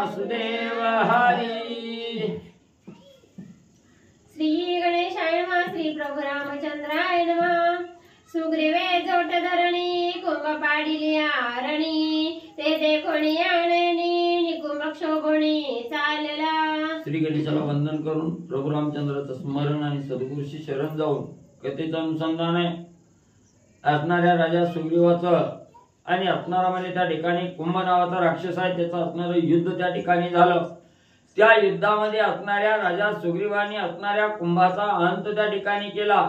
वासुदेव हरी। श्री गणेशाय नमः। श्री प्रभु रामचंद्राय नमः। सुग्रीवे जोट धरणी कुंभ पाडिली आरणी ते देखोणी आणणी निकुंभ क्षोभणी चालला। श्री गणेशाला वंदन करून प्रभू रामचंद्राचं स्मरण आणि सद्गुरूशी शरण जाऊन कथेचं अनुसंधान आहे। असणाऱ्या राजा सुग्रीवाचं आणि असणारामध्ये त्या ठिकाणी कुंभ नावाचा राक्षस आहे त्याचं असणारं युद्ध त्या ठिकाणी झालं। त्या युद्धामध्ये असणाऱ्या राजा सुग्रीवाने असणाऱ्या कुंभाचा अंत त्या ठिकाणी केला।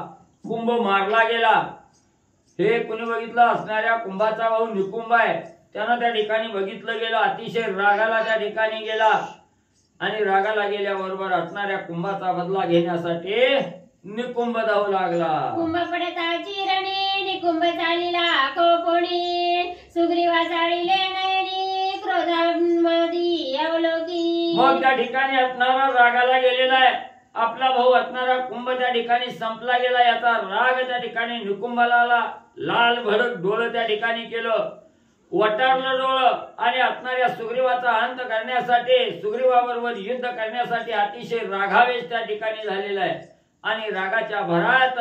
कुंभ मारला गेला। हे कोणी बघितलं? असणाऱ्या कुंभाचा भाऊ निकुंभ आहे, त्यानं त्या ठिकाणी बघितलं गेलं। अतिशय रागाला त्या ठिकाणी गेला आणि रागाला गेल्याबरोबर असणाऱ्या कुंभाचा बदला घेण्यासाठी निकुंभ धावू लागला। कुंभ पडताची रणी निकुंभ चालिला कोपोणी सुग्रीवा चालिले नयनी क्रोधामधी अवलोकी। मग त्या ठिकाणी असणारा रागाला गेलेला आहे। आपला भाऊ असणारा कुंभ त्या ठिकाणी संपला गेला। याचा राग त्या ठिकाणी निकुंभाला आला। लाल भडक डोळं त्या ठिकाणी केलं, वटारलं डोळं आणि असणाऱ्या सुग्रीवाचा अंत करण्यासाठी सुग्रीवाबरोबर युद्ध करण्यासाठी अतिशय रागावेश त्या ठिकाणी झालेला आहे। आणि रागाच्या भरात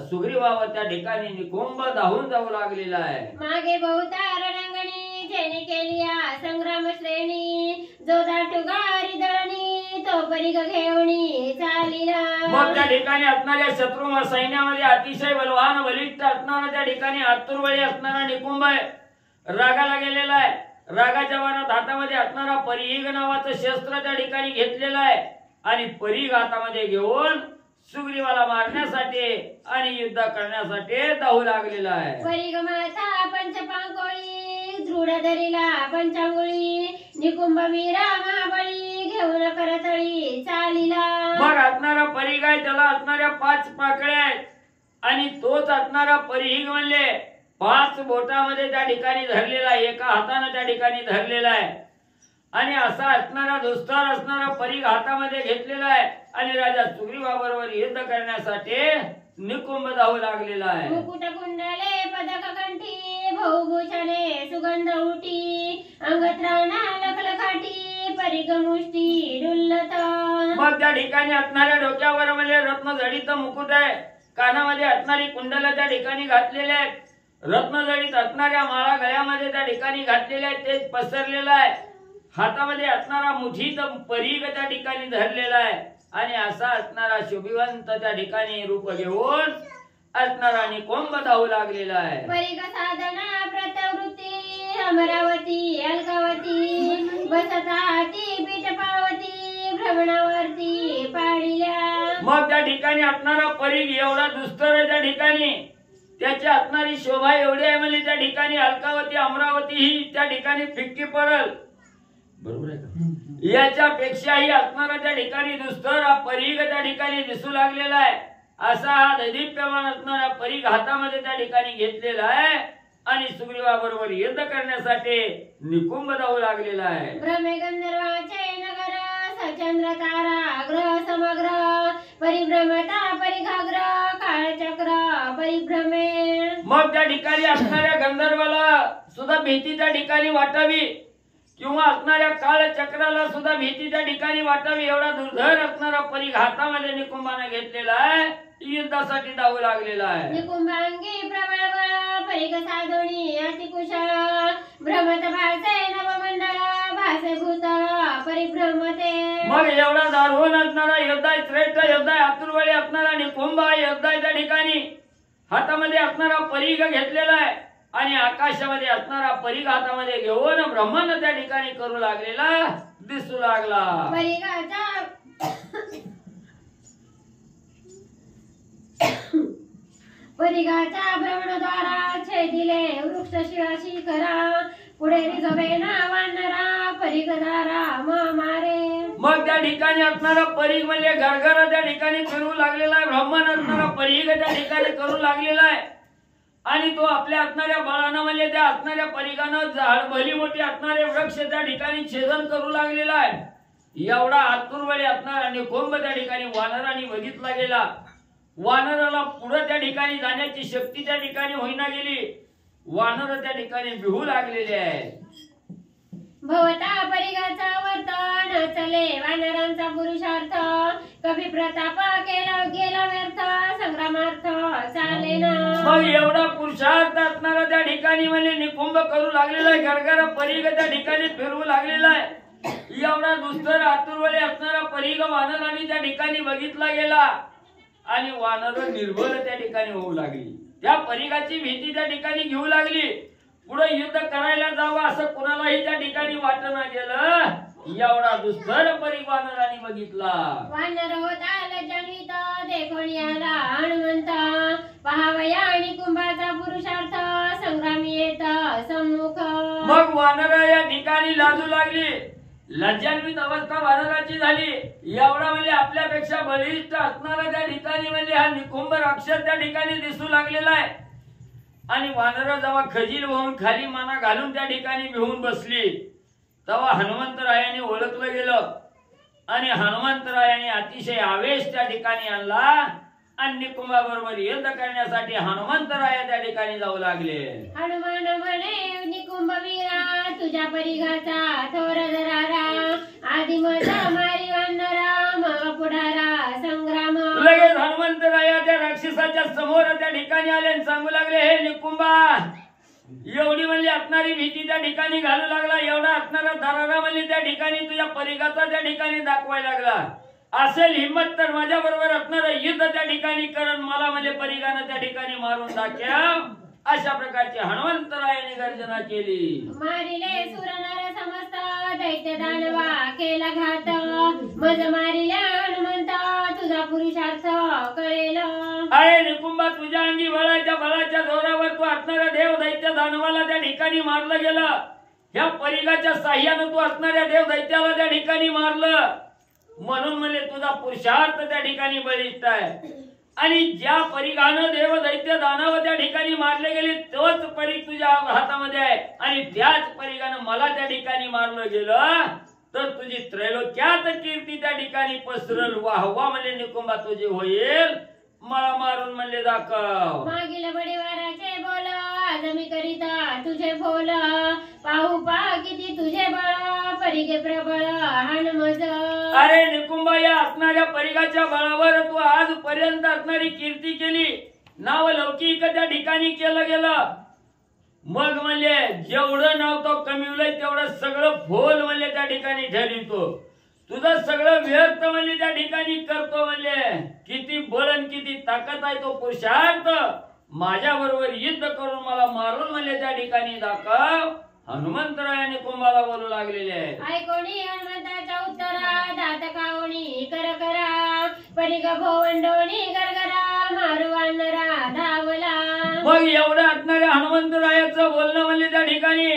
सुग्रीवावर त्या ठिकाणी निकुंभ धावून जाऊ लागलेला आहे। मागे बहुता रणांगणी जेणे केलिया संग्राम श्रेणी जो दाटुगारी दळणी तो परिग घेऊनी चालिला। मग त्या ठिकाणी असणाऱ्या शत्रू सैन्यामध्ये अतिशय बलवान बलिष्ठ असणारा त्या ठिकाणी आतुरबळी असणारा निकुंभ आहे, रागाला गेलेला आहे। रागाच्या भरात हातामध्ये असणारा परिग नावाचं शस्त्र त्या ठिकाणी घेतलेलं आहे आणि परिग हातामध्ये घेऊन सुग्रीवाला मारण्यासाठी आणि युद्ध करण्यासाठी धावू लागलेला आहे। परिग माता पंचपांकोळी दृढ धरिला पंचांगुळी निकुंभ मीरा महाबळी घेऊन करतळी चालिला। मग असणारा परिग आहे, त्याला असणाऱ्या 5 पाकळ्या आहेत आणि तोच असणारा परिग म्हणले 5 बोटामध्ये त्या ठिकाणी धरलेला आहे, एका हाताने त्या ठिकाणी धरलेला आहे आणि असा असणारा दुस्तर असणारा परिग हातामध्ये घेतलेला आहे आणि राजा सुग्रीवाबरोबर युद्ध करण्यासाठी निकुंभ धावू लागलेला आहे। मुकुट कुंडले पदक कंठी भौभूषणे सुगंध उटी अंगत्राणा लखलखाटी परिग मुष्टी डुल्लत। मग त्या ठिकाणी असणाऱ्या डोक्यावर म्हणजे रत्नजडित मुकुट आहे, कानामध्ये असणारी कुंडल त्या ठिकाणी घातलेले आहेत, रत्नजडित असणाऱ्या माळा गळ्यामध्ये त्या ठिकाणी घातलेल्या आहेत, ते पसरलेलं आहे। हातामध्ये असणारा मुठीत परिग त्या ठिकाणी धरलेला आहे आणि असा असणारा शोभिवंत त्या ठिकाणी रूप घेऊन असणारा निकुंभ धावू लागलेला आहे। परिग साधना प्रतवृत्ती अमरावती अलकावती बसता हाती पीठ पावती भ्रमणावरती पाडिल्या। मग त्या ठिकाणी असणारा परिग एवढा दुस्तर आहे, त्या ठिकाणी त्याची असणारी शोभा एवढी आहे म्हणजे त्या ठिकाणी अलकावती अमरावती ही त्या ठिकाणी फिक्की पडल, बरोबर आहे का? याच्यापेक्षाही असणारा त्या ठिकाणी दुस्तर हा परिग त्या ठिकाणी दिसू लागलेला आहे। असा हा दैदिप्यमान असणारा परिग हातामध्ये त्या ठिकाणी घेतलेला आहे आणि सुग्रीवाबरोबर युद्ध करण्यासाठी निकुंभ धावू लागलेला आहे। भ्रमे गंधर्वाचे नगर सचंद्र तारा ग्रह समग्र परिभ्रमता परिघाग्र काळचक्र परिभ्रमे। मग त्या ठिकाणी असणाऱ्या गंधर्वाला सुद्धा भीती त्या ठिकाणी वाटावी किंवा असणाऱ्या काळचक्राला सुद्धा भीती त्या ठिकाणी वाटावी एवढा दुर्धर असणारा परिघ हातामध्ये निकुंभाने घेतलेला आहे, युद्धासाठी धावू लागलेला आहे। निकुंभांगी प्रबळ बळ परिघ साधोणी अतिकुशळ भ्रमत भासे नवमंडळ भासे भूतळ परिभ्रमते। मग एवढा दारुण असणारा योद्धा, श्रेष्ठ योद्धा, आतुरबळी असणारा निकुंभ योद्धा त्या ठिकाणी हातामध्ये असणारा परिघ घेतलेला आहे आणि आकाशामध्ये असणारा परिघ हातामध्ये घेऊन ब्रह्मांड त्या ठिकाणी करू लागलेला दिसू लागला। परिघाच्या भ्रमणद्वारा छेदिले वृक्ष शिखरा पुढे रिगवे नावानरा परिघदारा मारे। मग त्या ठिकाणी असणारा परिघ म्हणजे घरघर त्या ठिकाणी फिरू लागलेला आहे, ब्रह्मांड असणारा परिघ त्या ठिकाणी करू लागलेला आहे आणि तो आपल्या असणाऱ्या बळानं म्हणजे त्या असणाऱ्या परिघानं झाड भली मोठी असणारे वृक्ष त्या ठिकाणी छेदन करू लागलेला आहे। एवढा आतुरबळी असणारा निकुंभ त्या ठिकाणी वानरांनी बघितला गेला। वानराला पुढे त्या ठिकाणी जाण्याची शक्ती त्या ठिकाणी होईना गेली, वानर त्या ठिकाणी भिवू लागलेले आहेत। भवता परिगाचा वर्तन चले वानरांचा पुरुषार्थ कभी प्रताप केला गेला व्यर्थ संग्रामार्थ चाले ना. मग एवढा पुरुषार्थ असणारा त्या ठिकाणी म्हणजे निकुंभ करू लागलेला आहे. गरगर परिग त्या ठिकाणी फिरवू लागलेला आहे. एवढा दुस्तर आतुरवले असणारा परिग वानरांनी त्या ठिकाणी बघितला गेला आणि वानर निर्भय त्या ठिकाणी होऊ लागली. त्या परिगाची भीती त्या ठिकाणी घेऊ लागली. पुढे युद्ध करायला जावं असं कोणालाही त्या ठिकाणी वाटणं गेलं. एवढा दुस्तर परिग वानरांनी बघितला. वानर होता लज्जान्वित देखून आला हनुमंत पहावया आणि कुंभाचा पुरुषार्थ संग्रामी येत सम्मुख. मग वानर या ठिकाणी लाजू लागली. लज्जान्वित अवस्था वानराची झाली. एवढा म्हणजे आपल्यापेक्षा बलिष्ठ असणारा त्या ठिकाणी म्हणजे हा निकुंभ राक्षस त्या ठिकाणी दिसू लागलेला आहे. आणि वानर जेव्हा खजील होऊन खाली माना घालून त्या ठिकाणी भिवून बसली तेव्हा हनुमंतरायाने ओळखलं गेलं आणि हनुमंतरायाने अतिशय आवेश त्या ठिकाणी आणला आणि निकुंभाबरोबर युद्ध करण्यासाठी हनुमंतराया त्या ठिकाणी जाऊ लागले. हनुमान म्हणे निकुंभ वीरा तुझ्या परिघाचा थोर धरारा आधी मजा मारी वानरा मग पुढारा संग्राम. लगेच हनुमंतराया त्या राक्षसाच्या समोर त्या ठिकाणी आले आणि सांगू लागले, हे निकुंभा, एवढी म्हणजे असणारी भीती त्या ठिकाणी घालू लागला. एवढा असणारा धरारा म्हणजे त्या ठिकाणी तुझ्या परिघाचा त्या ठिकाणी दाखवायला लागला. असेल हिम्मत तर माझ्या बरोबर असणारं युद्ध त्या ठिकाणी करण मला म्हणजे परिघानं त्या ठिकाणी मारून दाखव. अशा प्रकारची हनुमंतरायाने गर्जना केली. मारिले सुरनर समस्त दैत्य दानवा केला घात मज मारिल्या हनुमंत तुझा पुरुषार्थ कळेल. अरे निकुंभा, तुझ्या अंगी बळाच्या जोरावर तू असणाऱ्या देव दैत्य दानवाला त्या ठिकाणी मारलं गेलं. ह्या परिघाच्या साह्यानं तू असणाऱ्या देव दैत्याला त्या ठिकाणी मारलं. म्हणून म्हणजे तुझा पुरुषार्थ त्या ठिकाणी बलिष्ठ आहे. आणि ज्या परिघानं देव दैत्य दानव त्या ठिकाणी मारले गेले तोच परीघ तुझ्या हातामध्ये आहे. आणि त्याच परिघानं मला त्या ठिकाणी मारलं गेलं तर तुझी त्रैलोक्यात कीर्ती त्या ठिकाणी पसरल. वाहवा म्हणजे निकुंभा तुझी होईल. मला मारून म्हणले दाखव. मागील बडीवाराचे बोल आज मी करीता तुझे फोल पाहू पा किती तुझे बळ परिघे प्रबळ हनुमज. अरे निकुंभा, या असणाऱ्या परिघाच्या बळावर तू आजपर्यंत असणारी कीर्ती केली. नाव लौकिक त्या ठिकाणी केलं गेलं. मग म्हणले जेवढं नाव तो कमीवलंय तेवढं सगळं फोल म्हणले त्या ठिकाणी ठरवितो. तुझं सगळं व्यर्थ म्हणले त्या ठिकाणी करतो. म्हणले किती बळ आणि किती ताकद आहे तो पुरुषार्थ माझ्या बरोबर युद्ध करून मला मारून म्हणले त्या ठिकाणी दाखव. हनुमंतरायाने कुंभाला बोलू लागलेले आहे. ऐकोणी हनुमंताच्या उत्तरा दात कावणी कर करा परिग भोवंडोणी गरगरा मारू वानरा धावला. मग एवढं असणाऱ्या हनुमंतरायाचं बोलणं म्हणले त्या ठिकाणी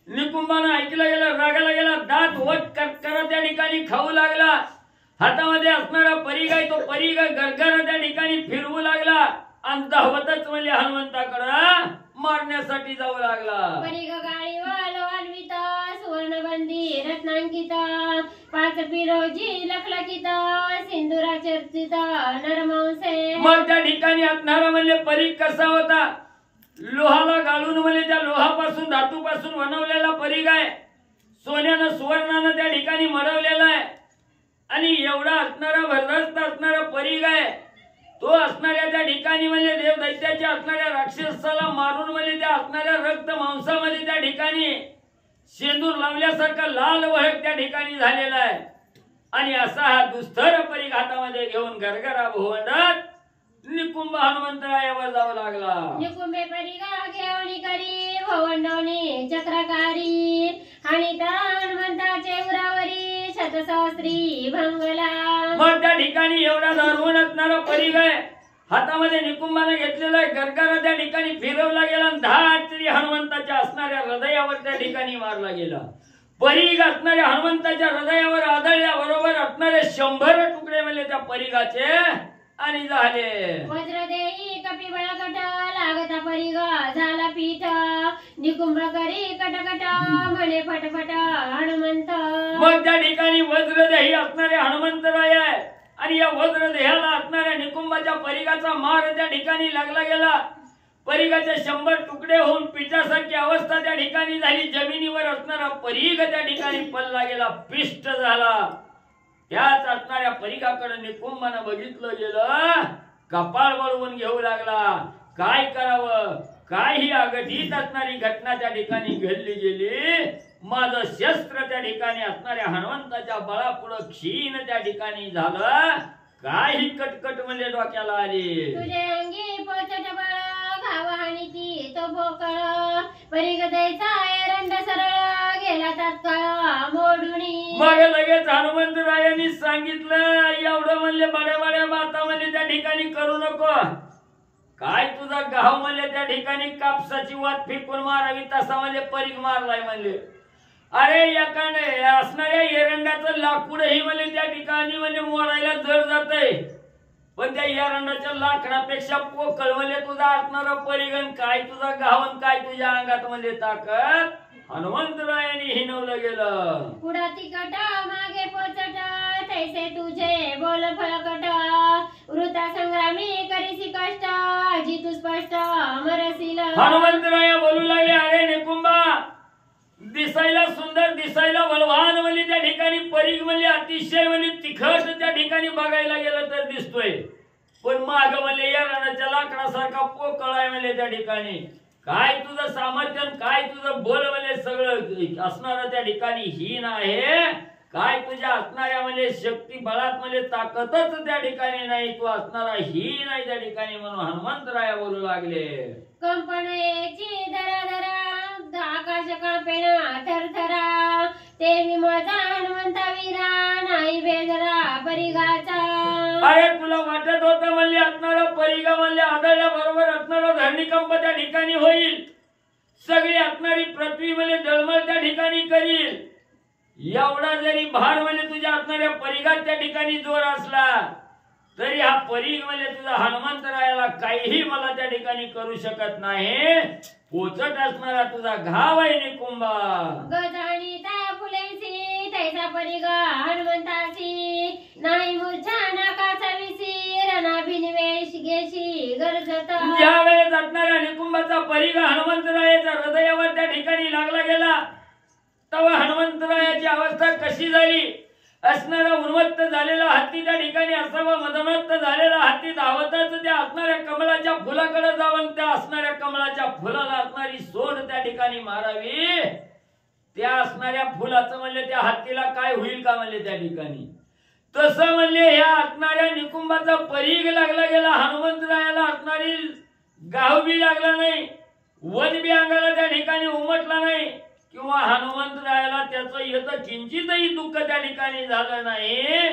निकुंभानं ऐकलं गेलं. रागाला गेला. दात वट करत त्या ठिकाणी खाऊ लागला. हातामध्ये असणारा परिघ आहे तो परिघ गरगरा त्या ठिकाणी फिरवू लागला आणि धावतच म्हणजे हनुमंताकडं मारण्यासाठी जाऊ लागला. परिग गाळी लोहान्वित सुवर्णबंदी रत्नांकित पाच पिरोजी लखलखित सिंदुरा चर्चित नरमांसे. मग त्या ठिकाणी असणारा म्हणजे परिघ कसा होता? लोहाला गाळून म्हणजे त्या लोहापासून धातूपासून बनवलेला परिघ आहे. सोन्यानं सुवर्णानं त्या ठिकाणी मरवलेला आहे. आणि एवढा असणारा भरदस्त असणारा परिघ आहे. तो असणाऱ्या त्या ठिकाणी म्हणजे देव दैत्याच्या असणाऱ्या राक्षसाला मारून म्हणजे त्या असणाऱ्या रक्त मांसामध्ये त्या ठिकाणी शेंदूर लावल्यासारखा लाल वळक त्या ठिकाणी झालेला आहे. आणि असा हा दुस्तर परिघ हातामध्ये घेऊन गरगरा भोवंडात निकुंभ हनुमंतरायावर जाऊ लागला. निकुंभे परिगा घेवणी करी भवंडोनी चक्रकारी आणि हनुमंताचे उरावरी शतसहस्री भंगला. मग त्या ठिकाणी एवढा दारुण असणारा परिघ आहे. हातामध्ये निकुंभाने घेतलेला आहे. गरगरा त्या ठिकाणी फिरवला गेला आणि 10 तरी हनुमंताच्या असणाऱ्या हृदयावर त्या ठिकाणी मारला गेला. परिघ असणाऱ्या हनुमंताच्या हृदयावर आदळल्याबरोबर असणारे 100 तुकडे म्हणजे त्या परिघाचे आणि झाले. वज्रदेही कपी बळकट लागता परिग झाला पीठ निकुंभ करी कटकट म्हणे फटफट हनुमंत. मग त्या ठिकाणी वज्रदेही असणारे हनुमंतराय आहे. आणि या वज्रदेहाला असणाऱ्या निकुंभाच्या परिघाचा मार त्या ठिकाणी लागला गेला. परिघाचे 100 तुकडे होऊन पिठासारखी अवस्था त्या ठिकाणी झाली. जमिनीवर असणारा परिघ त्या ठिकाणी पडला गेला, पिष्ट झाला. त्याच असणाऱ्या परिघाकडे निकुंभानं बघितलं गेलं, कपाळ वळवून घेऊ लागला. काय करावं, काय ही अघटित असणारी घटना त्या ठिकाणी घडली गेली. माझं शस्त्र त्या ठिकाणी असणाऱ्या हनुमंताच्या बळापुढं क्षीण त्या ठिकाणी झालं. काही कटकट म्हणजे डोक्याला आली. तुझे अंगी पोचट बळ घाव हाणीती तो भोकळ परिग द्यायचा एरंड सरळ गेला तात्काळ मोडुनी. मग लगेच हनुमंतरायांनी सांगितलं, एवढं म्हणले बड्या बड्या बाता म्हणले त्या ठिकाणी करू नको. काय तुझा घाव म्हणले त्या ठिकाणी कापसाची वात फेकून मारावी तसा म्हणजे परिग मारलाय म्हणले. अरे एकाने असणाऱ्या एरंडाचं लाकूडही म्हणले त्या ठिकाणी म्हणजे मोडायला जड जातंय, पण त्या एरंडाच्या लाकडापेक्षा पोकळ म्हणजे तुझा असणारा परिगण, काय तुझा घावन, काय तुझ्या अंगात म्हणजे ताकद. हनुमंतरायांनी हिनवलं गेलं. पुढा तिकट मागे पोचट तैसे तुझे बोल फळकट वृता संग्रामी करीसी कष्ट जितू स्पष्ट मरसील. हनुमंतराय बोलू लागले, अरे निकुंबा, दिसायला सुंदर, दिसायला बलवान म्हणजे त्या ठिकाणी परिघ म्हणजे अतिशय म्हणजे तिखट त्या ठिकाणी बघायला गेलं तर दिसतोय, पण माग म्हणजे या रणाच्या लाकडासारखा पोकळ आहे म्हणजे त्या ठिकाणी. काय तुझं सामर्थ्य, काय तुझं बोल म्हणजे सगळं असणारं त्या ठिकाणी हीन आहे. काय तुझ्या असणाऱ्या म्हणजे शक्ती बळात म्हणजे ताकदच त्या ठिकाणी नाही, तू असणारा हीन आहे त्या ठिकाणी म्हणून हनुमंतराय बोलू लागले. कंपनेची धरा धरा आकाश कापेना थरथरा ते विमोचा हनुमंता वीरा नाही बेजरा परिघाचा. अरे तुला वाटत होतं म्हणले असणारा परिघ म्हणले आदळल्या बरोबर असणारा धरणीकंप त्या ठिकाणी होईल, सगळी असणारी पृथ्वी म्हणजे डळमळ त्या ठिकाणी करील. एवढा जरी भार म्हणजे तुझ्या असणाऱ्या परिघात त्या ठिकाणी जोर असला तरी हा परिघ म्हणजे तुझा हनुमंतरायाला काहीही मला त्या ठिकाणी करू शकत नाही. पोचट असणारा तुझा घाव आहे निकुंभा. गजानिता फुलेसी तैसा परिघ हनुमंतासी नाही मूर्छा नाकाचा विसीर नाभिनिवेश घेशी गरजत. ज्या वेळेस असणाऱ्या निकुंभाचा परिघ हनुमंतरायाच्या हृदयावर त्या ठिकाणी लागला गेला तेव्हा हनुमंतरायाची अवस्था कशी झाली. असणारा उन्मत्त झालेला हत्ती त्या ठिकाणी असावा, मदमत्त झालेला हत्ती धावतच त्या असणाऱ्या कमळाच्या फुलाकडे जाऊन त्या असणाऱ्या कमळाच्या फुलाला असणारी सोड त्या ठिकाणी मारावी. त्या असणाऱ्या फुलाचं म्हणले त्या हत्तीला काय होईल का म्हणले त्या ठिकाणी. तसं म्हणले ह्या असणाऱ्या निकुंभाचा परिघ लागला गेला. हनुमंतरायाला असणारी गाव बी लागला नाही, वन बी अंगाला त्या ठिकाणी उमटला नाही, किंवा हनुमंतरायाला त्याचं येतं किंचितही दुःख त्या ठिकाणी झालं नाही,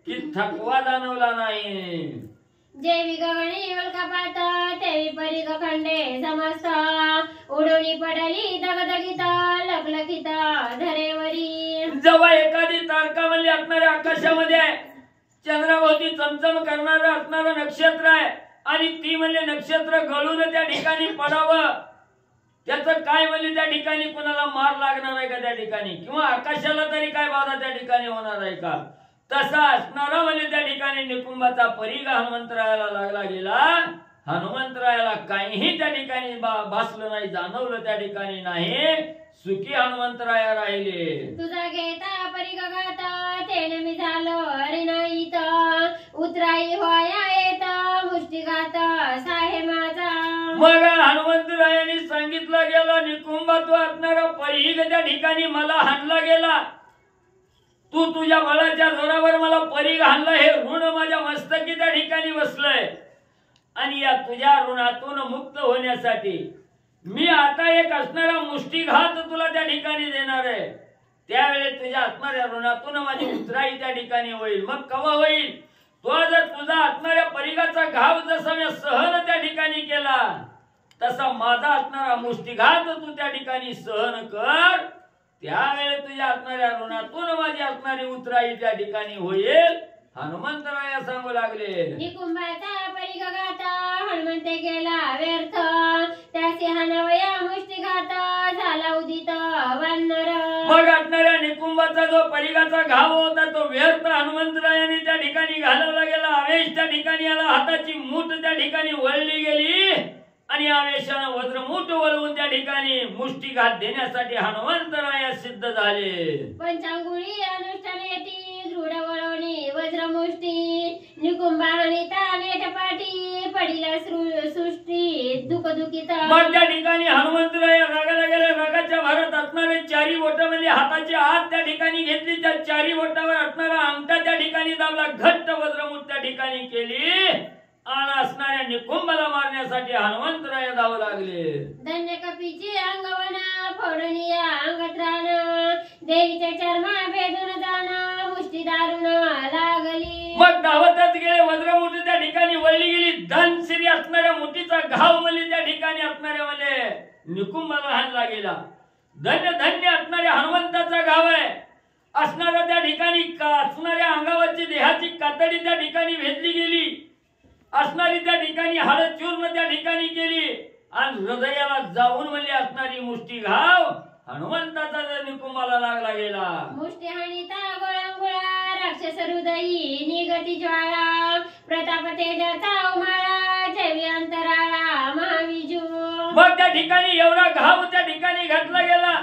की थकवा जाणवला नाही. जेवी गगणी उल्कापात तेवी परिघ खंडे समस्त उडवणी पडली दगदगीत लखलखीत धरेवरी. जेव्हा एखादी तारका म्हणजे असणाऱ्या आकाशामध्ये चंद्राभोवती चमचम करणारं असणारं नक्षत्र आहे आणि ती म्हणजे नक्षत्र गळून त्या ठिकाणी पडावं, त्याचं काय म्हणजे त्या ठिकाणी कोणाला मार लागणार आहे का त्या ठिकाणी, किंवा आकाशाला तरी काय बाधा त्या ठिकाणी होणार आहे का. तसा असणारा म्हणजे त्या ठिकाणी निकुंभाचा परिघ हनुमंतरायाला लागला गेला. हनुमंतरायाला काहीही त्या ठिकाणी भासलं नाही, जाणवलं त्या ठिकाणी नाही. सुखी हनुमंतराया राहिले. तुझा घेता परिघ घाता तेने मी झालो अरे नाही उतराई होया येत मुष्टिघात साहे माझा. मग हनुमंतरायांनी सांगितलं गेलं, निकुंभा तू असणारा परिघ त्या ठिकाणी मला हाणला गेला, तू तुझ्या बळाच्या जोरावर मला परिघ हाणला, हे ऋण माझ्या मस्तकी त्या ठिकाणी बसलंय. आणि या तुझ्या ऋणातून मुक्त होण्यासाठी मी आता एक असणारा मुष्टिघात तुला त्या ठिकाणी देणार आहे. त्यावेळेस तुझ्या असणाऱ्या ऋणातून माझी उतराई त्या ठिकाणी होईल. मग केव्हा होईल. तो जर तुझा असणाऱ्या परिघाचा घाव जसा मी सहन त्या ठिकाणी केला तसा माझा असणारा मुष्टिघात तू त्या ठिकाणी सहन कर. त्यावेळेस तुझ्या असणाऱ्या ऋणातून माझी असणारी उतराई त्या ठिकाणी होईल. हनुमंतराया सांगू लागले. निकुंभाचा परिघ घाता हनुमंते गेला व्यर्थ त्यासी हनवया मुष्टिघात झाला उदित वानर. मग असणाऱ्या निकुंभाचा जो परिघाचा घाव होता तो व्यर्थ हनुमंतरायांनी त्या ठिकाणी घालवला गेला. आवेश त्या ठिकाणी आला, हाताची मूठ त्या ठिकाणी वळली गेली. आणि आवेशानं वज्रमुठ वळवून त्या ठिकाणी मुष्टिघात देण्यासाठी हनुमंतराया सिद्ध झाले. पंचांगुळी अनुष्ठान येती दृढ वळवणी वज्रमुष्टी निकुंभानिता नेटपाटी पडिला सृष्टी दुखदुखित. मग त्या ठिकाणी हनुमंतराया रागाला गेले. रागाच्या भरात असणारे चारी बोट म्हणजे हाताची हात त्या ठिकाणी घेतली. त्या चारी बोटावर असणारा अंगठा त्या ठिकाणी दाबला. घट्ट वज्रमुठ त्या ठिकाणी केली आणि असणाऱ्या निकुंभाला मारण्यासाठी हनुमंतराय धावू लागले. धन्य कपीची अंगवना फोडणीया अंगत्राण देवीच्या चर्मा भेदून जाण मुष्टी दारुण लागली. मग धावतच गेले. वज्रमुठ त्या ठिकाणी वळली गेली. धनश्री असणाऱ्या मुठीचा घाव म्हणजे त्या ठिकाणी असणाऱ्या म्हणजे निकुंभाला हाणला गेला. धन्य धन्य असणाऱ्या हनुमंताचा घाव आहे. असणाऱ्या त्या ठिकाणी असणाऱ्या अंगावरची देहाची कातडी त्या ठिकाणी भेदली गेली. असणारी त्या ठिकाणी हाडं चूर्ण त्या ठिकाणी केली आणि हृदयाला जाऊन म्हणजे असणारी मुष्टी घाव हनुमंताचा निकुंभाला लागला गेला. मुष्टी हाणीता गोळांगोळा राक्षस हृदयी निगती ज्वाळा प्रताप तेजाचा उमाळा जैवी अंतराळा महाविजू. मग त्या ठिकाणी एवढा घाव त्या ठिकाणी घातला गेला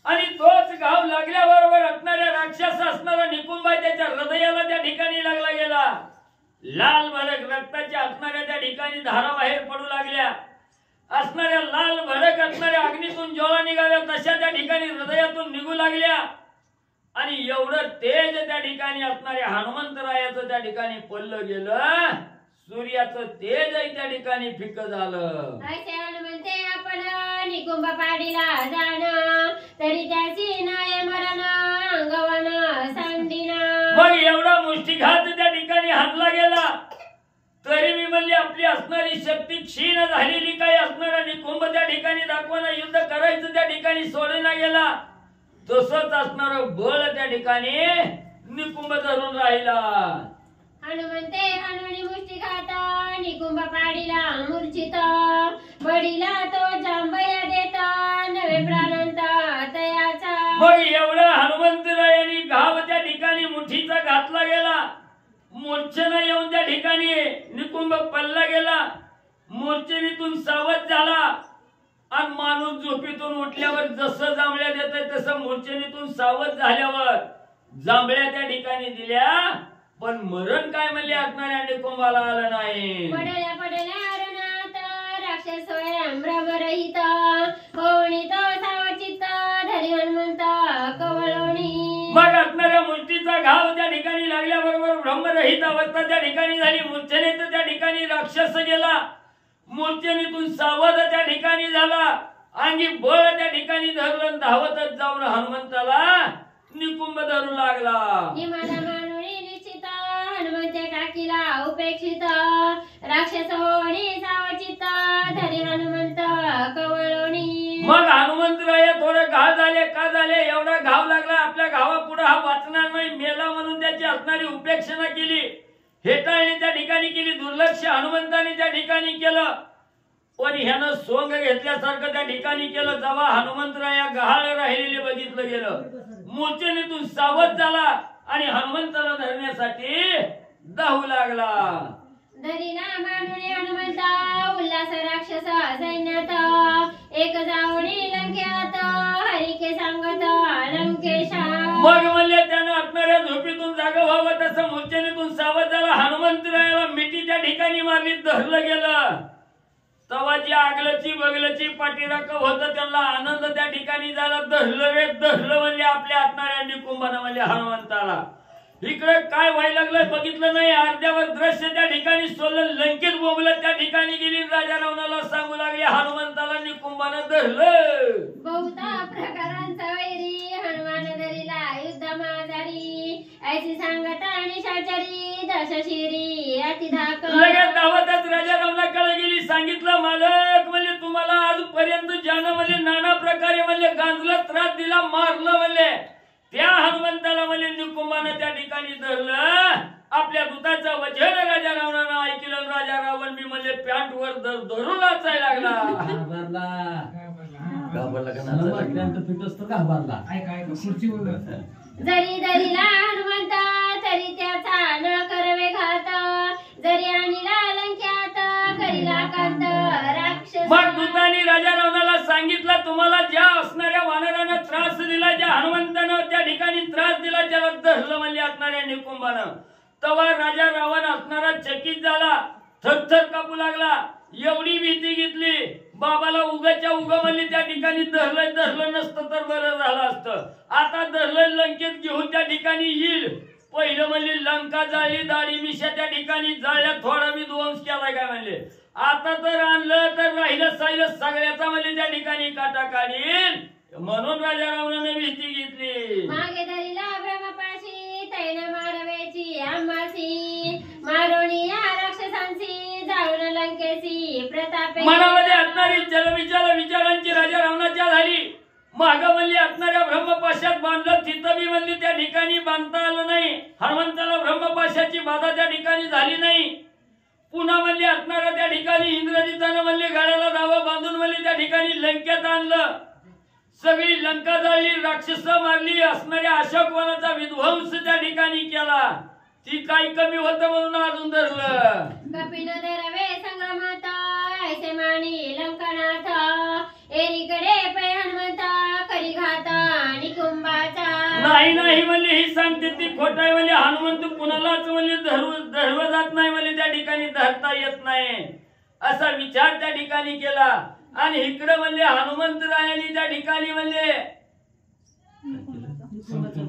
आणि तोच घाव लागल्याबरोबर असणाऱ्या राक्षस असणारा निकुंभा त्याच्या हृदयाला त्या ठिकाणी लागला गेला. लाल भडक रक्ताच्या असणाऱ्या त्या ठिकाणी धारा बाहेर पडू लागल्या. असणाऱ्या लाल भडक असणाऱ्या अग्नीतून ज्वाळा निघाल्या तशा त्या ठिकाणी हृदयातून निघू लागल्या आणि एवढं तेज त्या ठिकाणी असणाऱ्या हनुमंतरायाचं त्या ठिकाणी पडलं गेलं. सूर्याचं तेजही त्या ठिकाणी फिक्क झालं. असे हनुमंते आपण निकुंभ पाडीला जाण तरी त्याची नाय मरण अंगवन सांडिना. मग एवढा मुष्टिघात त्या ठिकाणी हाणला गेला तरी मी म्हणले आपली असणारी शक्ती क्षीण झालेली काय असणारा निकुंभ त्या ठिकाणी दाखवाना युद्ध करायचं त्या ठिकाणी सोडला गेला. तसंच असणार बळ त्या ठिकाणी निकुंभ धरून राहिला. हनुमंते हनुनी मुष्टिघात निकुंभ पाडीला मूर्छित बडीला तो जांभया देता नवे प्राणांत तयाचा. मग एवढा हनुमंतरायांनी घाव त्या ठिकाणी मुठीचा घातला गेला. मूर्छेनं येऊन त्या ठिकाणी निकुंभ पडला गेला. मूर्छेनीतून सावध झाला आणि माणूस झोपेतून उठल्यावर जसं जांभळ्या देत तसं मूर्छेनीतून सावध झाल्यावर जांभळ्या त्या ठिकाणी दिल्या पण मरण काय म्हणले असणाऱ्या निकुंभाला आलं नाही. पडल्या पडल्या अरणात राक्षस स्वयं भ्रमरहित होणी तो सावचित्त धरी हनुमंत कवळोणी. मग असणाऱ्या मुष्टीचा घाव त्या ठिकाणी लागल्याबरोबर ब्रह्मरहित अवस्था त्या ठिकाणी झाली. मूर्छेने तर त्या ठिकाणी राक्षस गेला. मूर्छेनीतून सावध त्या ठिकाणी झाला. अंगी बळ त्या ठिकाणी धरलं. धावतच जाऊन हनुमंताला निकुंभ धरू लागला. हनुमंते टाकीला उपेक्षित राक्षस होणी सावचित्त धरी हनुमंत कवळोणी. मग हनुमंतराया थोडे घाव झाले. का झाले? एवढा घाव लागला आपल्या गावापुढे हा वाचणार नाही मेला म्हणून त्याची असणारी उपेक्षणा केली. हेटाळणी त्या ठिकाणी केली. दुर्लक्ष हनुमंताने त्या ठिकाणी केलं पण ह्यानं सोंग घेतल्यासारखं त्या ठिकाणी केलं. जेव्हा हनुमंतराया गहाळ राहिलेले बघितलं गेलं मूर्छेनीतून सावध झाला आणि हनुमंताला धरण्यासाठी धावू लागला. धरीला मानुने हनुमंता उल्हास राक्षस सैन्यात एक जावणी लंकेत हरिके सांगत लंकेशा. मग म्हणले त्यानं असणाऱ्या झोपेतून जागा व्हावं तसं मूर्छेनीतून सावध झाला. हनुमंतरायाला मिठी त्या ठिकाणी मारली धरलं गेलं. तवा जी आगलची बगलची पाठीराख होतं त्यांना आनंद त्या ठिकाणी झाला. धरलं रे धरलं म्हणजे आपल्या असणाऱ्या निकुंभानं म्हणजे हनुमंताला. इकडे काय व्हायला लागलं बघितलं नाही. अर्ध्यावर दृश्य त्या ठिकाणी सोडलं. लंकेत बोंबलं त्या ठिकाणी गेली. राजा रावणाला सांगू लागले हनुमंताला निकुंभानं धरलं. बहुता प्रकारांचा वैरी हनुमान धरीला युद्ध माजारी ऐसी सांगता आणि शाचरी दशशिरी अतिधाक. लगेच धावतच राजा रावणाकडे गेली. सांगितलं मालक म्हणजे तुम्हाला आजपर्यंत ज्यानं म्हणजे नाना प्रकारे म्हणजे गांजलं त्रास दिला मारलं म्हणजे त्या हनुमंताला म्हणजे निकुंभानं त्या ठिकाणी धरलं. आपल्या दूताचं वचन राजा रावणानं ऐकलं. राजा रावण मी म्हणजे पॅन्ट वर धरून नाचायला लागला. जरी धरीला हनुमंता तरी त्याचा न करवे घात जरी आणीला लंक्यात करीला कांत राक्षसी. मग दूतांनी राजा रावणाला सांगितलं, तुम्हाला ज्या असणाऱ्या वानरानं त्रास दिला, ज्या हनुमंतानं त्या ठिकाणी त्रास दिला, त्याला धरलं म्हणले असणाऱ्या निकुंभानं. तेव्हा राजा रावण असणारा चकित झाला, थरथर कापू लागला. एवढी भीती घेतली, बाबाला उगाच्या उगा म्हणले त्या ठिकाणी धरलं नसतं तर बरं झालं असतं. आता धरलं लंकेत घेऊन त्या ठिकाणी येईल. पहिलं म्हणले लंका जाळली, दाढी मिशा त्या ठिकाणी जाळल्या, थोडा मी ध्वंस केलाय काय म्हणले. आता तर आणलं तर राहिलं साहिलं सगळ्याचा म्हणले त्या ठिकाणी काटा काढील. म्हणून राजा रावणाने भीती घेतली. मागे धरिला ब्रह्मपाशी तैन मारवेची आंबासी, मारोणी या राक्षसांची जाळून लंकेची प्रतापे. मनामध्ये असणारी विचारांची राजा रावणाच्या झाली. माग म्हणली असणाऱ्या ब्रह्मपाशात बांधलं, तिथं बी म्हणली त्या ठिकाणी बांधता आलं नाही. हनुमंताला ब्रह्मपाशाची बाधा त्या ठिकाणी झाली नाही. पुन्हा म्हणली असणाऱ्या त्या ठिकाणी इंद्रजितानं म्हणली गाड्याला दावा बांधून म्हणली त्या ठिकाणी लंकेत आणलं. सगळी लंका जाळली, राक्षस मारली, असणाऱ्या अशोकवनाचा विध्वंस त्या ठिकाणी केला. ती काही कमी होतं म्हणून अजून धरलं. कपिन धरवे संग्रामात ऐसे मानी लंकानाथ, एरीकडे पै हनुमंता करी घात निकुंभाचा. नाही म्हणले ही सांगते ती खोट आहे म्हणले. हनुमंत कुणालाच म्हणले धरव जात नाही म्हणले, त्या ठिकाणी धरता येत नाही असा विचार त्या ठिकाणी केला. आणि इकडे म्हणले हनुमंतरायांनी त्या ठिकाणी म्हणले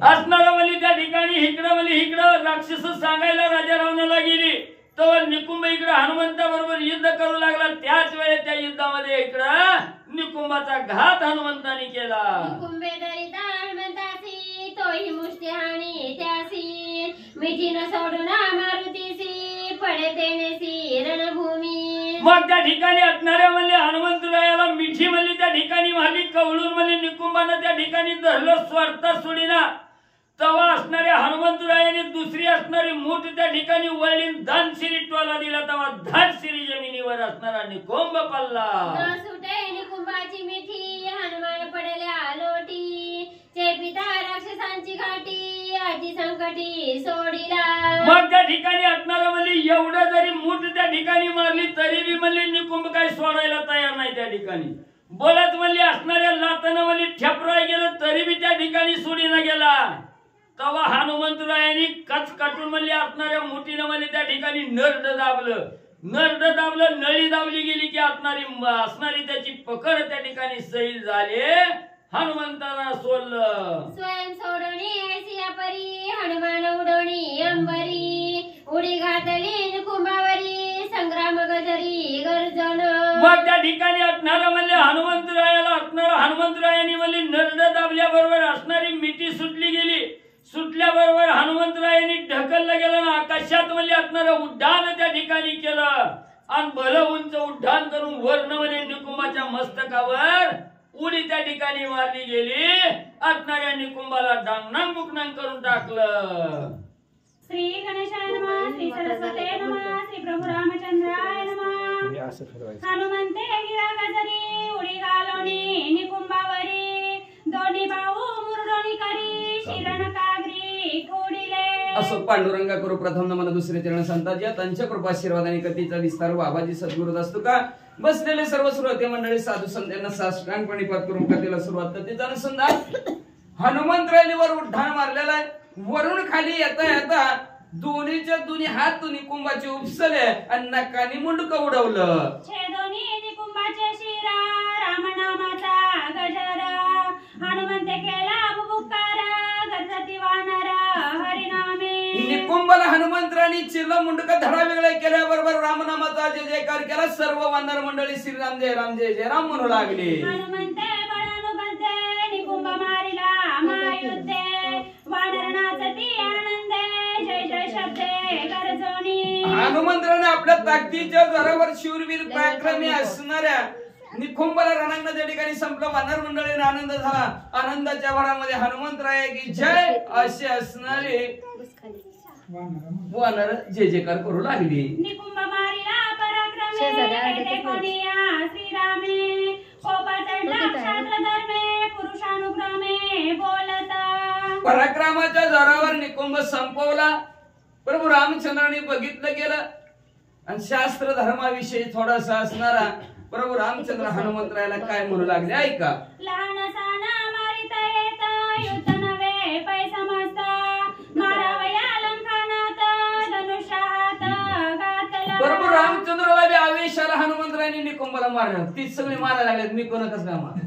असणारा म्हणले त्या ठिकाणी इकडं राक्षस सांगायला राजा रावणाला गेली. तर निकुंभ इकडे हनुमंता बरोबर युद्ध करू लागला. त्याच वेळेस त्या युद्धामध्ये इकडं निकुंभाचा घात हनुमंताने केला. निकुंभे धरिता हनुमंतासी, तोही मुष्टी हाणी त्यासी, मिठी न सोडून मारुतीसी, पडे तेनेसी रणभूमी. मग त्या ठिकाणी असणाऱ्या म्हणले हनुमंतरायाला मिठी म्हणली त्या ठिकाणी मारली. कवळून म्हणले निकुंभानं त्या ठिकाणी धरलं, स्वार्था सोडीना. तेव्हा असणाऱ्या हनुमंतरायाने दुसरी असणारी मूठ त्या ठिकाणी वळली, धानशिरी टोला दिला. तेव्हा धानशिरी जमिनीवर असणारा निकुंभ पडला. न सुटे निकुंभाची मिठी, हनुमान पडल्या लोटी, चेपिता राक्षसांची घाटी, अति संकटी सोडिला. मग त्या ठिकाणी असणारा म्हणले एवढं जरी मूठ त्या ठिकाणी मारली तरी बी म्हणले निकुंभ काही सोडायला तयार नाही. त्या ठिकाणी बोलत म्हणले असणाऱ्या लातानं म्हणले ठेपराय गेलं तरी बी त्या ठिकाणी सोडीना गेला. तेव्हा हनुमंतरायांनी कच काटून म्हणले असणाऱ्या मुठीनं म्हणले त्या ठिकाणी नरड दाबलं, नळी दाबली गेली की असणारी त्याची पकड त्या ठिकाणी सैल झाले. हनुमंताला सोडलं. स्वयं सोडणी ऐसिया परी, हनुमान उडोणी अंबरी, उडी घातली निकुंभावरी, संग्राम गजरी गर्जन. मग त्या ठिकाणी असणारा म्हणले हनुमंतरायांनी म्हणले नरड दाबल्याबरोबर असणारी मिठी सुटली गेली. सुटल्याबरोबर हनुमंतरायांनी ढकललं गेलं, आकाशात म्हणले असणारं उड्डाण त्या ठिकाणी केलं. आणि भलं उंच उड्डाण करून वर्ण म्हणे निकुंभाच्या मस्तकावर उडी त्या ठिकाणी मारली गेली. असणाऱ्या निकुंभाला डांगणांग बुकणांग करून टाकलं. श्री गणेशाय नमः, श्री सरस्वते नमः, श्री प्रभू रामचंद्राय नमः. हनुमंते गिरा गजरी, उडी घालोनी निकुंभावरी, दोन्ही बाहू मुरडोनी करी, शिरण कागरी खोडिले. असो पांडुरंगा करू प्रथम नमन, दुसरे चरण संताजी त्यांच्या कृपाशीर्वाद आणि कथेचा विस्तार बाबाजी सद्गुरू असतो का. बसलेले सर्व श्रोते मंडळी साधू संतांना साष्टांगपणे पाठ करून कथेला सुरुवात. कथेचा अनुसंधान हनुमंतरायांवर उड्डाण मारलेला आहे. वरून खाली येता दोन्हीच्या दोन्ही हात निकुंभाचे उपसले आणि नकानी मुंडकं उडवलं. छेदोनी निकुंभाचे शिरा, रामनामाचा गजर, हनुमंते केला बुबुकार, गजती वानरा हरिनामे. निकुंभाला हनुमंतराणी चिरलं, मुंडकं धडा वेगळा केल्याबरोबर रामनामाचा जय जयकार केला. सर्व वानर मंडळी श्रीराम जय राम जय जय राम म्हणू लागले. हनुमंते बळानुबंधे, निकुंभ मारिला महायुद्धे, वानर नाचती आनंदे, जय जय शब्दे गरजोनी. हनुमंतराने आपल्या ताकदीच्या जोरावर शूरवीर पराक्रमी असणाऱ्या निकुंभाला रणांगण त्या ठिकाणी संपलं. वानर मंडळीने आनंद झाला. आनंदाच्या भरामध्ये हनुमंतराय की जय असे असणारे वानर जय जयकार करू लागली. निकुंभ मारिला पराक्रमे, कोणिया श्रीरामे, कोपा चढला क्षात्र धर्मे, पुरुषानुक्रमे बोलता. पराक्रमाच्या जोरावर निकुंभ संपवला. प्रभू रामचंद्राने बघितलं गेलं आणि शास्त्र धर्माविषयी थोडासा असणारा प्रभू रामचंद्र हनुमंतरायाला काय म्हणू लागले ऐका. लहान साना मारिता येत युद्ध नव्हे पैसा मस्त मारावया लंकानात धनुष्यात घातला. प्रभू रामचंद्राला बी आवेशाला हनुमंतरायांनी निकुंभाला मारलं. तीच सगळी मारायला लागलेत. मी कोण कसं काय मार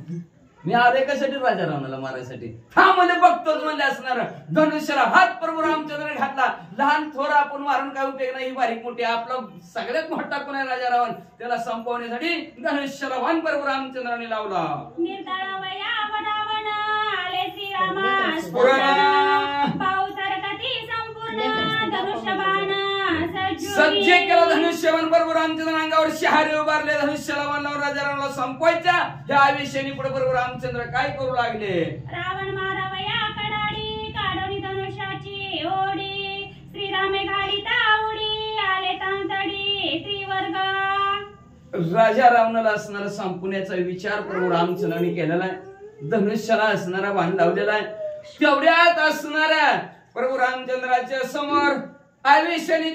मी आले कशासाठी राजा रावणाला मारायसाठी. हा म्हणजे बघतोच म्हणजे असणार धनुष्याला हात प्रभू रामचंद्र घातला. लहान थोर आपण मारून काय उपयोग नाही. बारीक मोठी आपला सगळ्यात मोठा कोण आहे राजा रावण त्याला संपवण्यासाठी धनुष्याला वाण प्रभू रामचंद्राने लावला. निर्दळवया वडावन आले श्रीरामा स्फुरण पाऊ तरकती संपूर्ण धनुष्यबाण सज्ज केलं धनुष्यबाण प्रभू रामचंद्र अंगावर शहारे उभारले. धनुष्याला वाणलावर राजा रावणाला संपवायच्या या आवेशाने पुढे प्रभू रामचंद्र काय करू लागले. रावण मारावया कडाडी काढोनी धनुष्याची ओढी श्रीरामे घालिता उडी आले तांतडी त्रिवर्गा. राजा रावणाला असणारा संपवण्याचा विचार प्रभू रामचंद्राने केलेला आहे. धनुष्याला असणारा बाण लावलेला आहे. तेवढ्यात असणाऱ्या प्रभू रामचंद्राच्या समोर आवेशाने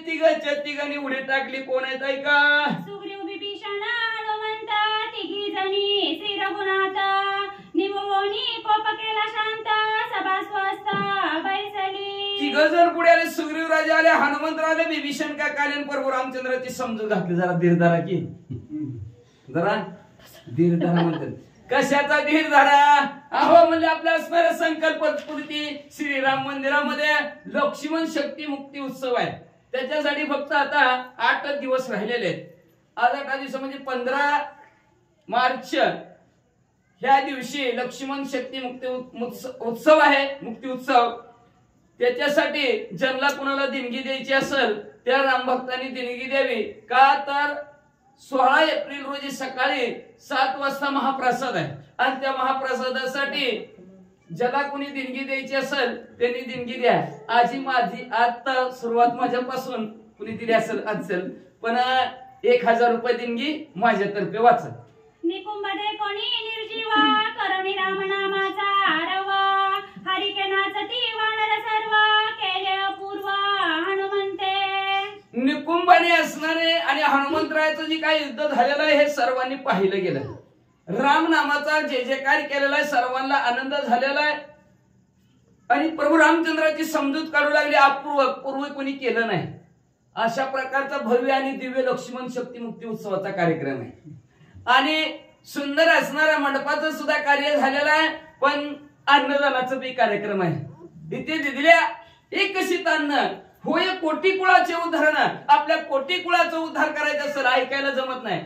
तिघांनी उडी टाकली. कोण आहेत ऐका. सुग्रीव विभीषण हनुमंत तिघी जणी श्री रघुनाथ निमोनी कोप केला शांत सभा स्वस्थ बैसली. तिघ जण पुढे आले. सुग्रीव राजा आले हनुमंत आले विभीषण का कालीन प्रभू रामचंद्राची समजून घातली. जरा धीरधारा की जरा धीरधारा म्हणतात. कशाचा धीरधारा अहो म्हणजे आपल्या असणाऱ्या संकल्प पूर्ती श्रीराम मंदिरामध्ये लक्ष्मण शक्ती मुक्ती उत्सव आहे. त्याच्यासाठी फक्त आता 8 दिवस राहिलेले आहेत. आज 8 दिवस म्हणजे 15 मार्च ह्या दिवशी लक्ष्मण शक्ती मुक्ती उत्सव आहे. मुक्ती उत्सव त्याच्यासाठी ज्यांना कुणाला देणगी द्यायची असेल त्या रामभक्तांनी देणगी द्यावी. का तर 16 एप्रिल रोजी सकाळी 7 वाजता महाप्रसाद आहे आणि त्या महाप्रसादासाठी ज्याला कोणी देणगी द्यायची असेल त्यांनी देणगी द्या. माझी आता सुरुवात माझ्यापासून कुणी दिली असेल पण 1000 रुपये देणगी माझ्यातर्फे वाचा. निकुंभदे कोणी निर्जीवा करुणी राम नामाचा आरवा हरिके नाचती वानर सर्व केले अपूर्व हनुमंते. निकुंभाने असणारे आणि हनुमंतरायाचं जे काही युद्ध झालेलं आहे हे सर्वांनी पाहिलं गेलं. राम नामाचा जे जयकार केलेला आहे सर्वांना आनंद झालेला आहे आणि प्रभू रामचंद्राची समजूत काढू लागली. पूर्वी कोणी केलं नाही. अशा प्रकारचा भव्य आणि दिव्य लक्ष्मण शक्ती मुक्ती उत्सवाचा कार्यक्रम आहे आणि सुंदर असणाऱ्या मंडपाचं सुद्धा कार्य झालेलं आहे. पण अन्नदानाचा बी कार्यक्रम आहे. इथे दिलेल्या एक कशी अन्न होय कोटी कुळाचे उदाहरण. आपल्या कोटी कुळाचा उद्धार करायचा असेल ऐकायला जमत नाही.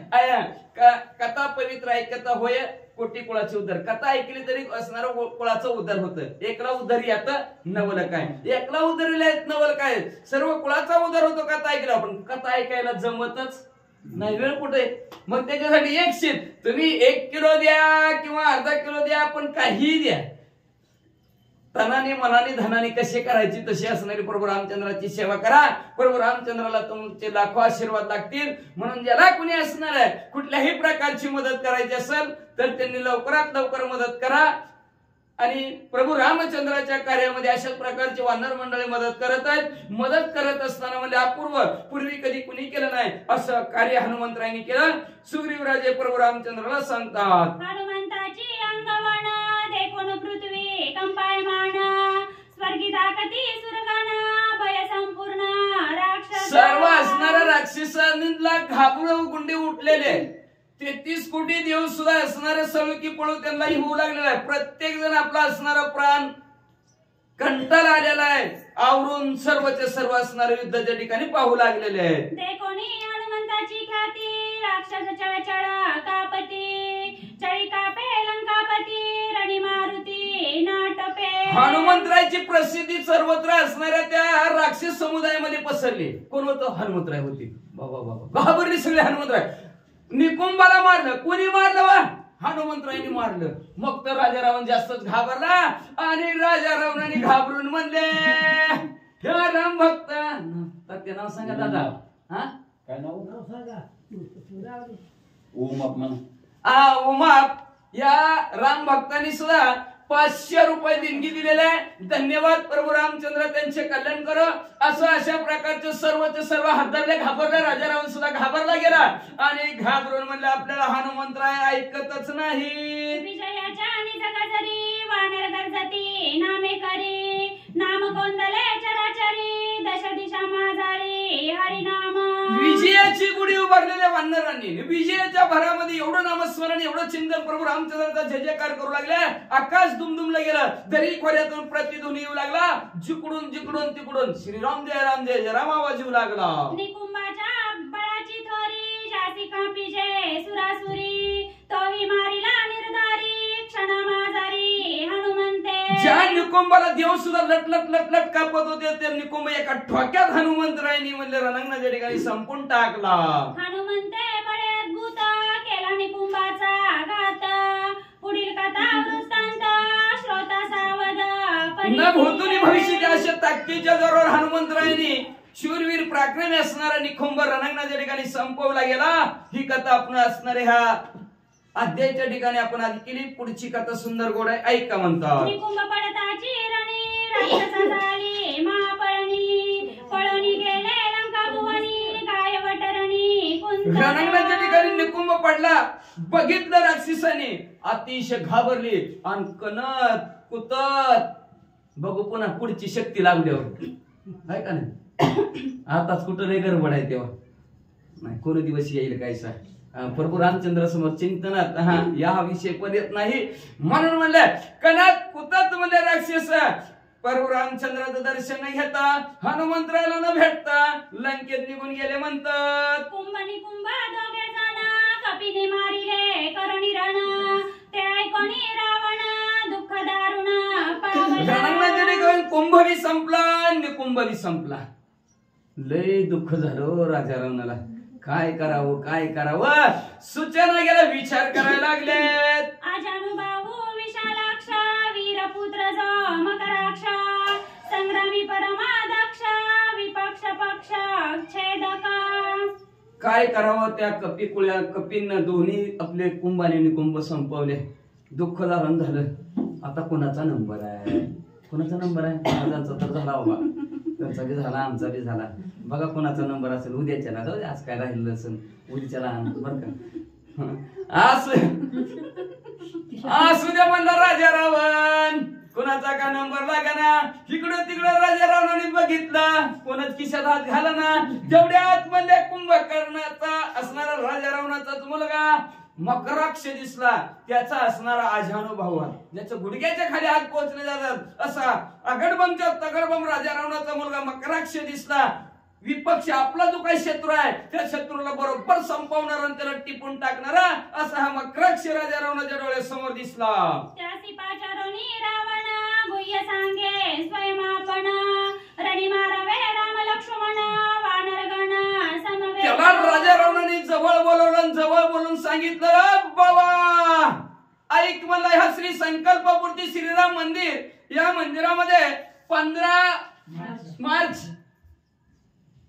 कथा पवित्र ऐकता होय कोटी कुळाचे उद्धार. कथा ऐकली तरी असणारा कुळाचा उद्धार होतं. एकला उद्धार येत नवल काय. एकला उद्धारीला येत नवल काय. सर्व कुळाचा उद्धार होतो कथा ऐकला. पण कथा ऐकायला जमतच नाही. वेळ कुठे. मग त्याच्यासाठी एक शीत तुम्ही 1 किलो द्या किंवा अर्धा किलो द्या पण काही द्या. तनाने मनाने धनाने कसे करायची तशी असणारी प्रभू रामचंद्राची सेवा करा. प्रभू रामचंद्राला तुमचे लाखो आशीर्वाद लागतील. म्हणून ज्याला कुणी असणार आहे कुठल्याही प्रकारची मदत करायची असेल तर त्यांनी लवकरात लवकर मदत करा. आणि प्रभू रामचंद्राच्या कार्यामध्ये अशाच प्रकारची वानर मंडळी मदत करत आहेत. मदत करत असताना म्हणजे अपूर्व पूर्वी कधी कुणी केलं नाही असं कार्य हनुमंतरायांनी केलं. सुग्रीवराजे प्रभू रामचंद्राला सांगतात. हनुमंताची अंगवण देखून पृथ्वी कंपायमान स्वर्गी दाकती सुरगान भय संपूर्ण राक्षस. सर्व असणाऱ्या राक्षसांना घाबरून गुंडे उठलेले 33 कोटी देव सुद्धा असणारे सळकी पळू त्यांना होऊ लागलेला आहे. प्रत्येक जण आपला असणारा प्राण कंटाळा आलेला आहे. आवरून सर्वच्या सर्व असणारे युद्धाच्या ठिकाणी पाहू लागलेले आहेत. देखोनी हनुमंताची ख्याती राक्षस चळचळ कापती चळी कापे लंकापती रणि मारुती नाटपे. हनुमंतरायाची प्रसिद्धी सर्वत्र असणाऱ्या त्या राक्षस समुदायामध्ये पसरली. कोण होतं. हनुमंतराय होती. बाबा घाबरली सगळे. हनुमंतराय निकुंभाला मारलं. कोणी मारलं वा. हनुमंतरायांनी मारलं. मग तर राजा रावण जास्तच घाबरला आणि राजा रावणाने घाबरून म्हणले हे राम भक्त ते नाव सांगा दादा. हा काय नाव सांगा. उमाप म्हणा. उमाप या राम भक्तांनी सुद्धा 500 रुपये देणगी दिलेले आहे. धन्यवाद प्रभू रामचंद्र, त्यांचे कल्याण करो. असं अशा प्रकारचे सर्वचे सर्व हादरले, घाबरले. राजा रावण सुद्धा घाबरला गेला आणि घाबरून म्हणले आपल्याला हनुमंतराय ऐकतच नाही. विजयाच्या आणि जगाजरी वानर गरजती नामे करी, नाम कोंदले चराचरी दश दिशा माझारी हरिनाम. विजयाची गुढी उभारलेल्या वानरांनी विजयाच्या भरामध्ये एवढं नामस्मरण, एवढं चिंतन प्रभू रामचंद्राचा जय जयकार करू लागले. आकाश दुमदुमलं गेलं. दरी खोऱ्यातून प्रतिध्वनी येऊ लागला. जिकडून जिकडून तिकडून श्रीराम जय राम जय जय राम आवाज येऊ लागला. निकुंभाच्या बळाची थोरी जाती कापिजे सुरासुरी, तोही मारिला निर्धारी क्षण माझारी हनुमंते. ज्या निकुंभाला देव सुद्धा लटलट लटलट कापत होते ते निकुंभ एका ठोक्यात हनुमंतरायांनी म्हणले रणांगणाच्या ठिकाणी संपून टाकला. हनुमंते बळे अद्भुत केला निकुंभाचा घात, पुढील कथा वृत्तांत श्रोता सावध न भूतुनी भविष्याच्या अशा ताकदीच्या जोरावर हनुमंतरायांनी शूरवीर पराक्रमी असणारा निकुंभ रणांगणाच्या ठिकाणी संपवला गेला. ही कथा आपण असणारे ह्या अध्यायाच्या ठिकाणी आपण आधी केली. पुढची कथा सुंदर गोड आहे, ऐका म्हणतात. निकुंभ पडताची रणी राक्षसा झाली महापळणी, पळून गेले लंका भुवनी गाय वटरणी कुंत. रणांगणाच्या ठिकाणी निकुंभ पडला. बघितलं राक्षसाने, अतिशय घाबरली आणि कणत कुतत बघू पुन्हा पुढची शक्ती लागल्यावर आहे का नाही. आताच कुठं लय गडबड आहे तेव्हा नाही, कोण दिवस येईल काय सा प्रभू रामचंद्र समोर चिंतनात या विषय पण येत नाही. म्हणून म्हणलं कणात कुतत म्हणले राक्षस. प्रभू रामचंद्राचं दर्शन घेता हनुमंतरायला न भेटता लंकेत निघून गेले म्हणतात. कुंभ निकुंभ दोघे जण कपिने मारिले करणी रण, ते ऐकोनी रावण दुःख दारुण रणांगणाच्या कुंभ बी संपला, निकुंभ बी संपला. लय दुःख झालं राजा रावणाला. काय करावं काय करावं सूचना गेला, विचार करायला लागलेत. अजानुबाहू विशालाक्ष वीरपुत्र जो मकराक्ष, संग्रामी परमादक्ष विपक्ष पक्ष छेदक. काय करावं त्या कपींना दोन्ही आपले कुंभ आणि निकुंभ संपवले. दुःख धारण झालं. आता कोणाचा नंबर आहे, कोणाचा नंबर आहे. महाराजांचा तर झाला बाबा, त्यांचा बी झाला, आमचा बी झाला. बघा कोणाचा नंबर असेल उद्याच्याला. जाऊ दे, आज काय राहिलं असेल उद्याच्याला बरं का. असू द्या म्हणला राजा रावण. कोणाचा का नंबर लागा ना. इकडं तिकडं राजा रावणाने बघितला, कोणाच खिशात हात घाला ना. जेवढ्यात म्हणजे कुंभकर्णाचा असणारा राजा रावणाचाच मुलगा मकराक्ष दिसला. त्याचा असणारा अजानुभाऊ, ज्याच्या गुडघ्याच्या खाली हात पोहोचले जातात असा अगडबमच्या तगडबम राजा रावणाचा मुलगा मकराक्ष दिसला. विपक्ष आपला जो काही शत्रू आहे त्या शत्रूला बरोबर संपवणारा आणि त्याला टिपून टाकणारा असा हा मकराक्ष राजा रावणाच्या डोळ्यासमोर दिसला. त्यासी पाचारोनी रावण गुह्य सांगे स्वयंमापण, रणी मारावे राम लक्ष्मण वानरगण समवे. त्याला राजा रावणाने जवळ बोलवलं, जवळ बोलून सांगितलं बाबा ऐक मला, ह्या श्री संकल्पपूर्ती श्रीराम मंदिर या मंदिरामध्ये 15 मार्च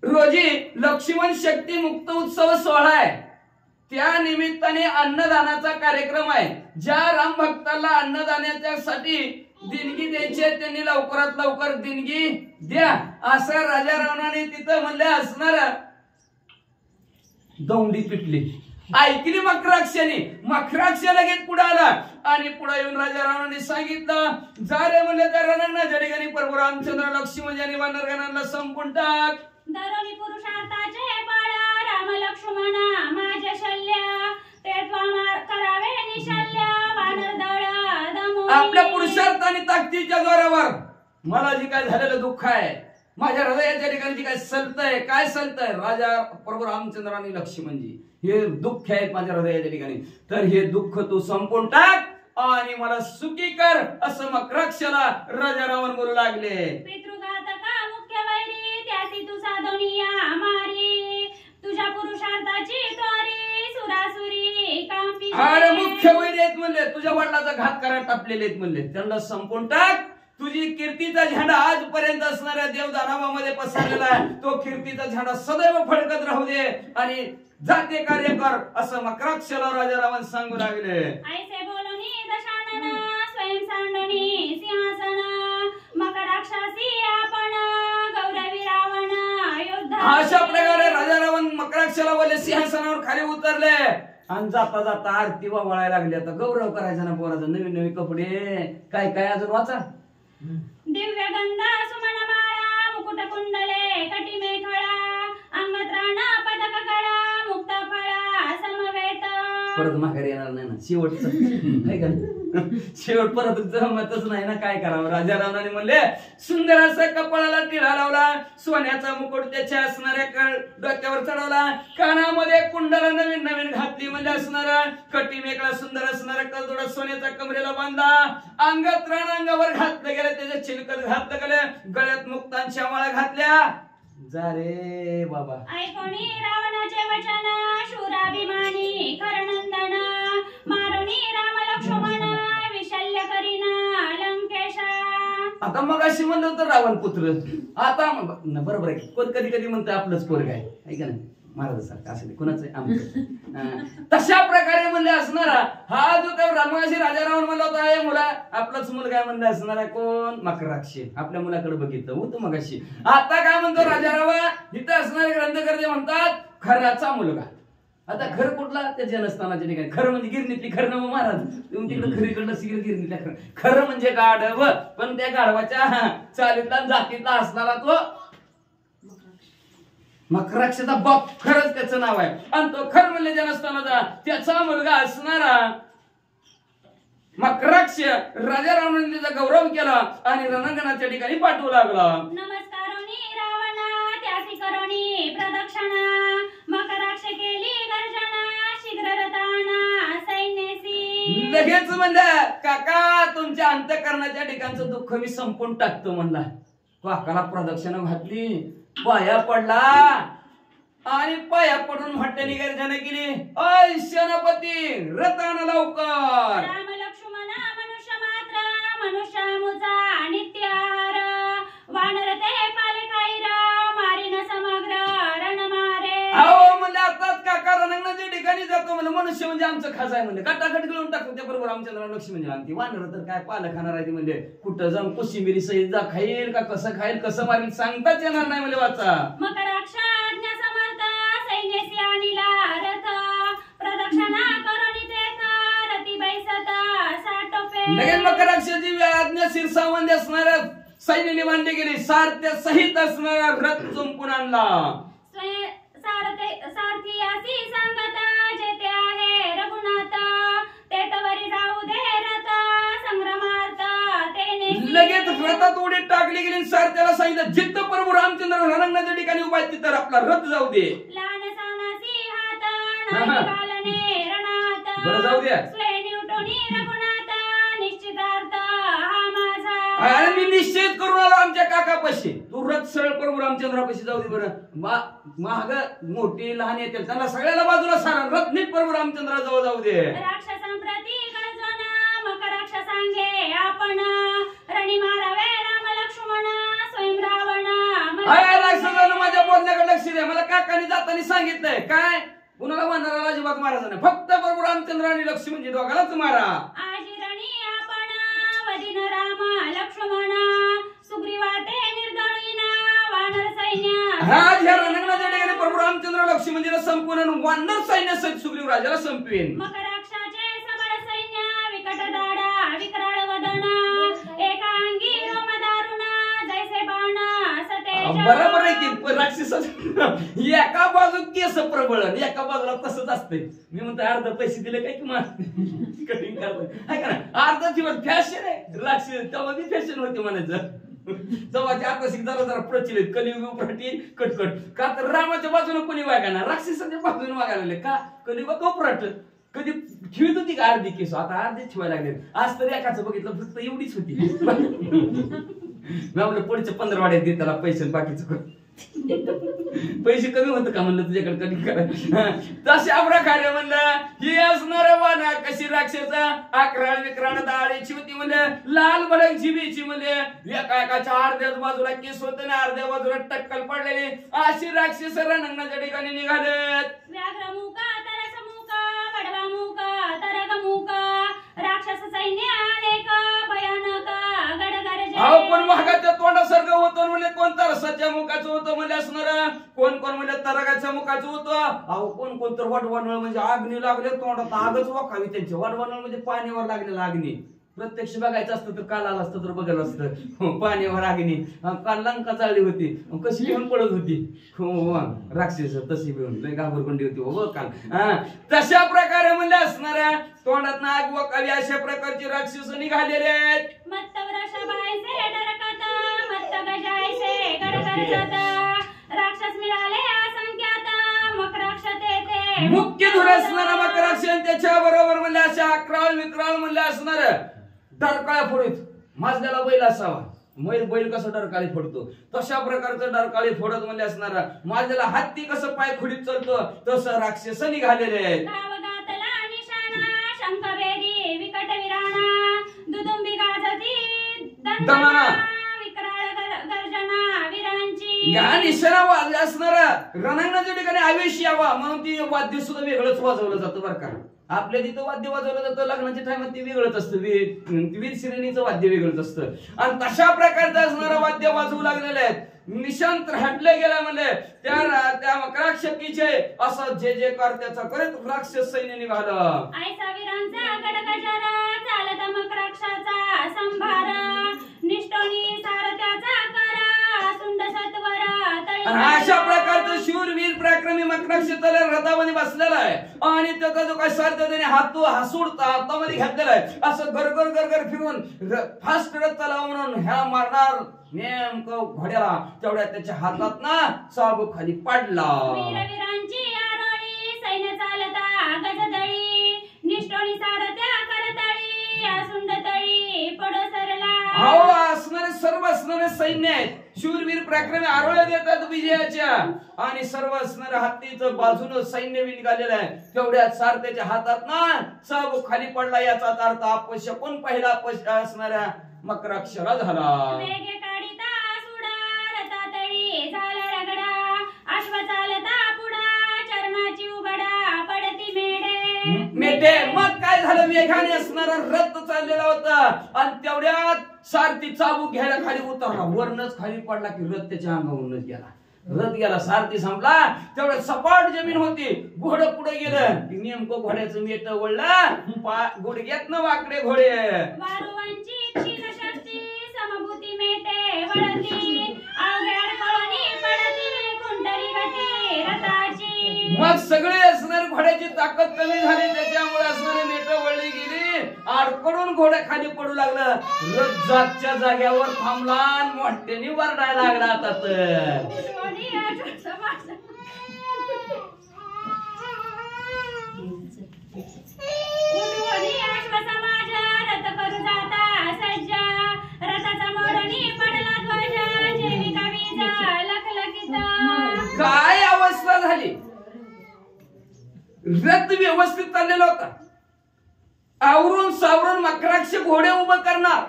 रोजी लक्ष्मण शक्ती मुक्त उत्सव सोहळा आहे. त्या निमित्ताने अन्नदानाचा कार्यक्रम आहे. ज्या राम भक्ताला अन्नदानाच्यासाठी देणगी द्यायची आहे त्यांनी लवकरात लवकर देणगी द्या असं राजा रावणाने तिथं म्हणले असणार. दौंडी पिटली, ऐकली मकराक्षाने. मकराक्ष लगेच पुढे आला आणि पुढे येऊन राजा रावणाने सांगितलं जा रे म्हणले त्या रणांगणाच्या ठिकाणी प्रभू रामचंद्र लक्ष्मण यांनी वानरगणांना संपून टाक. दरोनी पुरुषार्थाचे बळ राम लक्ष्मण माझ्या शल्य, ते त्वामार करावे निशल्य वानर दळ दमोनी. आपल्या पुरुषार्थ आणि ताकदीच्या जोरावर मला जे काय झालेलं दुःख आहे, माझ्या हृदयाच्या ठिकाणी जे काय सलतय, काय सलतय राजा प्रभू रामचंद्र आणि लक्ष्मणजी हे दुःख आहे माझ्या हृदयाच्या ठिकाणी. तर हे दुःख तू संपून टाक आणि मला सुखी कर असं मकराक्षला राजा रावण बोलू लागले. पितृघातका मुख्य वैरी त्यासी तू साधोनिया मारी, तुझ्या पुरुषार्थाची त्वरी सुरासुरी कांपी. अरे मुख्य वैरी आहेत म्हणले, तुझ्या वडिलाचा घात करा टापलेले आहेत म्हणले, त्यांना संपून टाक. तुझी कीर्तीचा झेंडा आजपर्यंत असणाऱ्या देवदानवामध्ये पसरलेला आहे, तो कीर्तीचा झेंडा सदैव फडकत राहू दे आणि जाते कार्य कर असं मकराक्षला राजा रावण सांगू लागले. ऐसे बोलूनी दशानन स्वयं सांडणी सिंहासन मकराक्षासी आपण गौरवी रावण युद्ध. अशा प्रकारे राजा रावण मकराक्षाला बोलले सिंहासनावर खाली उतरले आणि जाता जाता आरती वावळायला लागली. आता गौरव करायचा ना पोराचा, नवीन नवीन कपडे काय काय अजून वाचा. दिव्य गंध सुमन माळा मुकुट कुंडले कटी मेखळा अंगत्राण पदक गळा मुक्त फळा समवेत. परत माघारी येणार नाही ना शेवटचं आहे का शेवट परत जमतच नाही ना, काय करावं. राजा रावणाने म्हणले सुंदर असा कपाळाला टिळा लावला, सोन्याचा मुकुट त्याच्या असणाऱ्या डोक्यावर चढवला, कानामध्ये कुंडला नवीन नवीन घातली म्हणजे असणारा, कटी मेकळा सुंदर असणारा कलदोडा सोन्याचा कमरेला बांधला, अंगात रान अंगावर घातलं गेलं, त्याच्या चिलकत घातलं गेलं, गळ्यात मुक्तांच्या माळा घातल्या. जा रे बाबा. ऐकोणी रावणाचे वचन शूराभिमानी खरनंदन मारुनी राम लक्ष्मण विशल्य करीना लंकेशा. आता मग अशी म्हणलं होतं रावण पुत्र, आता बरोबर आहे. कोण कधी कधी म्हणतं आपलंच पोरग आहे का नाही, महाराजासारखं असं कोणाच तशा प्रकारे म्हणले असणारा हा जो काय रामाशी राजा रावण म्हणला होता, हे मुला आपलाच मुलगा आहे म्हणलं असणारा कोण, मकराक्षी. आपल्या मुलाकडे बघितलं होतं मग अशी. आता काय म्हणतो राजा रावण, इथं असणारे ग्रंथकर्ते म्हणतात खराचा मुलगा. आता घर कुठला, त्या जनस्थानाच्या ठिकाणी. खरं म्हणजे गिरणीतली खरं नव महाराज, तुम्ही तिकडे खरीकडलं सिगरेट गिरणीतल्या खरं. खरं म्हणजे गाढव, पण त्या गाढवाच्या चालीतला जातीतला असणारा तो मकराक्षाचा बाप, खरंच त्याचं नाव आहे. आणि तो खर म्हणजे जनस्थानाचा त्याचा मुलगा असणारा मकराक्ष राजा रावणाने त्याचा गौरव केला आणि रणांगणाच्या ठिकाणी पाठवू लागला. नमस्कारोनी रावणा त्यासी करोनी प्रदक्षिणा मकराक्ष केली गर्जना शीघ्र रताना सैन्यसी. लगेच म्हणलं काका तुमच्या अंतःकरणाच्या ठिकाणचं दुःख मी संपून टाकतो म्हणला. काकाला प्रदक्षिणा घातली, पाया पडला आणि पाया पडून म्हटल्याने गर्जना केली, ऐ सेनापती रताना लवकर. राम लक्ष्मण मनुष्य मात्र मनुष्यामुचा नित्याहार वानर ते पाले खाईर मारीन समग्र रण मारे. अहो म्हणले आताच काका रणांगणाच्या ठिकाणी जातो म्हणलं, मनुष्य म्हणजे आमचं खास आहे म्हणले, कटाकट घेऊन टाकतो. त्याबरोबर रामचंद्र लक्ष्मी म्हणजे आणते. वानर तर काय पालं खाणार आहे म्हणजे कुठं जाऊन कोशिंबिरी सहित जा खाईल का कसं खाईल कसं मारील सांगताच येणार नाही म्हणजे वाचा. मकराक्ष आज्ञा समर्थ सैन्यसी आणिला रथ प्रदक्षिणा करोनी तेथ रती बैसत साटोपे. लगेच मकराक्षाची आज्ञा शिरसावंदी असणाऱ्या सैन्याने मांडली गेली, सारथ्या सहित असणारा रथ चुंपून आणला. सारथी सांगत जेते आहे रघुनाथ तेथवरी जाऊ दे रथ संग्रामार्थ तेने. लगेच रथात उडी टाकली गेली. सारथ्याला सांगितलं जिद्द प्रभू रामचंद्र रणांगणाच्या ठिकाणी उभा आहे तिथं आपला रथ जाऊ दे. लहान सानासी हात बालने रणात बरं जाऊ द्या. स्वेनी उठोनी रघुनाथ निश्चितार्थ हा माझा. आणि मी निश्चित करून आलो आमच्या काकापाशी, तू रथ सरळ प्रभू रामचंद्रापाशी जाऊ दे. बरं महाग मोठी लहान येतील त्यांना सगळ्याला बाजूला सारा रथ नीट प्रभू रामचंद्राजवळ जाऊ दे. राक्षसांप्रती गर्जना मकराक्ष सांगे आपण रणी मारावे राम लक्ष्मण स्वयं रावण. राक्षसानं माझ्या बोलण्याकडे लक्ष दे. मला काकाने जाताना सांगितलंय काय, कुणाला वानराला अजिबात मारायचं नाही, फक्त प्रभू रामचंद्र आणि लक्ष्मी म्हणजे दोघालाच मारा. आजी रणी आपण वदिन राम लक्ष्मण सुग्रीवाते निर्दळीना वानर सैन्य. आज ह्या रणांगणाच्या ठिकाणी प्रभू रामचंद्र लक्ष्मी म्हणजे संपूर्ण वानर सैन्य सहित सुग्रीव राजाला संपवेन. मकराक्षाचे सबळ सैन्य विकट दाडा विकराळ वदन एकांगी रोम दारुण जैसे बाण सतेज. बरोबर आहे की राक्षसाचं एका बाजू केस प्रबळ आणि एका बाजूला तसंच असतंय. मी म्हणतो अर्ध पैसे दिले काय किंवा कटिंग करतो आहे का ना, अर्धा दिवस फॅशन आहे राक्षस, तेव्हा बी फॅशन होते म्हणायचं. तेव्हाच्या आकर्षिक जरा प्रचलित कलियुग प्रटी कटकट का तर रामाच्या बाजूने कोणी वागायना, राक्षसाच्या बाजूने वागायला का कलियुग कपराट. कधी ठेवत होती का अर्धी केस, आता अर्धे ठेवायला लागले. आज तरी एकाच बघितलं फक्त एवढीच होती. मी आपल्या पुढच्या 15 वाड्यात देत त्याला पैसे बाकीचं पैसे कमी होतं का म्हणलं तुझ्याकडे कधी करा. तशा प्रकारे म्हणलं ही असणार वाना कशी राक्षसा अकराळ विक्राळ दाळीची होती म्हणलं, लाल भडक जिबीची म्हणले, एका एकाच्या अर्ध्याच बाजूला केस होत ना अर्ध्या बाजूला टक्कल पडलेली अशी राक्षस रणांगणाच्या ठिकाणी निघालेत. व्याघ्रमुख तरसमुख वडवामुख तरगमुख राक्षस सैन्य अनेक भय कोण वाघाच्या तोंडासारखं होतं म्हणजे कोण तरसाच्या मुखाचं होतं म्हणजे असणार, कोण कोण म्हणजे तरागाच्या मुखाचं होतं. अहो कोण कोण तर वडवणळ म्हणजे अग्नी लागले तोंडात आगच वाकावी त्यांची. वडवणळ म्हणजे पाण्यावर लागलेला अग्नी. प्रत्यक्ष बघायचं असतं तर काल आलं असतं तर बघायला असतं. पाण्यावर अग्नी. काल लंका चालली होती कशी घेऊन पडत होती राक्षस तशी घेऊन लय घाबरगुंडी होती हो काल. तशा प्रकारे म्हणजे असणाऱ्या तोंडात आग वाकावी अशा प्रकारची राक्षस निघालेले आहेत. मत्त वृषभायसे डरकाता, मत्त गजायसे गडगडजाता, राक्षस मिळाले असंख्यात, मकराक्ष तेथे मुख्य धुर असणारा मकराक्ष त्याच्या बरोबर म्हणजे अशा अकराळ विक्राळ म्हणले असणार डरकाळ्या फोडीत. माझ्याला बैल असावा, बैल कसं डरकाळी फोडतो तशा प्रकारचं डरकाळी फोडत म्हणजे असणारा. माझ्याला हत्ती कसं पाय खुडीत चालतो तसं राक्षस निघालेले आहेत. गावगातला निशाणा, शंखवेदी विकट विराणा, दुदुंबी गाजती दंडना, विकराळ गर्जना वीरांची. निशाणा वाजला असणारा रणांगणाच्या ठिकाणी आवेश यावा म्हणून ती वाद्य सुद्धा वेगळंच वाजवलं जातं बरं का. आपल्या तिथं वाद्य वाजवलं जातं लग्नाच्या टाइमात ते वेगळंच असतं. वीर श्रेणीचं वाद्य वेगळंच असतं. आणि तशा प्रकारचं असणारं वाद्य वाजवू लागलेले आहेत. निशांत हटले गेला म्हणजे त्या मकराक्षकीचे असं जे जे कर त्याचा करीत राक्षस सैन्य निघालं. ऐसा वीरांचा गडगजारा, चालत मकराक्षाचा संभार, निष्ठोनी सारथ्याचा करा, सुंड सत्वरा तळी. अशा प्रकारचं शूरवीर पराक्रमी मकराक्ष त्याला रथामध्ये बसलेला आहे आणि त्याचा जो काय सारथ्य त्याने हातामध्ये घेतलेला आहे. असं गरगर गरगर फिरून फास्ट रथ चालावा म्हणून ह्या मारणार नेमकं घोड्याला तेवढ्या त्याच्या हातात ना चाबूक खाली पडला. वीरवीरांची आरोळी, सैन्य चालता गजदळी, निष्ठोनी सारथ्या करतळी, सुंड तळी पडो सरला. हो असणारे सर्व असणारे सैन्य आहेत. शूरवीर पराक्रमी आरोळ्या देतात विजयाच्या आणि सर्व असणाऱ्या हत्तीचं बाजूनं सैन्य निघालेलं आहे. तेवढ्या सारथ्याच्या हातात ना चाबूक खाली पडला. याचा अर्थ अपयश कोण पहिला अपयश असणाऱ्या मकराक्षरा झाला. वेगे काढिता सुडा, रथातळी झाला रगडा, अश्व चालता पुढा, चरणाची उघडा पडती मेटे. मग काय झालं वेगाने असणारा रथ चाललेला होता आणि तेवढ्यात सारथी चाबूक घ्यायला खाली उतरला. वरनच खाली पडला की रथ त्याच्या अंगावरूनच गेला. रथ गेला, सारथी संपला. तेवढ्या सपाट जमीन होती. घोडं पुढे गेलं की नेमकं घोड्याचं मेट वळलं. गुडघ्यातनं वाकडे घोडे. वारुवांची क्षीण शक्ती, समभूती मेटे वळती, अवघड कळणी पडती, कुंडली गती रथाची. मग सगळे असणारे घोड्याची ताकद कमी झाली त्याच्यामुळे असणारे मेट वळली गेली. आडकडून घोड्या खाली पडू लागलं. रथ जागच्या जाग्यावर थांबला आणि मोठ्याने वरडायला लागला. आता तर काय अवस्था झाली. रथ व्यवस्थित चाललेला होता. आवरून सावरून मकराक्ष घोडे उभं करणार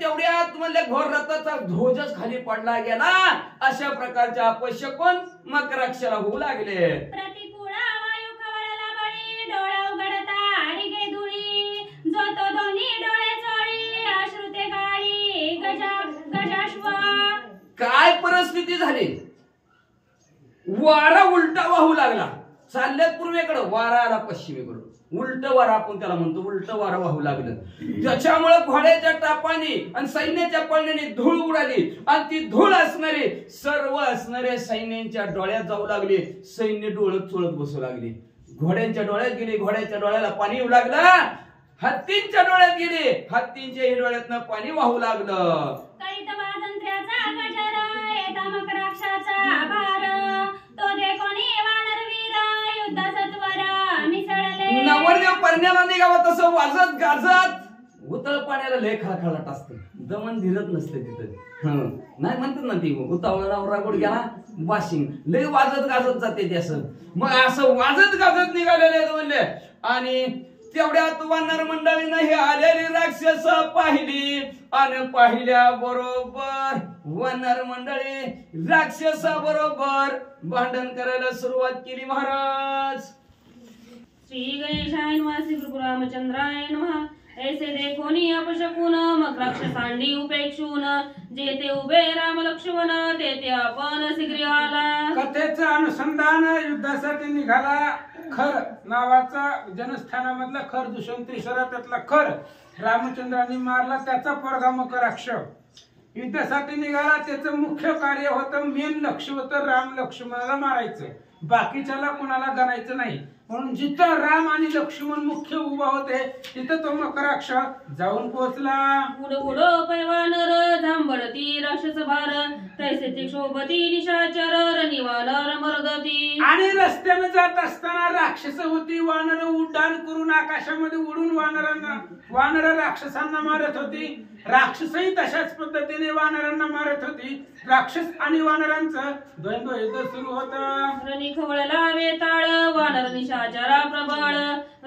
तेवढ्यात म्हणजे घोर रथाचा ध्वजच खाली पडला गेला. अशा प्रकारच्या अपयश कोण मकराक्षला होऊ लागले. प्रतिकूळ वायू खवळला बळी, डोळा उघडता रिगे धुळी, जो तो दोन्ही डोळे चोळी, अश्रुते गाळी गजाश्व. काय परिस्थिती झाली. वारा उलटा वाहू लागला. चालल्यात पूर्वेकडं, वारा आला पश्चिमेकडं. उलट वारा आपण त्याला म्हणतो. उलट वारा वाहू लागलं. त्याच्यामुळे घोड्याच्या टापाने आणि सैन्याच्या पळण्याने धूळ उडाली आणि ती धूळ असणारी सर्व असणाऱ्या सैन्यांच्या डोळ्यात जाऊ लागली. सैन्य डोळत चोळत बसू लागली. घोड्यांच्या डोळ्यात गेली. घोड्याच्या डोळ्याला पाणी येऊ लागलं. हत्तींच्या डोळ्यात गेली. हत्तींच्या डोळ्यातनं पाणी वाहू लागलं. करीत वाजंत्र्याचा गजर, येता मकराक्षाचा भार, तो दे कोणी वानरवीर, युद्ध सत्वर मिसळले. नवरदेव परण्याला निघावा तसं वाजत गाजत उतळ पाण्याला लय खळखळाट असतं. दमन धीरत नसते तिथं. नाही म्हणतात ना ती उतावळा रागोड गेला वाशिंग लय वाजत गाजत जाते ते. असं मग असं वाजत गाजत निघालेले म्हणले. आणि तेवढ्यात वानर मंडळीनं ही आलेली राक्षस पाहिली आणि पाहिल्या बरोबर वानर मंडळी राक्षसा बरोबर भांडण करायला सुरुवात केली. महाराज श्री गणेशाय नमः, श्री गुरु रामचंद्राय नमः. ऐसे देखोनी अपशकून मग राक्षसांडी उपेक्षून जे ते उभे राम लक्ष्मण ते ते आपण शीघ्र आला. कथेचं अनुसंधान युद्धासाठी निघाला खर नावाचा जनस्थानामधला खर दुष्यंत ईश्वरा त्यातला खर रामचंद्रांनी मारला त्याचा पोरगा मकराक्ष युद्धासाठी निघाला. त्याचं मुख्य कार्य होतं मेन लक्ष्य होतं राम लक्ष्मणाला मारायचं बाकीच्याला कुणाला गणायचं नाही. म्हणून जिथं राम आणि लक्ष्मण मुख्य उभा होते तिथं तो मकराक्ष जाऊन पोहोचला. उड उड पैवानर झांबडती राक्षस भार तैसे ते शोभती निशाचर रनिवानर मरदती. आणि रस्त्याने जात असताना राक्षस होती वानर उड्डाण करून आकाशामध्ये उडून वानर राक्षसांना मारत होती. राक्षसही तशाच पद्धतीने वानरांना मारत होती. राक्षस आणि वानरांचं द्वंद्व युद्ध सुरू होतं. रणी खवळला वेताळ वानर निशाचरा प्रबळ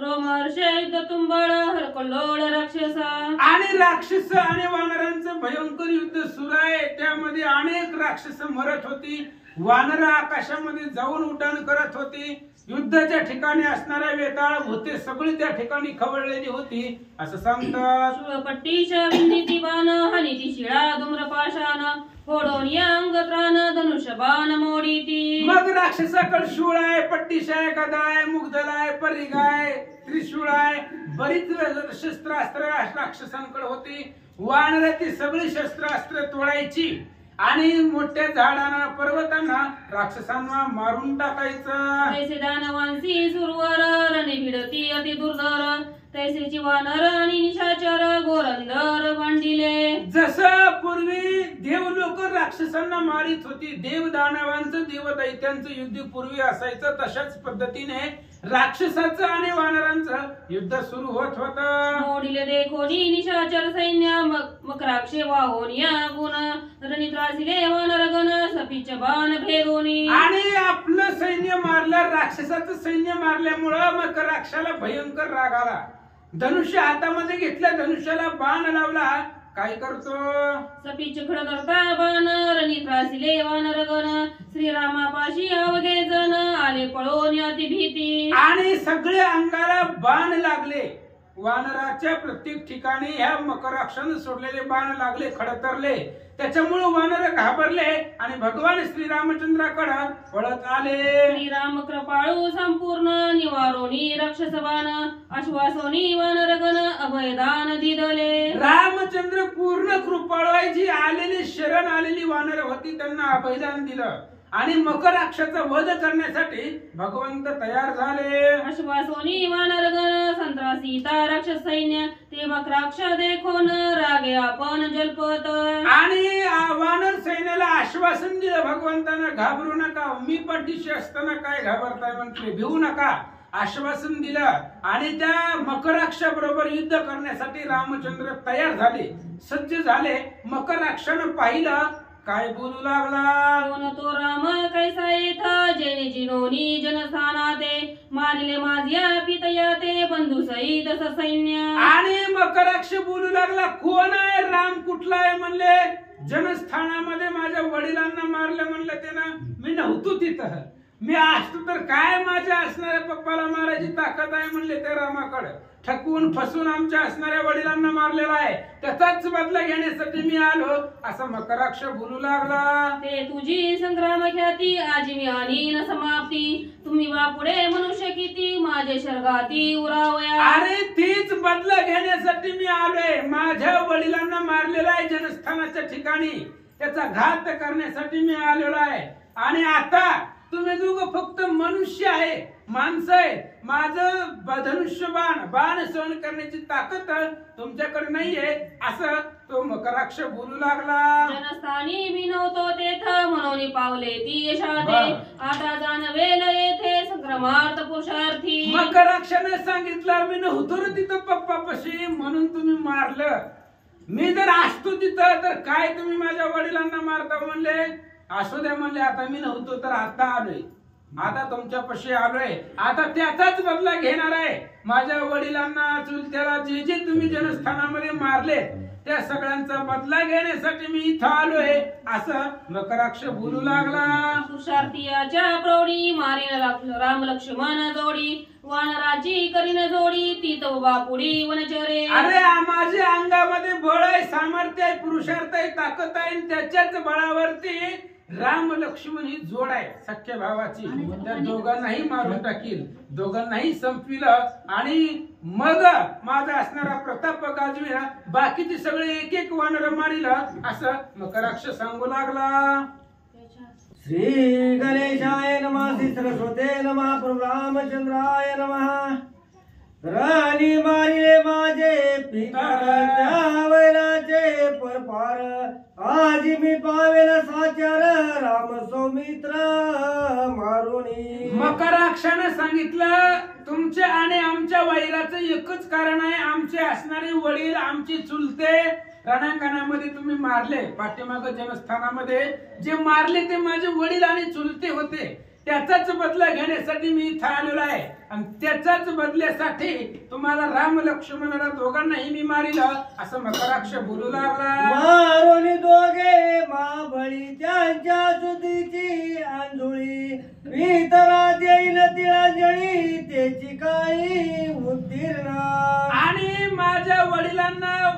रोमहर्ष युद्ध तुंबळ हरकल्लोळ राक्षस. आणि राक्षस आणि वानरांचं भयंकर युद्ध सुरू आहे. त्यामध्ये अनेक राक्षस मरत होती. वानर आकाशामध्ये जाऊन उड्डाण करत होती. युद्धाच्या ठिकाणी असणाऱ्या वेताळ भूते सगळी त्या ठिकाणी खवळलेली होती असं सांगतात. शिवपट्टीश विंदिती बाण हनिती शिळा धूम्रपाशान फोडोनी अंगत्रान धनुष्यबाण मोडीती. मग राक्षसाकडे शूळ आहे पट्टीश आहे गदा आहे मुगदल आहे परिघ आहे त्रिशूळ आहे बरीच शस्त्रास्त्र राक्षसांकडे होती. वानराची सगळी शस्त्रास्त्र तोडायची आणि मोठ्या झाडांना पर्वतांना राक्षसांना मारून टाकायचं. तैसे दानवांसी सुरवर रणे भिडती अति दुर्धर तैसेची वानर आणि निशाचर गोरंदर भांडिले. जसं पूर्वी देव लोक राक्षसांना मारित होती देव दानवांचं देव दैत्यांचं युद्ध पूर्वी असायचं तशाच पद्धतीने राक्षसाचं आणि वानरांचं युद्ध सुरू होत होतं. मोडिले देखोनी निशाचर सैन्य मकराक्षे वाहोनिया गुण रणित्रासिले वानर गण सपीच बाण भेदोनी. आणि आपलं सैन्य मारलं राक्षसाचं सैन्य मारल्यामुळं मकराक्षाला भयंकर राग आला. धनुष्य हातामध्ये घेतलं धनुष्याला बाण लावला. काय करतो सपीच खडकरता बाण रणित्रासिले वानर गण श्रीरामापाशी अवघे जण आले पळून अति भीती. आणि सगळे अंगाला बाण लागले. वानराच्या प्रत्येक ठिकाणी ह्या मकराक्षाने सोडलेले बाण लागले खडतरले. त्याच्यामुळे वानर घाबरले आणि भगवान श्रीरामचंद्राकडे पळत आले. श्रीराम कृपाळू संपूर्ण निवारोनी राक्षस बाण आश्वासोनी वानरगण अभयदान दिदले. रामचंद्र पूर्ण कृपाळू आहे. जी आलेली शरण आलेली वानर होती त्यांना अभयदान दिलं आणि मकराक्षाचा वध करण्यासाठी भगवंत तयार झाले. आश्वासोनी वानरगण संत्रासीता राक्षस सैन्य ते मकराक्ष देखोन रागे आपण जलपत. आणि वानर सैन्याला आश्वासन दिलं भगवंतानं घाबरू नका मी पाठीशी असताना काय घाबरताय म्हटले भिवू नका आश्वासन दिलं. आणि त्या मकराक्षाबरोबर युद्ध करण्यासाठी रामचंद्र तयार झाले सज्ज झाले. मकराक्षानं पाहिलं काय बोलू लागला. कोण तो राम कैसा येथ जेने जिनोनी जनस्थानाते मारिले माझ्या पितया ते बंधू सहित सैन्य. आणि मकराक्ष बोलू लागला कोण आहे राम कुठला आहे म्हणले जनस्थानामध्ये माझ्या वडिलांना मारलं म्हणलं त्यानं मी नव्हतो तिथं मी असतो तर काय माझ्या असणाऱ्या पप्पाला मारायची ताकद आहे म्हणले त्या रामाकडे. ठकवून फसून आमच्या असणाऱ्या वडिलांना मारलेला आहे त्याचाच बदला घेण्यासाठी मी आलो असं मकराक्ष बोलू लागला. ते तुझी संग्राम ख्याती आज मी आणि न समाप्ती तुम्ही बापुडे मनुष्य किती माझे शर्गाती उरावया. अरे तीच बदला घेण्यासाठी मी आलोय. माझ्या वडिलांना मारलेला आहे जनस्थानाच्या ठिकाणी त्याचा घात करण्यासाठी मी आलेलो आहे. आणि आता तुम्ही दोघं फक्त मनुष्य आहे माणसं आहे. माझं धनुष्य बाण सहन करण्याची ताकद तुमच्याकडे नाहीये असं तो मकराक्ष बोलू लागला. जनस्थानी मी नव्हतो तेथ म्हणून पावले ती यशाते आता जाणवेल येथे संक्रमार्थ पुरुषार्थी. मकराक्षाने सांगितलं मी नव्हतो रे तिथं पप्पापाशी म्हणून तुम्ही मारलं. मी जर असतो तिथं तर काय तुम्ही माझ्या वडिलांना मारता म्हणले. असू द्या म्हणले आता मी नव्हतो तर आता आलोय आता तुमच्यापाशी आलोय आता त्याचाच बदला घेणार आहे. माझ्या वडिलांना चुलत्याला जे जे तुम्ही जनस्थानामध्ये मारले त्या सगळ्यांचा बदला घेण्यासाठी मी इथं आलोय असं मकराक्ष बोलू लागला. सुशार्तियाच्या प्रौढी मारीन राम लक्ष्मण जोडी वानराची करीन जोडी ती तो बापुडी वनचरे. अरे माझ्या अंगामध्ये बळ आहे, सामर्थ्य आहे, पुरुषार्थ आहे, ताकद आहे, त्याच्याच बळावरती राम लक्ष्मण ही जोड आहे सख्या भावाची. त्या दोघांनाही मारून टाकील, दोघांनाही संपविलं आणि मग माझा असणारा प्रताप गाजविला, बाकीचे सगळे एक एक वानर मारिल असं मकराक्ष सांगू लागला. श्री गणेशाय नमः, श्री सरस्वते नमः, प्रभु रामचंद्राय नमः. राणी मारिले माझे पिता त्या वैराचे परपार, आज मी पावेल साचार राम सौमित्र मारुनी. मकराक्षाने सांगितलं तुमच्या आणि आमच्या वैराचं एकच कारण आहे, आमचे असणारे वडील, आमची चुलते रणांगणामध्ये तुम्ही मारले. पाठीमाग जनस्थानामध्ये जे मारले ते माझे वडील आणि चुलते होते. त्याचाच बदला घेण्यासाठी मी इथं आलेलो आहे आणि त्याचाच बदल्यासाठी तुम्हाला राम लक्ष्मणाला दोघांनाही मी मारिल असं मकराक्ष बोलू लागला. मारुनी दोघे महाबळी त्यांच्या सुधीची अंजुळी, पितरा देईल तिळांजळी त्याची काही उत्तीर्ण. आणि माझ्या वडिलांना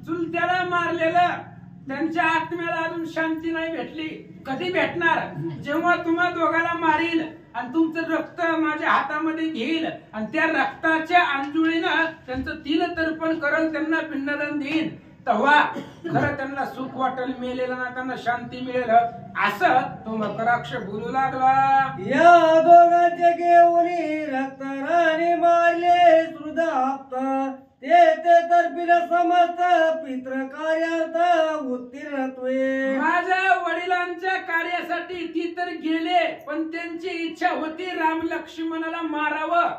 चुलत्याला मारलेलं त्यांच्या आत्म्याला अजून शांती नाही भेटली. कधी भेटणार? जेव्हा तुम्हा दोघाला मारील आणि तुमचं रक्त माझ्या हातामध्ये घेईल आणि त्या रक्ताच्या अंजुळीनं त्यांचं तिल तर्पण करल, त्यांना पिंडदान देईन, तेव्हा खरं त्यांना सुख वाटेल, मेलेलं ना त्यांना शांती मिळेल असं तो मकराक्ष बोलू लागला. या दोघांचे घेऊन रक्त राणी मारले श्रुदाप्त, ते तर्फील समस्त पितृ कार्यार्थ उत्तीर्णत्वे. माझ्या वडिलांच्या कार्यासाठी ती तर गेले, पण त्यांची इच्छा होती राम लक्ष्मणाला मारावं.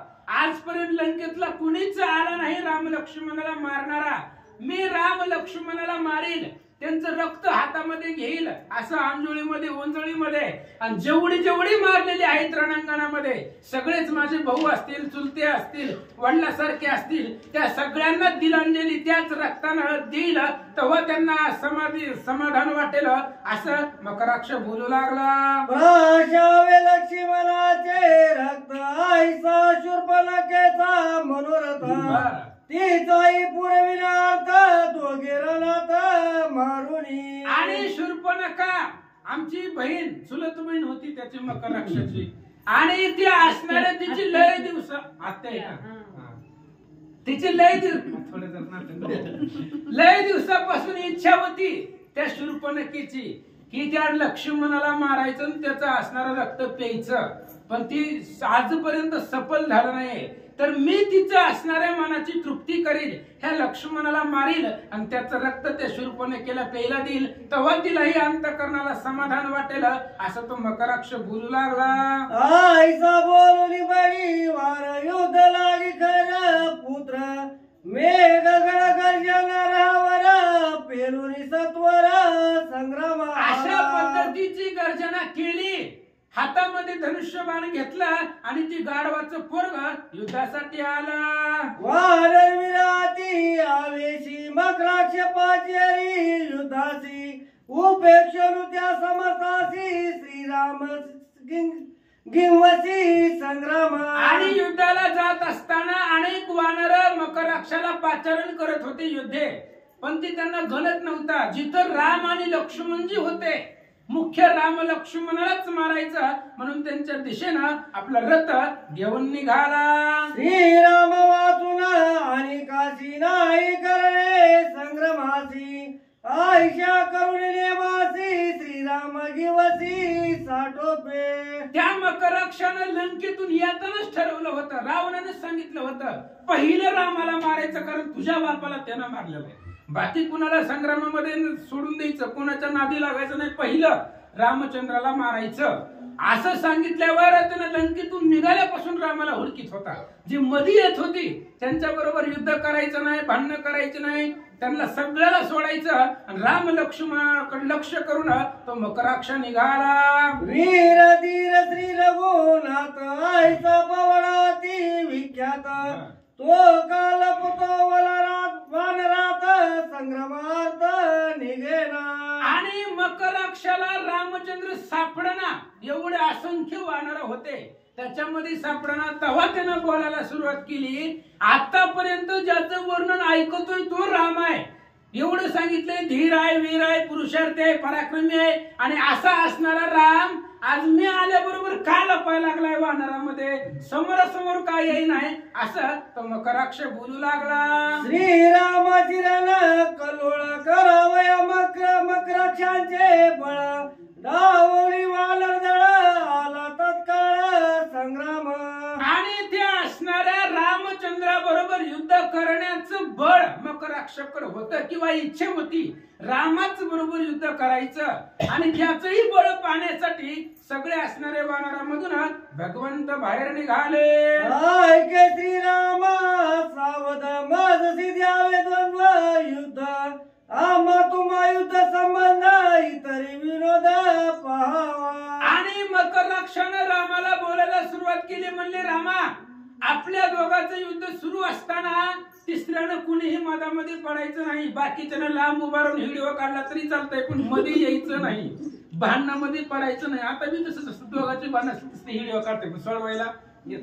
आजपर्यंत लंकेतला कुणीच आला नाही राम लक्ष्मणाला मारणारा. मी राम लक्ष्मणाला मारील, त्यांचं रक्त हातामध्ये घेईल असं अंजुळीमध्ये ओंजळीमध्ये, आणि जेवढी जेवढी मारलेली आहेत रणांगणामध्ये सगळेच माझे भाऊ असतील, चुलते असतील, वडिलासारखे असतील, त्या सगळ्यांना तिलांजली त्याच रक्तानं देईल, तेव्हा त्यांना समाधान वाटेल असं मकराक्ष बोलू लागला. प्राशावे लक्ष्मणाचे रक्त आईसा शूर्पणखेचा मनोरथ, तिचाही पुरविनार्थ दोघे रणात मारुनी. आणि शूर्पणखा आमची बहीण, चुलत बहीण होती त्याची मकराक्षाची, आणि ती असणाऱ्या तिची लय दिवस तिची लय दिवसापासून इच्छा होती त्या शूर्पणखेची की त्या लक्ष्मणाला मारायचं आणि त्याचं असणारं रक्त प्यायचं, पण ती आजपर्यंत सफल झालं नाही. तर मी तिचं असणाऱ्या मनाची तृप्ती करील, ह्या लक्ष्मणाला मारील आणि त्याचं रक्त त्या शूर्पणखेला प्यायला देईल, तेव्हा तिलाही अंतःकरणाला समाधान वाटेल असं तो मकराक्ष बोलू लागला. आईसा बोलून बळी वार युद्ध लागी खर पुत्र, मेघ गड गर्जन रावर पेलून सत्वर संग्राम. अशा पद्धतीची गर्जना केली, हातामध्ये धनुष्यबाण घेतला आणि ती गाढवाचं पोरग युद्धासाठी आला. वानर विराती आवेशी मकराक्ष पाचेरी युद्धासी, उपेक्षनु त्या समतासी श्रीराम गिंवसी संग्राम. आणि युद्धाला जात असताना अनेक वानर मकराक्षाला पाचारण करत होते युद्धे, पण ती त्यांना गणत नव्हता. जिथं राम आणि लक्ष्मणजी होते, मुख्य राम लक्ष्मणालाच मारायचं म्हणून त्यांच्या दिशेनं आपला रथ घेऊन निघाला. श्रीराम वाचून आणि काशी नाही करणे संग्रमासी, आयशा करून नेमासी श्रीराम गिवसी साठोपे. त्या मकराक्षानं लंकेतून येतानाच ठरवलं होतं, रावणाने सांगितलं होतं पहिलं रामाला मारायचं, कारण तुझ्या बापाला त्यानं मारलेलं आहे, बाकी कुणाला संग्रामामध्ये सोडून द्यायचं, कुणाच्या नादी लागायचं नाही, पहिलं रामचंद्राला मारायचं असं सांगितल्यावर त्यानं लंकेतून निघाल्यापासून रामाला हुडकीत होता. जी मधी येत होती त्यांच्या बरोबर युद्ध करायचं नाही, भांडणं करायचं नाही, त्यांना सगळ्याला सोडायचं आणि राम लक्ष्मणाकडे लक्ष करून तो मकराक्ष निघाला. वीर धीर श्री रघुनाथ आयसा पवनाती विख्यात, तो काल पुतो वानरात संग्रामार्थ निघेना. आणि मकराक्षाला रामचंद्र सापडना, एवढे असंख्य वानर होते त्याच्यामध्ये सापडना. तेव्हा त्यानं बोलायला सुरुवात केली, आतापर्यंत ज्याचं वर्णन ऐकतोय तो राम आहे. एवढं सांगितलंय, धीर आहे, वीर आहे, पुरुषार्थी आहे, पराक्रमी आहे. आणि असा असणारा राम आज मी आल्याबरोबर का लपायला लागलाय वानरामध्ये, समोरासमोर काय येई नाही असं तो मकराक्ष बोलू लागला. श्रीरामाची रण कल्लोळ करावया मकराक्षांचे बळ, डावळी वानर दळ आला तत्काळ संग्राम. आणि त्या असणाऱ्या रामचंद्राबरोबर युद्ध करण्याचं बळ मकराक्षाकडे होतं किंवा इच्छा होती, रामाच बरोबर युद्ध करायचं. आणि त्याचंही बळ पाहण्यासाठी सगळे असणारे वानरामधून भगवंत बाहेर निघाले. ऐके श्रीराम सावध माझसी द्यावे द्वंद्व युद्ध, आम्हा तुम्हा युद्ध संबंध इतरी विनोद पहावा. आणि मकराक्षानं रामाला बोलायला सुरुवात केली, म्हणले रामा, आपल्या दोघांचं युद्ध सुरू असताना तिसऱ्यानं कुणीही मधामध्ये पडायचं नाही. बाकीच्यानं लांब उभारून व्हिडिओ काढला तरी चालतंय, पण मध्ये यायचं नाही, भांडणामध्ये पडायचं नाही. आता मी तसं दोघांचे भांडण व्हिडिओ काढते, पण सोडवायला येत.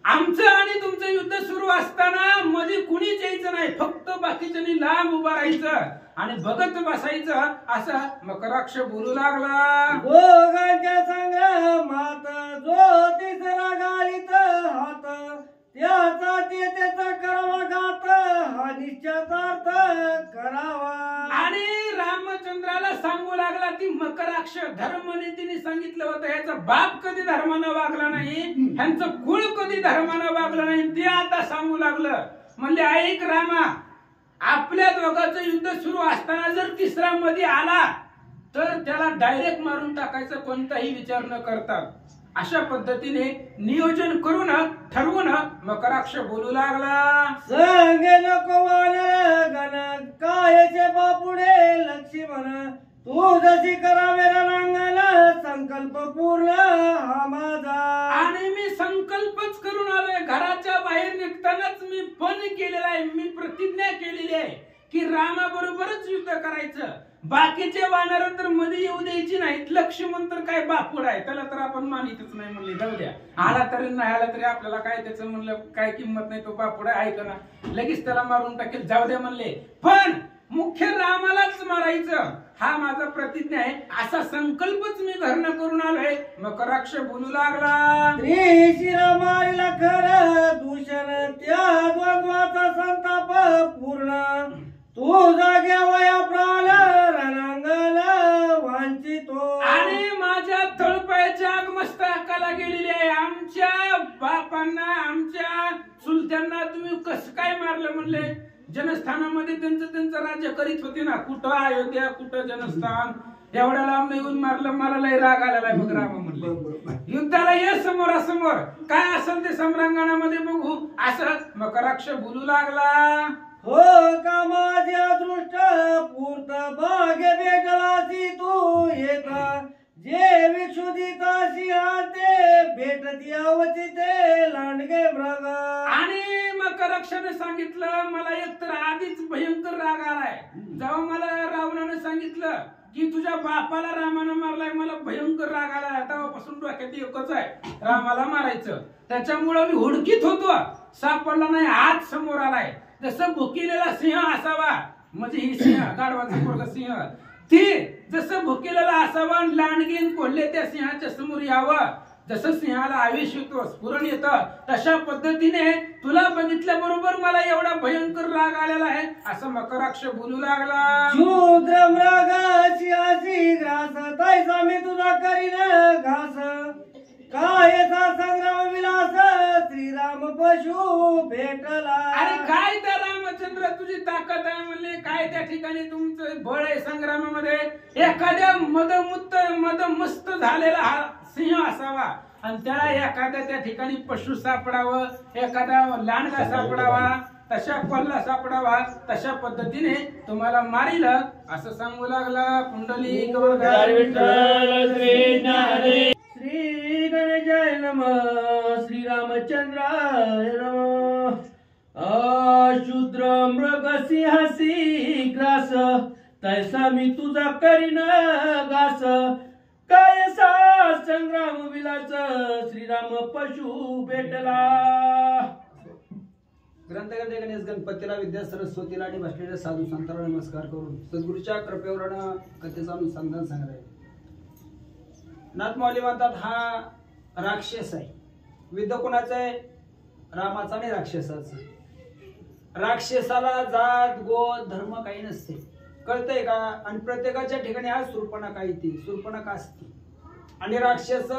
आमचं आणि तुमचं युद्ध सुरू असताना मध्ये कुणीच यायचं नाही, फक्त बाकीच्यांनी लांब उभा राहायचं आणि बघत बसायचं असं मकराक्ष बोलू लागला. दोघांच्या संग्रामात जो तिसरा गालीत हात, त्याचा त्याचा करावा घात, हा निश्चयार्थ करावा. आणि रामचंद्राला सांगू लागला, ती मकराक्ष धर्मनीतीने सांगितलं होतं, ह्याचा बाप कधी धर्मानं वागला नाही, ह्यांचं कुळ कधी धर्मानं वागलं नाही, ते आता सांगू लागलं. म्हणले, ऐक रामा, आपल्या दोघांचं युद्ध सुरू असताना जर तिसरा मध्ये आला तर त्याला डायरेक्ट मारून टाकायचं, कोणताही विचार न करता. अशा पद्धतीने नियोजन करून ठरवून मकराक्ष बोलू लागला. संगे नको वानर गण कायचे बापुडे लक्ष्मण, तू जशी करावे रणांगण संकल्प पूर्ण हा माझा. आणि मी संकल्पच करून आलोय, घराच्या बाहेर निघतानाच मी पण केलेला आहे, मी प्रतिज्ञा केलेली आहे की रामाबरोबरच युद्ध करायचं. बाकीचे वानर तर मध्ये येऊ द्यायची नाहीत. लक्ष्मण तर काय बापूड आहे, त्याला तर आपण मानितच नाही. म्हणले जाऊ द्या, आला तरी नाही आला तरी आपल्याला काय त्याचं म्हणलं काय किंमत नाही, तो बापूड आहे, ऐक ना, लगेच त्याला मारून टाकेल, जाऊ द्या म्हणले. पण मुख्य रामालाच मारायचं हा माझा प्रतिज्ञा आहे, असा संकल्पच मी घरनं करून आलोय. मकराक्ष बोलू लागला. त्रिशिरा मारिला खर दूषण, त्या द्वंद्वाचा संताप पूर्ण, तू जाग्या वया प्राण रणांगण वांचितो. आणि माझ्या तळपायाच्या आग मस्तकाला गेलेली आहे. आमच्या बापांना, आमच्या चुलत्यांना तुम्ही कसं काय मारलं म्हणले. जनस्थानामध्ये त्यांचं राज्य करीत होते ना, कुठं अयोध्या, कुठं जनस्थान, एवढ्या लांब येऊन मारलं, मला लय राग आलेला आहे. मग राम म्हणले, युद्धाला ये समोरासमोर, काय असेल ते सम्रांगणामध्ये बघू, असं मकराक्ष बोलू लागला. हो का माझे अदृष्ट पूर्त भाग्य भेटलासी तू येता, जे विक्षुदिता सिंहाते भेटती अवचिते लांडगे मृग. आणि मकराक्षाने सांगितलं, मला एकतर आधीच भयंकर राग आलाय. जेव्हा मला रावणाने सांगितलं की तुझ्या बापाला रामानं मारलाय, मला भयंकर राग आलाय. तेव्हापासून डोक्यात एकच आहे, रामाला मारायचं. त्याच्यामुळं मी हुडकीत होतो, सापडला नाही, आज समोर आलाय. जसं भुकेलेला सिंह असावा, म्हणजे ही सिंह गाढवाचा पोरगा सिंह, ते जसं भुकेलेला असावा, लांडगेन कोल्हे त्या सिंहाच्या समोर यावं. जसं सिंहाला आवेश येतो, स्फुरण येतं, तशा पद्धतीने तुला बघितल्याबरोबर मला एवढा भयंकर राग आलेला आहे, असं मकराक्ष बोलू लागला. शूद्र मृग सिंहासी ग्रास, तैसा मी तुझा करीन घास, कायचा संग्राम विलास श्रीराम पशु भेटला. अरे काय त्या रामचंद्र तुझी ताकद आहे म्हणले, काय त्या ठिकाणी तुमचं बळ आहे संग्रामामध्ये. एखाद्या मदमस्त झालेला हा सिंह असावा आणि त्याला एखाद्या त्या ठिकाणी पशु सापडावं, एखादा लांडगा सापडावा, तशा कोल्हा सापडावा, तशा पद्धतीने तुम्हाला मारील असं सांगू लागला. पुंडलिक श्री गणेशाय नमः, श्री रामचंद्राय नमः. शूद्र मृग सिंहासी ग्रास तैसा मी तुझा करीन घास काय सा संग्राम विलास श्रीराम पशु भेटला. ग्रंथकर्ते गणेश गणपतीला विद्या सरस्वतीला आणि बसलेल्या साधू संतांना नमस्कार करून सद्गुरूच्या कृपेवर कथेचं अनुसंधान सांगणार आहे. नाथमाऊली म्हणतात हा राक्षस आहे. विद्या कोणाचा आहे? रामाचा आणि राक्षसाचा. राक्षसाला जात गोत धर्म काही नसते, कळतंय का? आणि प्रत्येकाच्या ठिकाणी हा शूर्पणखा येते, शूर्पणखा असते. आणि राक्षस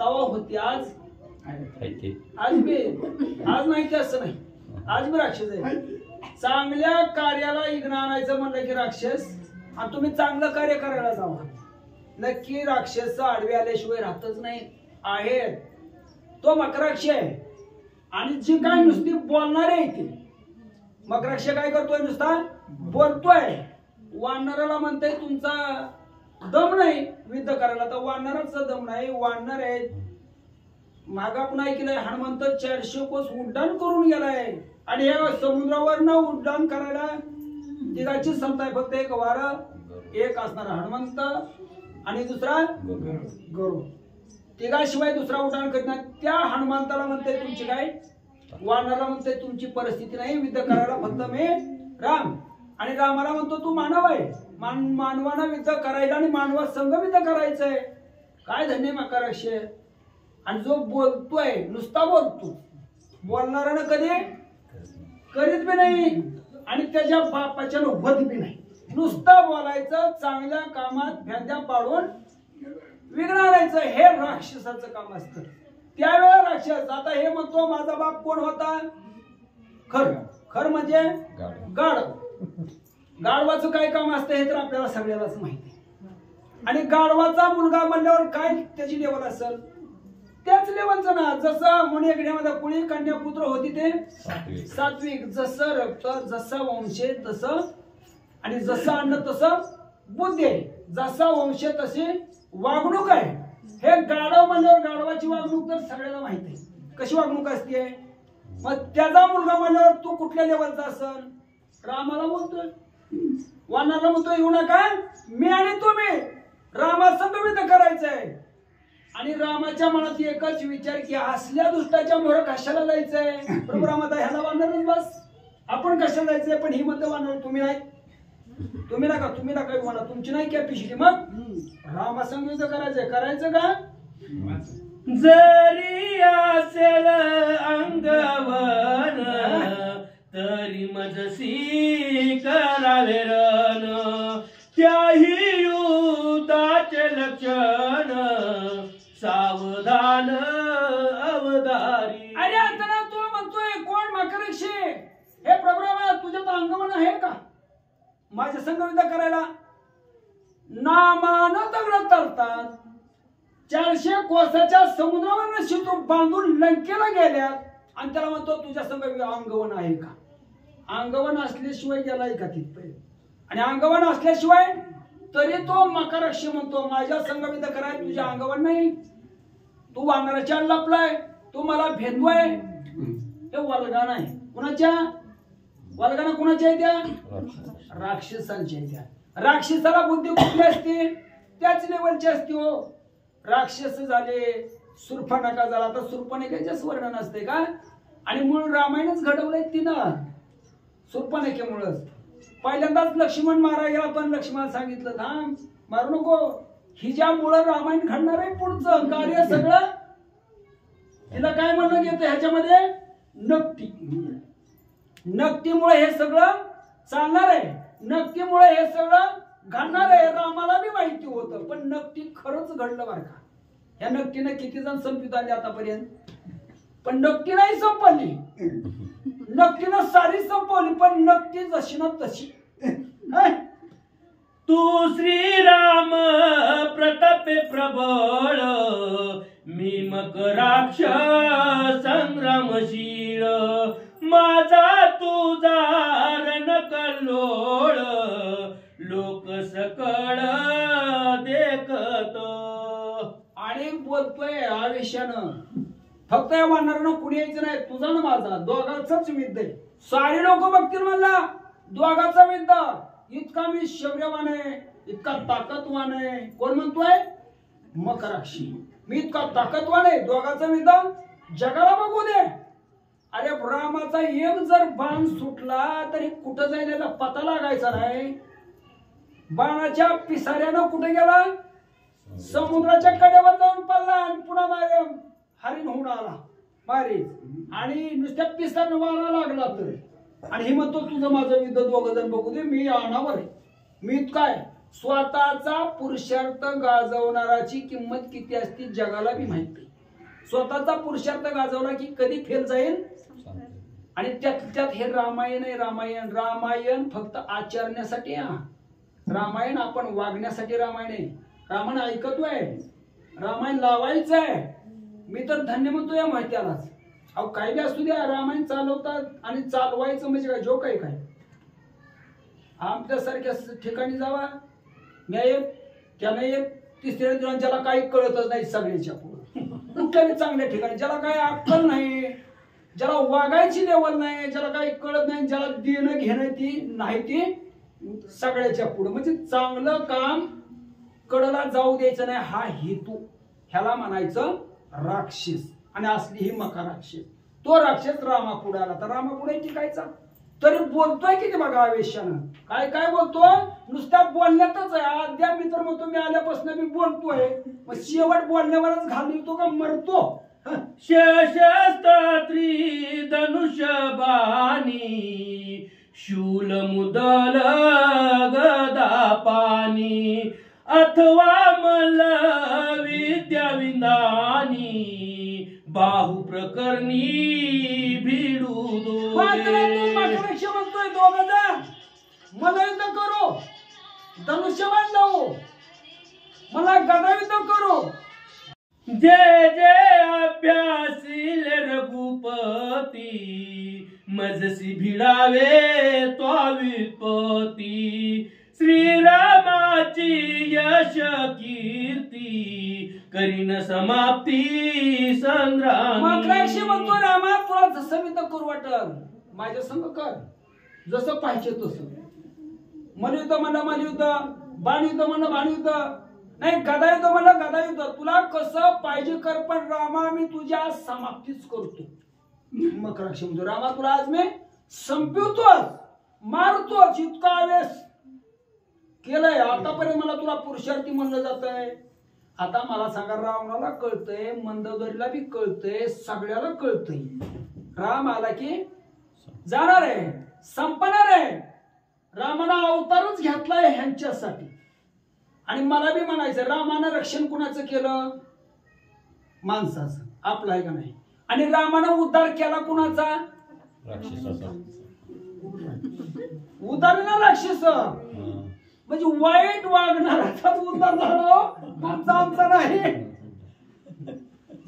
तवा होती, आज आज नाही असं नाही, आज मी राक्षस आहे. चांगल्या कार्याला इग्न आणायचं म्हणलं की राक्षस, आणि तुम्ही चांगलं कार्य करायला जावा नक्की राक्षस आडवे आल्याशिवाय राहतच नाही. आहे तो मकराक्ष आहे. आणि जी काय नुसती बोलणारे आहे ती मकराक्ष काय करतोय? नुसता बोलतोय. वानराला म्हणताय तुमचा दम नाही युद्ध करायला, तर वानराचा दम नाही. वानर आहे माग आपण ऐकलंय हनुमंत 400 कोस उड्डाण करून गेलाय. आणि या समुद्रावर न उड्डाण करायला तिघाची क्षमता आहे. फक्त एक वार एक असणारा हनुमंत आणि दुसरा गरुड. तिघाशिवाय दुसरा उड्डाण करत नाही. त्या हनुमंताला म्हणते तुमची काय, वानराला म्हणते तुमची परिस्थिती नाही युद्ध करायला, फक्त मी राम. आणि रामाला म्हणतो तू मानव आहे, मानवाना युद्ध करायला आणि मानवा संघ युद्ध करायचंय. काय धन्य मकराक्ष. आणि जो बोलतोय नुसता बोलतो, बोलणाऱ्यानं कधी करीत बी नाही आणि त्याच्या बापाच्या होत बी नाही. नुसतं बोलायचं, चांगल्या कामात भ्यांद्या पाडून विघ्न आणायचं, हे राक्षसाचं काम असतं. त्यावेळेला राक्षस आता हे म्हणतो माझा बाप कोण होता? खर. खर म्हणजे गाढव. गाढवाचं काय काम असतं हे तर आपल्याला सगळ्यालाच माहिती. आणि गाढवाचा मुलगा म्हणल्यावर काय त्याची लेवल असेल? त्याच लेवलचं ना. जसं मुनियगण्यामध्ये कुळी कन्यापुत्र होती ते सात्विक. जसं रक्त, जसं वंशे तसं, आणि जसं अन्न तसं बुद्धी आहे. जसा वंश तशी वागणूक आहे. हे गाढव म्हणल्यावर गाढवाची वागणूक तर सगळ्याला माहिती आहे कशी वागणूक असते. मग त्याचा मुलगा म्हणल्यावर तू कुठल्या लेवलचा असेल? रामाला बोलतोय, वानराला म्हणतोय येऊ नका, मी आणि तुम्ही रामासंग युद्ध करायचंय. आणि रामाच्या मनात एकच विचार की असल्या दुष्टाच्या मोहर कशाला जायचंय? प्रभू रामाता ह्याला वानरच बस, आपण कशाला जायचंय? पण ही म्हणते वानर तुम्ही नाही, तुम्ही नका म्हणा, तुमची नाही कॅपॅसिटी. मग रामासंग युद्ध करायचं का? जरी असेल अंगवन तरी मजसी करावे रण, त्याही युद्धाचे लक्षण सावधान अवधारी. अरे आता तो म्हणतोय कोण मकराक्ष? हे प्रभुरामा तुझ्यात अंगवन आहे का माझ्या संग युद्ध करायला? नामान दगड तरतात. 400 कोसाच्या समुद्रावर शितू बांधून लंकेला गेल्यात आणि त्याला म्हणतो तुझ्या संग अंगवन आहे का? अंगवन असल्याशिवाय गेलाय का तिथपर्यंत? आणि अंगवन असल्याशिवाय तरी तो मकराक्ष म्हणतो माझ्या संग युद्ध करायला तुझ्या अंगवन नाही. तू वानराच्या लपलाय, तू मला भेदवाय. हे वल्गना आहे. कुणाच्या वल्गना? कुणाच्या आहे त्या? राक्षसांच्या आहे त्या. राक्षसाला बुद्धी कुठली असते? त्याच लेवलची असते हो. राक्षस झाले, शूर्पणखा झाला. तर शूर्पणखेच वर्णन असते का? आणि मूळ रामायणच घडवलंय तिनं शूर्पणखेमुळंच. पहिल्यांदाच लक्ष्मण मारा गेला, पण लक्ष्मण सांगितलं थांब मारू नको, हिच्यामुळं रामायण घडणार आहे. पुढचं कार्य सगळं तिला काय म्हणलं येतं ह्याच्यामध्ये? नक्ती. नक्तीमुळे हे सगळं चालणार आहे, नक्तीमुळे हे सगळं घडणार आहे. रामाला बी माहिती होतं, पण नक्ती खरंच घडलं बरं का. ह्या नक्कीनं किती जण संपित आले आतापर्यंत, पण नक्की नाही संपली. नक्कीनं सारी संपवली, पण नक्की जशी ना तशी. तू श्रीराम प्रतापे प्रबळ, मी मकराक्ष संग्रामशील. माझा तुझा रणकल्लोळ, लोक सकळ देखत. आणि बोलतोय आवेशानं फक्त या वानरानं कुणी यायचं नाही, तुझा ना माझा, दोघांचाच युद्ध आहे. सारे लोक बघतील मला दोघांचा युद्ध. इतका मी शौर्यवान आहे, इतका ताकदवान आहे. कोण म्हणतोय? मकराक्षी. मी इतका ताकदवान आहे, दोघांचा युद्ध जगाला बघू दे. अरे रामाचा एक जर बाण सुटला तरी कुठं जाईल याचा पता लागायचा नाही. बाणाच्या पिसाऱ्यानं कुठे गेला? समुद्राच्या कडेवर जाऊन पडला आणि पुन्हा मागे हरिण होऊन आला मारे. आणि नुसत्या पिसाऱ्यानं वारा लागला तर. आणि हे म्हणतो तुझं माझं युद्ध दोघं जण बघू दे, मी अनावर आहे. मी काय स्वतःचा पुरुषार्थ गाजवणाराची किंमत किती असते जगाला बी माहिती. स्वतःचा पुरुषार्थ गाजवला की कधी फेल जाईल. आणि त्यात हे रामायण आहे. रामायण फक्त आचरण्यासाठी. रामायण आपण वागण्यासाठी रामायण आहे. रामायण ऐकतोय, रामायण लावायचं आहे. मी तर धन्य म्हणतो या माहित्यालाच. अहो काय बी असू द्या, रामायण चालवतात आणि चालवायचं म्हणजे काय जोक आहे काय? आमच्यासारख्या ठिकाणी जावा, मी एक त्याने एक तिसऱ्या दिवस ज्याला काही कळतच नाही सगळ्याच्या पुढे, कुठल्याही चांगल्या ठिकाणी ज्याला काही अक्कल नाही, ज्याला वागायची लेवल नाही, ज्याला काही कळत नाही, ज्याला देणं घेणं ती नाही, ती सगळ्याच्या पुढे. म्हणजे चांगलं काम कडला जाऊ द्यायचं नाही हा हेतू. ह्याला म्हणायचं राक्षस. आणि असली ही मका राक्षस. तो राक्षस रामापुढे आला तर रामापुढे टिकायचा. तरी बोलतोय किती बघा आवेशानं. काय काय बोलतोय? नुसत्या बोलण्यातच आहे. अद्याप मी तर म्हणतो मी आल्यापासून मी बोलतोय, मग शेवट बोलण्यावरच घालतो का मरतो? शस्त्री धनुष्यबाणी शूल मुदल गदा पाणी अथवा मल विद्या विंदानी बाहू प्रकरणी भिडू म्हणतोय दोघं जण मला युद्ध करू, धनुष्यबाण लावू, मला गदा युद्ध करू. जय जय अभ्यासील रघुपती मजसी भिडावे तो विपती श्रीरामाची यश कीर्ती करीन समाप्ती संग्राम. मकराक्षी म्हणतो रामा तुला जसं मी तर करू वाटल माझ्या संग कर, जसं पाहिजे तसं. मलयुद्ध म्हणलं मलयुद्ध, बाणयुद्ध म्हणलं बाणयुद्ध, नाही गदा युद्ध म्हणलं गदा युद्ध. तुला कसं पाहिजे कर, पण रामा मी तुझ्या समाप्तीच करतो. मकराक्षी म्हणतो रामा तुला आज मी संपवतो, मारतो. इतका आवेश केलंय आतापर्यंत मला तुला पुरुषार्थी म्हणलं जात आहे. आता मला सांगा, रावणाला कळतंय, मंदोदरीला बी कळतंय, सगळ्याला कळतंय राम आला की जाणार आहे, संपणार आहे. रामानं अवतारच घेतलाय ह्यांच्यासाठी. आणि मला बी म्हणायचं रामानं रक्षण कुणाचं केलं? माणसाचं. आपलं आहे का नाही? आणि रामानं उद्धार केला कुणाचा? उद्धार ना राक्षस. म्हणजे वाईट वागणाराचाच उद्धार झाला, तुमचा आमचा नाही.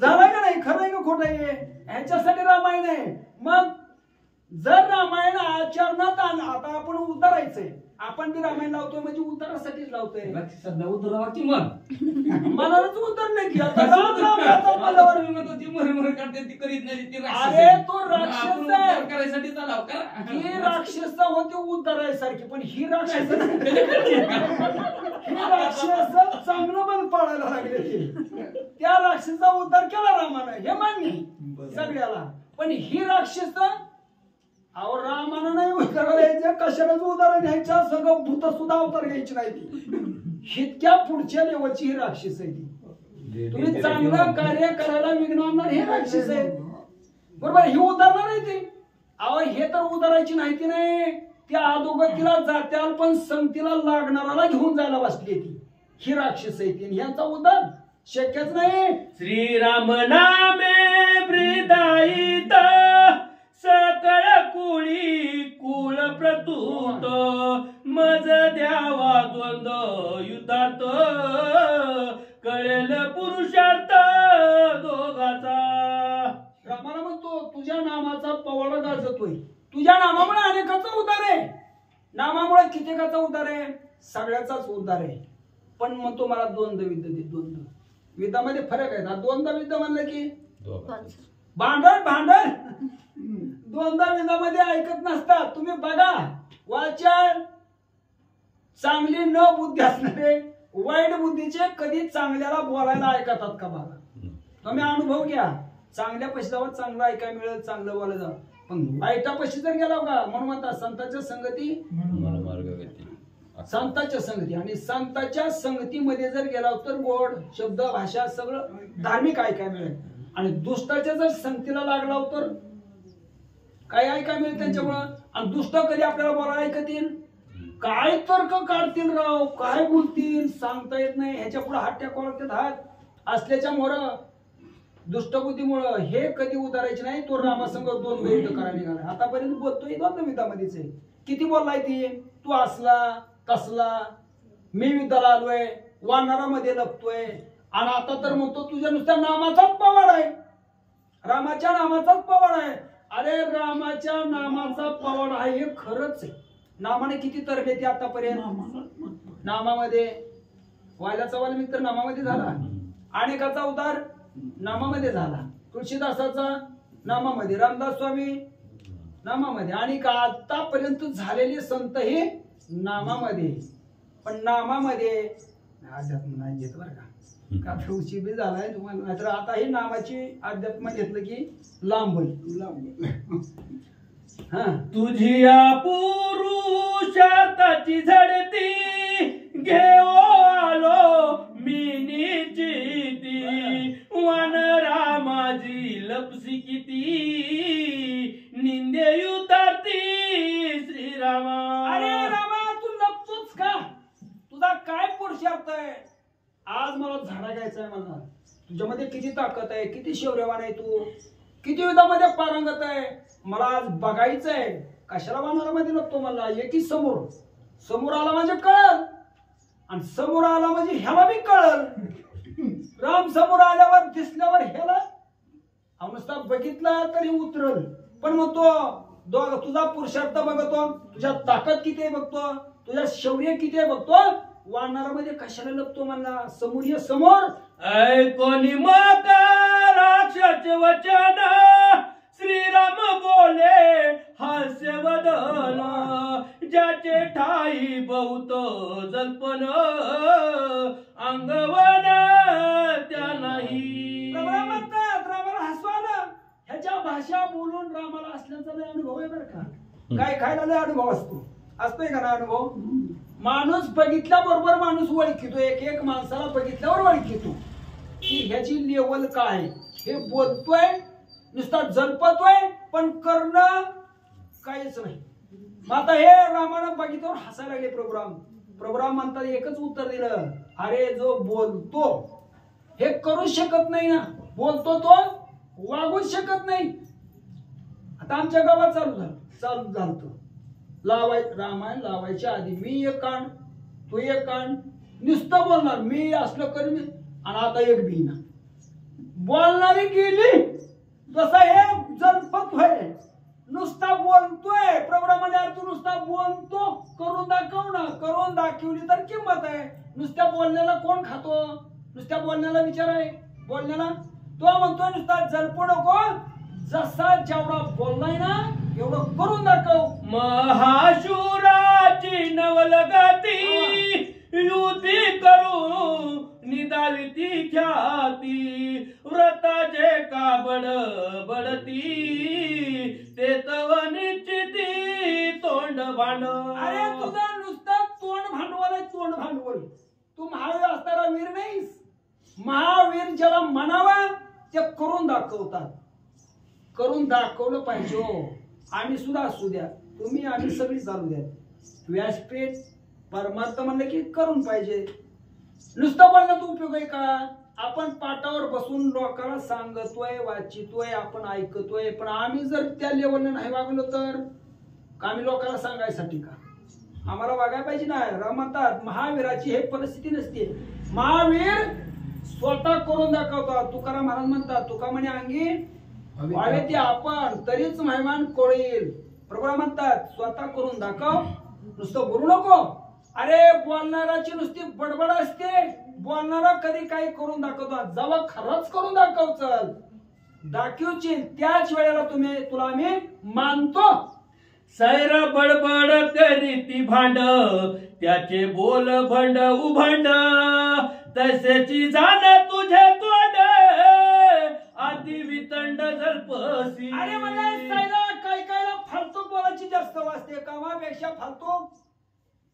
झाला का नाही? खरं आहे का खोटं आहे? ह्याच्यासाठी रामायण आहे. मग जर रामायण आचरणात आलं, आता आपण उद्धारायचंय, आपण बी रामायण लावतोय म्हणजे उद्धारासाठीच लावतोय. उद्धाराची मन मनालाच उद्धार नाही की आता राम राम आता मलावर म्हणतो ती मर करते ती करीत नाही ती अरे तो राक्षस आहे करायसाठी चालाव का? ही राक्षस होती उद्धारायसारखी, पण ही राक्षस चांगलं बंद पाडायला लागले. त्या राक्षसा उद्धार केला रामानं, हे मान्य सगळ्याला. पण ही राक्षस अहो रामानं नाही उद्धार घ्यायचं, कशालाच उदाहरण घ्यायचं, सगळं भूत सुद्धा अवतार घ्यायची नाही ती. इतक्या पुढच्या लेवलची ही राक्षस आहे ती. तुम्ही चांगलं कार्य करायला विघ्न आणणार हे राक्षस आहे, बरोबर. ही उदाहरणार आहे ती. अहो हे तर उदाहरायची नाही ती नाही, त्या अधोगतीला जात्याल पण संगतीला लागणाराला घेऊन जायला बसली ती. ही राक्षस आहे ती. ह्यांचा उद्धार शक्यच नाही. श्रीराम नामे ब्रिदाईत सकळ कुळी कुळ प्रतूत मज द्यावा द्वंद्व युद्धात कळेल पुरुषार्थ दोघाचा. रामाला म्हणतो तुझ्या नामाचा पवाडा गाजतोय, तुझ्या नामामुळे अनेकाचा उद्धार आहे, नामामुळे कित्येकाचा उद्धार आहे, सगळ्याचाच उद्धार आहे. पण म्हणतो मला द्वंद्व विद्या दे. द्वंद्व विद्यामध्ये फरक आहे ना. द्वंद्व विद्या म्हणलं की भांडण भांडण दोनदा विंदामध्ये ऐकत नसतात. तुम्ही बघा वाचन चांगली न बुद्धी असणारे वाईट बुद्धीचे कधी चांगल्याला बोलायला ऐकतात का बघा. तुम्ही अनुभव घ्या. चांगल्या पैसे जावं चांगलं ऐकायला मिळेल, चांगलं बोलायला जावं, पण वाईटा पैसे जर गेला का म्हणून म्हणतात संतांच्या संगती संतांच्या संगती, आणि संतांच्या संगतीमध्ये जर गेला तर गोड शब्द भाषा सगळं धार्मिक ऐकायला मिळेल. आणि दुष्टाच्या जर संगतीला लागला तर काय ऐकायला मिळेल त्यांच्यामुळं. आणि दुष्ट कधी आपल्याला बोलायला ऐकतील, काय तर्क काढतील राव, काय बोलतील सांगता येत नाही. ह्याच्या पुढे हात टेकवतात. हात असल्याच्या मोर दुष्टबुद्धीमुळं हे कधी उतारायचे नाही. तो रामासंग 2 युद्ध करायला निघाला. आतापर्यंत बोलतोय 2 युद्धामध्येच आहे. किती बोललाय ती, तू असला तसला, मी युद्धाला आलोय, वानरामध्ये लपतोय, आणि आता तर म्हणतो तुझ्या नुसत्या नामाचाच पवाड आहे, रामाच्या नामाचाच पवाड आहे. अरे रामाच्या नामाचा पवाड आहे हे खरंच आहे. नामाने किती तरले ते आतापर्यंत नामामध्ये. वायलाचा वाल्मिक तर नामामध्ये झाला, अनेकाचा उद्धार नामामध्ये झाला, तुळशीदासाचा नामामध्ये, रामदास स्वामी नामामध्ये, आणि आतापर्यंत झालेले संत हे नामामध्ये. पण नामामध्ये अध्यात्म नाही घेत बरं का उशी बी झालाय तुम्हाला. नाहीतर आता ही नामाची अध्यात्म घेतलं की लांब हा. तुझिया पुरुषार्थाची झडती घेऊ आलो मी निश्चिती, वानरा माझी लपसी किती निंदे युताती श्रीरामा. अरे रामा तू लपतोच का, तुझा काय पुरुषार्थ आहे. आज मला झाडा घ्यायचा आहे. मला तुझ्यामध्ये किती ताकद आहे, किती शौर्यवान आहे तू, किती युद्धामध्ये पारंगत आहे. मला आज बघायचं आहे. कशाला वानरामध्ये लपतो मला. एकी समोर समोर आला म्हणजे कळल, आणि समोर आला म्हणजे ह्याला बी कळल. राम समोर आल्यावर दिसल्यावर ह्याला नुसता बघितला तरी उतरल. पण मग तो तुझा पुरुषार्थ बघतो, तुझ्या ताकद किती आहे बघतो, तुझ्या शौर्य किती आहे बघतो. वानरामध्ये कशाला लपतो म्हणला. समोर ये समोर. ऐकोनी माका राक्षाचे वचन श्रीराम बोले हास्य वदन, ज्याचे ठाई बहुत जल्पन अंगवन त्या नाही. रामाला हसवानं ह्याच्या भाषा बोलून रामाला असल्याचा लय अनुभव आहे बरं का. काय खायला लय अनुभव असतोय का ना अनुभव. माणूस बघितल्याबरोबर माणूस ओळखितो. एक माणसाला बघितल्यावर ओळखितो की ह्याची लेवल काय. हे बोलतोय नुसता जल्पतोय पण करणं काहीच नाही. मग आता हे रामानं बघितल्यावर हसायला लागले. प्रभुराम म्हणतात एकच उत्तर दिलं, अरे जो बोलतो हे करू शकत नाही ना, बोलतो तो वागूच शकत नाही. आता आमच्या गावात चालू झालं रामायण लावायच्या आधी मी एक कान तू एक कान नुसतं बोलणार, मी असलं करीन, आणि आता एक बी ना बोलणारी गेली. जसा हे जलपत होय नुसता बोलतोय. प्रभुरामाने तू नुसता बोलतो, करून दाखव ना. करून दाखवली तर किंमत आहे. नुसत्या बोलण्याला कोण खातो. नुसत्या बोलण्याला विचार आहे. बोलण्याला तो म्हणतोय नुसता जलपू नको, जसा जेवढा बोललाय ना एवढं करून दाखव. महाशूराची नवलगती युती करू निदाविती ख्याती, व्रताचे काबड बडती ते तव निश्चिती तोंड भांड. अरे तुझं नुसतं तोंड भांडवल आहे. तोंड भांडवल. तू महावीर असणारा वीर नाहीस. महावीर ज्याला म्हणावा ते करून दाखवतात. करून दाखवलं पाहिजे. आम्ही सुद्धा असू द्या, तुम्ही आम्ही सगळी चालू द्या. व्यासपीठ परमार्थ म्हणलं की करून पाहिजे. नुसतं बोलण्यात उपयोग आहे का. आपण पाटावर बसून लोकांना सांगतोय, वाचितोय, आपण ऐकतोय, पण आम्ही जर त्या लेवलने नाही वागलो तर आम्ही लोकांना सांगायसाठी का. आम्हाला वागायला पाहिजे ना. राम म्हणतात महावीराची हे परिस्थिती नसते. महावीर स्वतः करून दाखवतात. तुकाराम महाराज म्हणतात तुका म्हणे अंगी व्हावे ते आपण तरीच महिमान कोळील. प्रभुराम म्हणतात स्वतः करून दाखव, नुसतं बोलू नको. अरे बोलणाराची नुसती बडबड असते. बोलणारा कधी काही करून दाखवतो, जेव्हा खरंच करून दाखव. चल दाखवची त्याच वेळेला तुला आम्ही मानतो. सैर बडबड करीती भांड त्याचे बोल भंड उभंड तसेची जाण तुझे तोंड आधी वितंड जल्पसी. अरे मला सायला काय फालतू बोलायची जास्त वाजते कामापेक्षा फालतू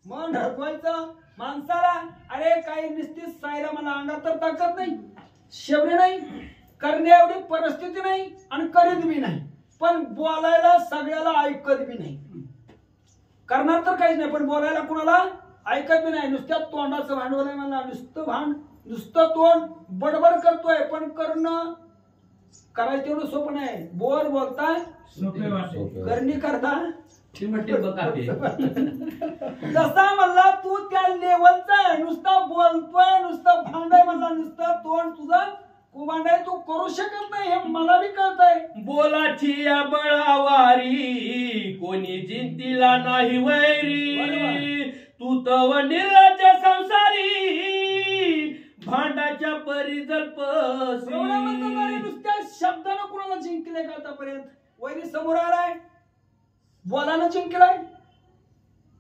मन हरवायचं माणसाला. अरे काही निस्तीत सायला मला अंगात तर ताकद नाही, शेवटी नाही, करण्या एवढी परिस्थिती नाही आणि करीत बी नाही, पण बोलायला सगळ्याला ऐकत बी नाही. करणार तर काहीच नाही पण बोलायला कुणाला ऐकत बी नाही. नुसत्या तोंडाचं भांडवल आहे मला, नुसतं तोंड बडबड करतोय पण करणं करायचं तेवढं सोपं नाही. बोलता करणी करता जसा म्हणला तू त्या लेवलचा आहे. नुसता बोलतोय नुसतं भांडाय म्हणला, नुसतं तोंड तुझं कुभांडाय, तू करू शकत नाही हे मला बी कळतंय. बोलाची या बळावारी कोणी जिंतीला नाही वैरी. तू तव निर्लज्ज संसारी भांडाच्या परी जल्पसी. नुसत्या शब्दानं कुणाला जिंकले का आतापर्यंत? वैरी समोर आलाय, बोलानं जिंकलाय.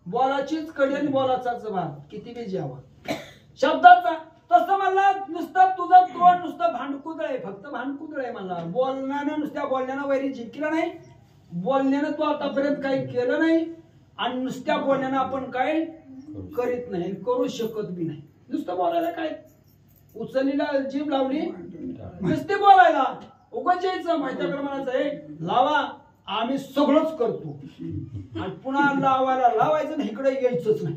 बोलाचीच कडी आणि बोलाचाच भाग किती बी ज्यावा शब्दाचा. तसं मला नुसतं तुझं तोंड नुसतं भांडकुदळ आहे, फक्त भांडकुदळ आहे मला. बोलण्यानं नुसत्या बोलण्यानं वैरी जिंकलं नाही, बोलण्यानं तू आतापर्यंत काही केलं नाही आणि नुसत्या बोलण्यानं आपण काय करीत नाही, करू शकत बी नाही. नुसतं बोलायला काय उचललीला जीभ लावली नुसते बोलायला उगाच यायचं माहिती म्हणायचं हे लावा आम्ही सगळंच करतो आणि पुन्हा लावायचं नाही, इकडे यायचंच नाही.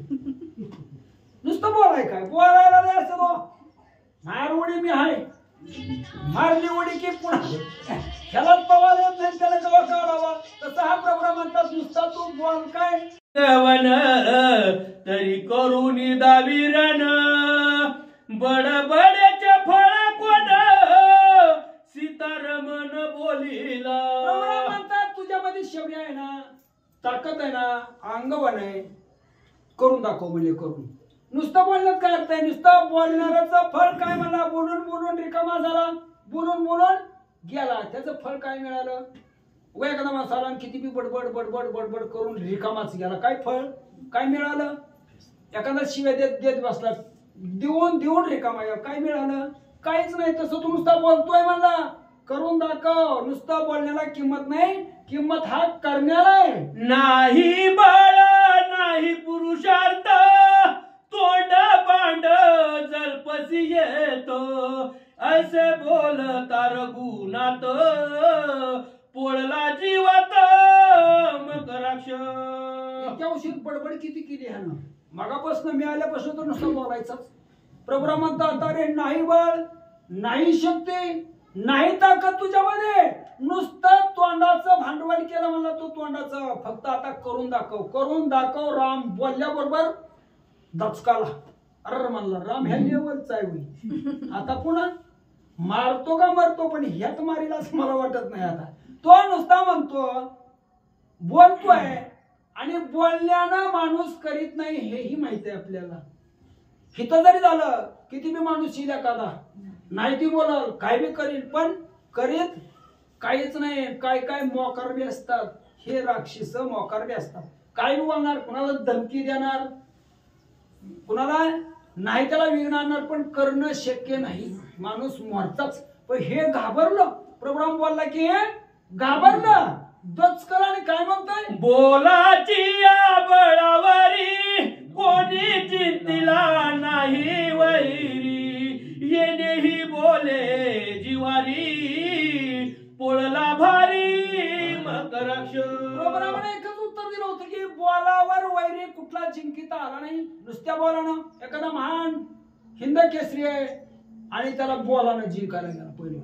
नुसतं बोलाय काय बोलायला नाही असं तो मार उडी मी आहे, मारली उडी की पुन्हा ह्यालाच पवायला येत नाही, त्याला गवा काढावा. तसं हा प्रभू म्हणतात नुसता तू बोल काय देवन तरी करून दावीरण बडबड्याचे फळ कोण सीतारमण बोलीला. म्हणतात तुझ्यामध्ये शेवटी आहे ना, ताकद आहे ना, अंगवण आहे, करून दाखव म्हणजे करून. नुसतं बोलण्यात काय अर्थ आहे? नुसतं बोलणाऱ्याचं फळ काय म्हणा, बोलून बोलून रिकामा झाला, बोलून बोलून गेला, त्याचं फळ काय मिळालं? व एखादा माणसाला किती बी बडबड बडबड बडबड करून रिकामाच गेला, काय फळ काय मिळालं? एखादा शिव्या देत बसला, देऊन देऊन रिकामा काय मिळालं? काहीच नाही. तसं तू नुसता बोलतोय म्हणला, करून दाखव. नुसतं बोलण्याला किंमत नाही, किंमत हा करण्याला आहे. नाही बाळ नाही पुरुषार्थ तोंड बांड जल्पसी येतो असे बोलता रघुनाथ पोळला जीवात मकराक्ष. इतक्या उशीर बडबड किती केली ह्यानं? मगापासून मिळाल्यापासून तर नुसतं बोलायचंच. प्रभू म्हणतात अरे नाही बळ नाही शक्ती नाही ताकद तुझ्यामध्ये, नुसतं तोंडाचं भांडवल केलं म्हणलं तू तोंडाचं. फक्त आता करून दाखव, करून दाखव. राम बोलल्याबरोबर दचकाला. अरे म्हणला राम ह्या लेवलचा आहे. आता पुन्हा मारतो का मरतो पण ह्यात मारील असं मला वाटत नाही. आता तो नुसता म्हणतो बोलतोय आणि बोलण्यानं माणूस करीत नाही हेही माहिती आहे आपल्याला. हिथं जरी झालं किती बी माणूस शिल्या कादा नाही ती बोलल काय बी करील पण करीत काहीच नाही. काय काय मोकार बी असतात, हे राक्षस मोकार बी असतात. काय बी बोलणार, कुणाला धमकी देणार, कुणाला नाही त्याला विघ्नार, पण करणं शक्य नाही. माणूस मरताच. पण हे घाबरलं. प्रभू बोलला की हे घाबरलं, दचकला आणि काय म्हणतोय बोलाची या बळावारी कोणी जिंतीला नाही वैरी. येणेही बोले जिवारी पोळला भारी मकराक्ष. प्रभूने एकच उत्तर दिलं होतं की बोलावर वैरी कुठला जिंकिता आला नाही. नुसत्या बोलानं एखादा महान हिंद केसरी आहे आणि त्याला बोलानं जिंकायला गेला. पहिलं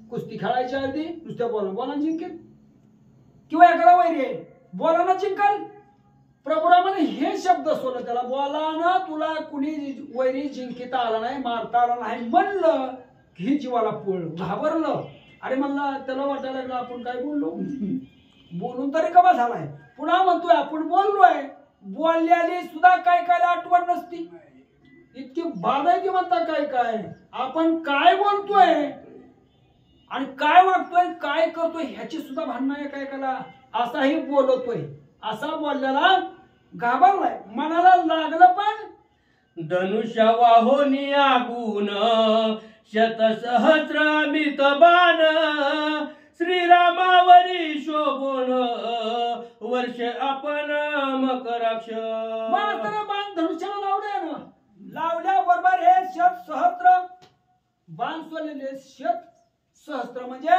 कुस्ती खेळायच्या आधी नुसत्या बोलानं जिंकेल, किंवा एखादा वैरी आहे बोलानं जिंकाल. प्रभुरामाने हे शब्द सोडलं त्याला, बोलानं तुला कुणी वैरी जिंकिता आला नाही, मारता आला नाही म्हणलं ही जीवाला पोळ. घाबरलं. अरे म्हणला त्याला वाटायला लागलं आपण काय बोललो, बोलून तरी कमा झालाय. पुन्हा म्हणतोय आपण बोललोय, बोलल्याने सुद्धा काय काय आठवण नसती. इतकी बाद आहे की म्हणता काय काय आपण काय बोलतोय आणि काय वागतोय काय करतोय ह्याची सुद्धा भांडणं आहे काय कला असाही बोलतोय. असा बोलल्याला घाबरलाय, मनाला लागलं पण धनुष्य वाहोनी आगून शतसहस्रामित बाण श्रीरामावरी शोभून वर्ष आपण मकराक्ष. बाण धनुष्याला लावले ना, लावल्या बरोबर हे 100 बाण सोडलेले. 100 म्हणजे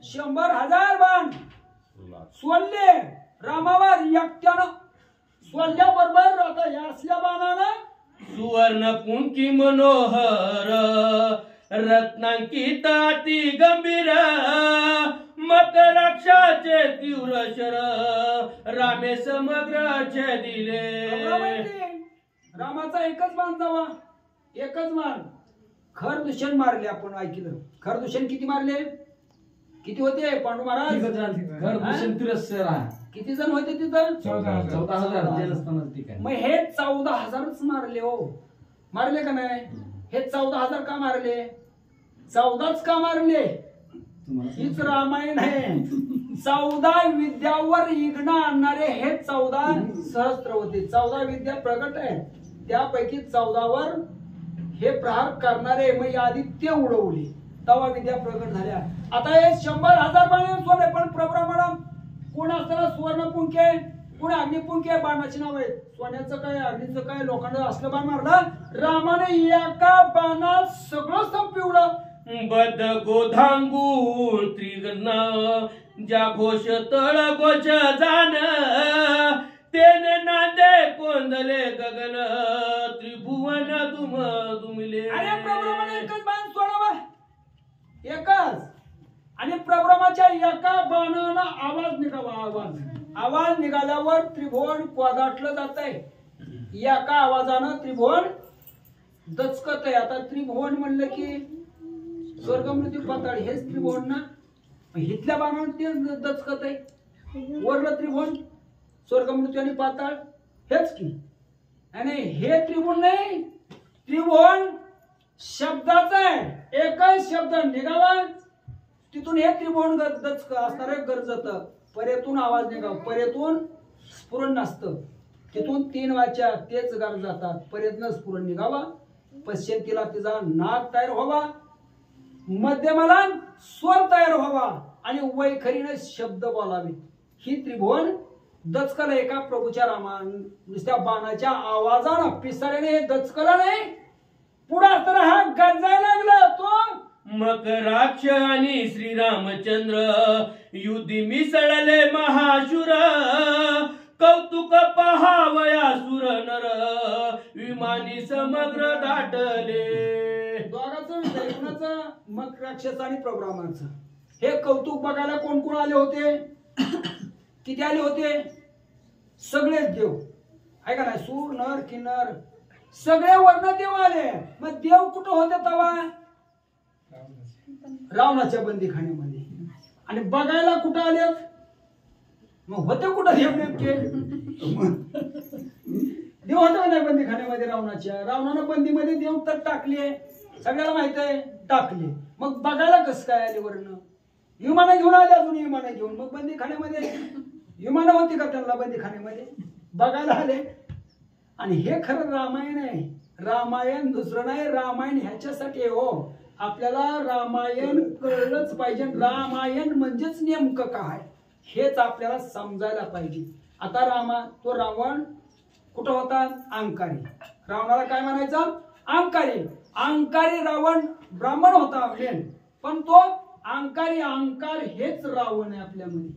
100,000 बाण सोडले रामावर एकट्यानं. सोडल्याबरोबर आता या असल्या बाणानं सुवर्ण पुंकी मनोहर रत्नांकित अति गंभीर मकराक्षाचे तीव्र शर रामे समग्र दिले. रामाचा एकच बाण जावा, एकच बाण. खरदूषण मारले आपण ऐकलं. खरदूषण किती मारले? किती होते पांडू महाराज? किती जण होते तिथं? 14,000. मग हे 14,000च मारले हो. मारले का नाही? हे 14,000 का मारले? 14च का मारले? हीच रामायण आहे. 14 विद्यावर इग्न आणणारे हे 14 सहस्त्र होते. 14 विद्या प्रगट आहे, त्यापैकी 14वर हे प्रहार करणारे मग आदित्य उडवले, तवा विद्या प्रगट झाल्या. आता हे 100,000 बाण सोडले, पण प्रभ्रमण कोण असताना सुवर्ण पुंके, कोण अग्निपुंके बाणाची नाव आहेत. सोन्याचं काय अग्नीचं काय लोखंड असलं बाण मारलं. रामाने एका बाणात सगळं संपवलं. बद गोधांगू त्रिगण ज्या घोष तळ गोच जान तेने नांदे कोंदले गगन त्रिभुवन दुमले. अरे प्रभ्रमाने एकच बाण सोडावा, एकच. आणि प्रभ्रमाच्या एका बाणानं आवाज निघावा. आवाज निघाल्यावर त्रिभुवन कोदाटलं जात आहे. एका आवाजानं त्रिभुवन दचकत आहे. आता त्रिभुवन म्हणलं की स्वर्ग मृत्यू पाताळ हेच त्रिभुवन ना. हिथल्या बाणानं ते दचकत आहे. वरलं त्रिभुवन स्वर्ग मृत्यू आणि पाताळ हेच की. आणि हे त्रिभुवन नाही, त्रिभुवन शब्दाचा आहे. एकच शब्द निघावा तिथून हे त्रिभुवन दचक असणार आहे. गरजत परेतून आवाज निघाव, परेतून स्फुरण नसतं. तिथून 3 वाच्या तेच गरज जातात. परेतनं स्फुरण निघावा, पश्चिमतीला तिचा नाद तयार व्हावा, मध्यमाला स्वर तयार व्हावा आणि वैखरीने शब्द बोलावे. ही त्रिभुवन दचकल एका प्रभूच्या रामा नुसत्या बाणाच्या आवाजानं. पिसाऱ्याने हे दचकला नाही, पुढे असताना हा गरजायला लागला. तो मकराक्ष आणि श्रीरामचंद्र युधी मिसळले महाशूर कौतुक पहावया सुर नर विमानी समग्र दाटले. दोघांचं विषय कुणाचं? मकराक्षाचं आणि प्रभ्रमाचं. हे कौतुक बघायला कोण कोण आले होते? किती आले होते? सगळेच देव आहे का नाही. सूर नर किन्नर सगळे वर्ण देव आले. मग देव कुठं होते तवा? रावणाच्या बंदीखान्यामध्ये. आणि बघायला कुठं आले? मग होते कुठं देव नेमके? देव होते का नाही बंदीखान्यामध्ये रावणाच्या? रावणानं बंदीमध्ये देव तर टाकले, सगळ्याला माहित आहे टाकले. मग बघायला कसं काय आले वर्ण? विमानं घेऊन आले, अजून विमानं घेऊन. मग बंदीखान्यामध्ये विमानं होती का त्यांना? बंदीखान्यामध्ये बघायला आले. आणि हे खरं रामायण आहे. रामायण दुसरं नाही, रामायण ह्याच्यासाठी आहे हो. आपल्याला रामायण कळलंच पाहिजे. रामायण म्हणजेच नेमकं काय हेच आपल्याला समजायला पाहिजे. आता तो रावण कुठं होता? अंकारी. रावणाला काय म्हणायचं? अंकारी. अंकारी रावण ब्राह्मण होता मेन, पण तो अंकारी. अंकार हेच रावण आहे आपल्यामध्ये.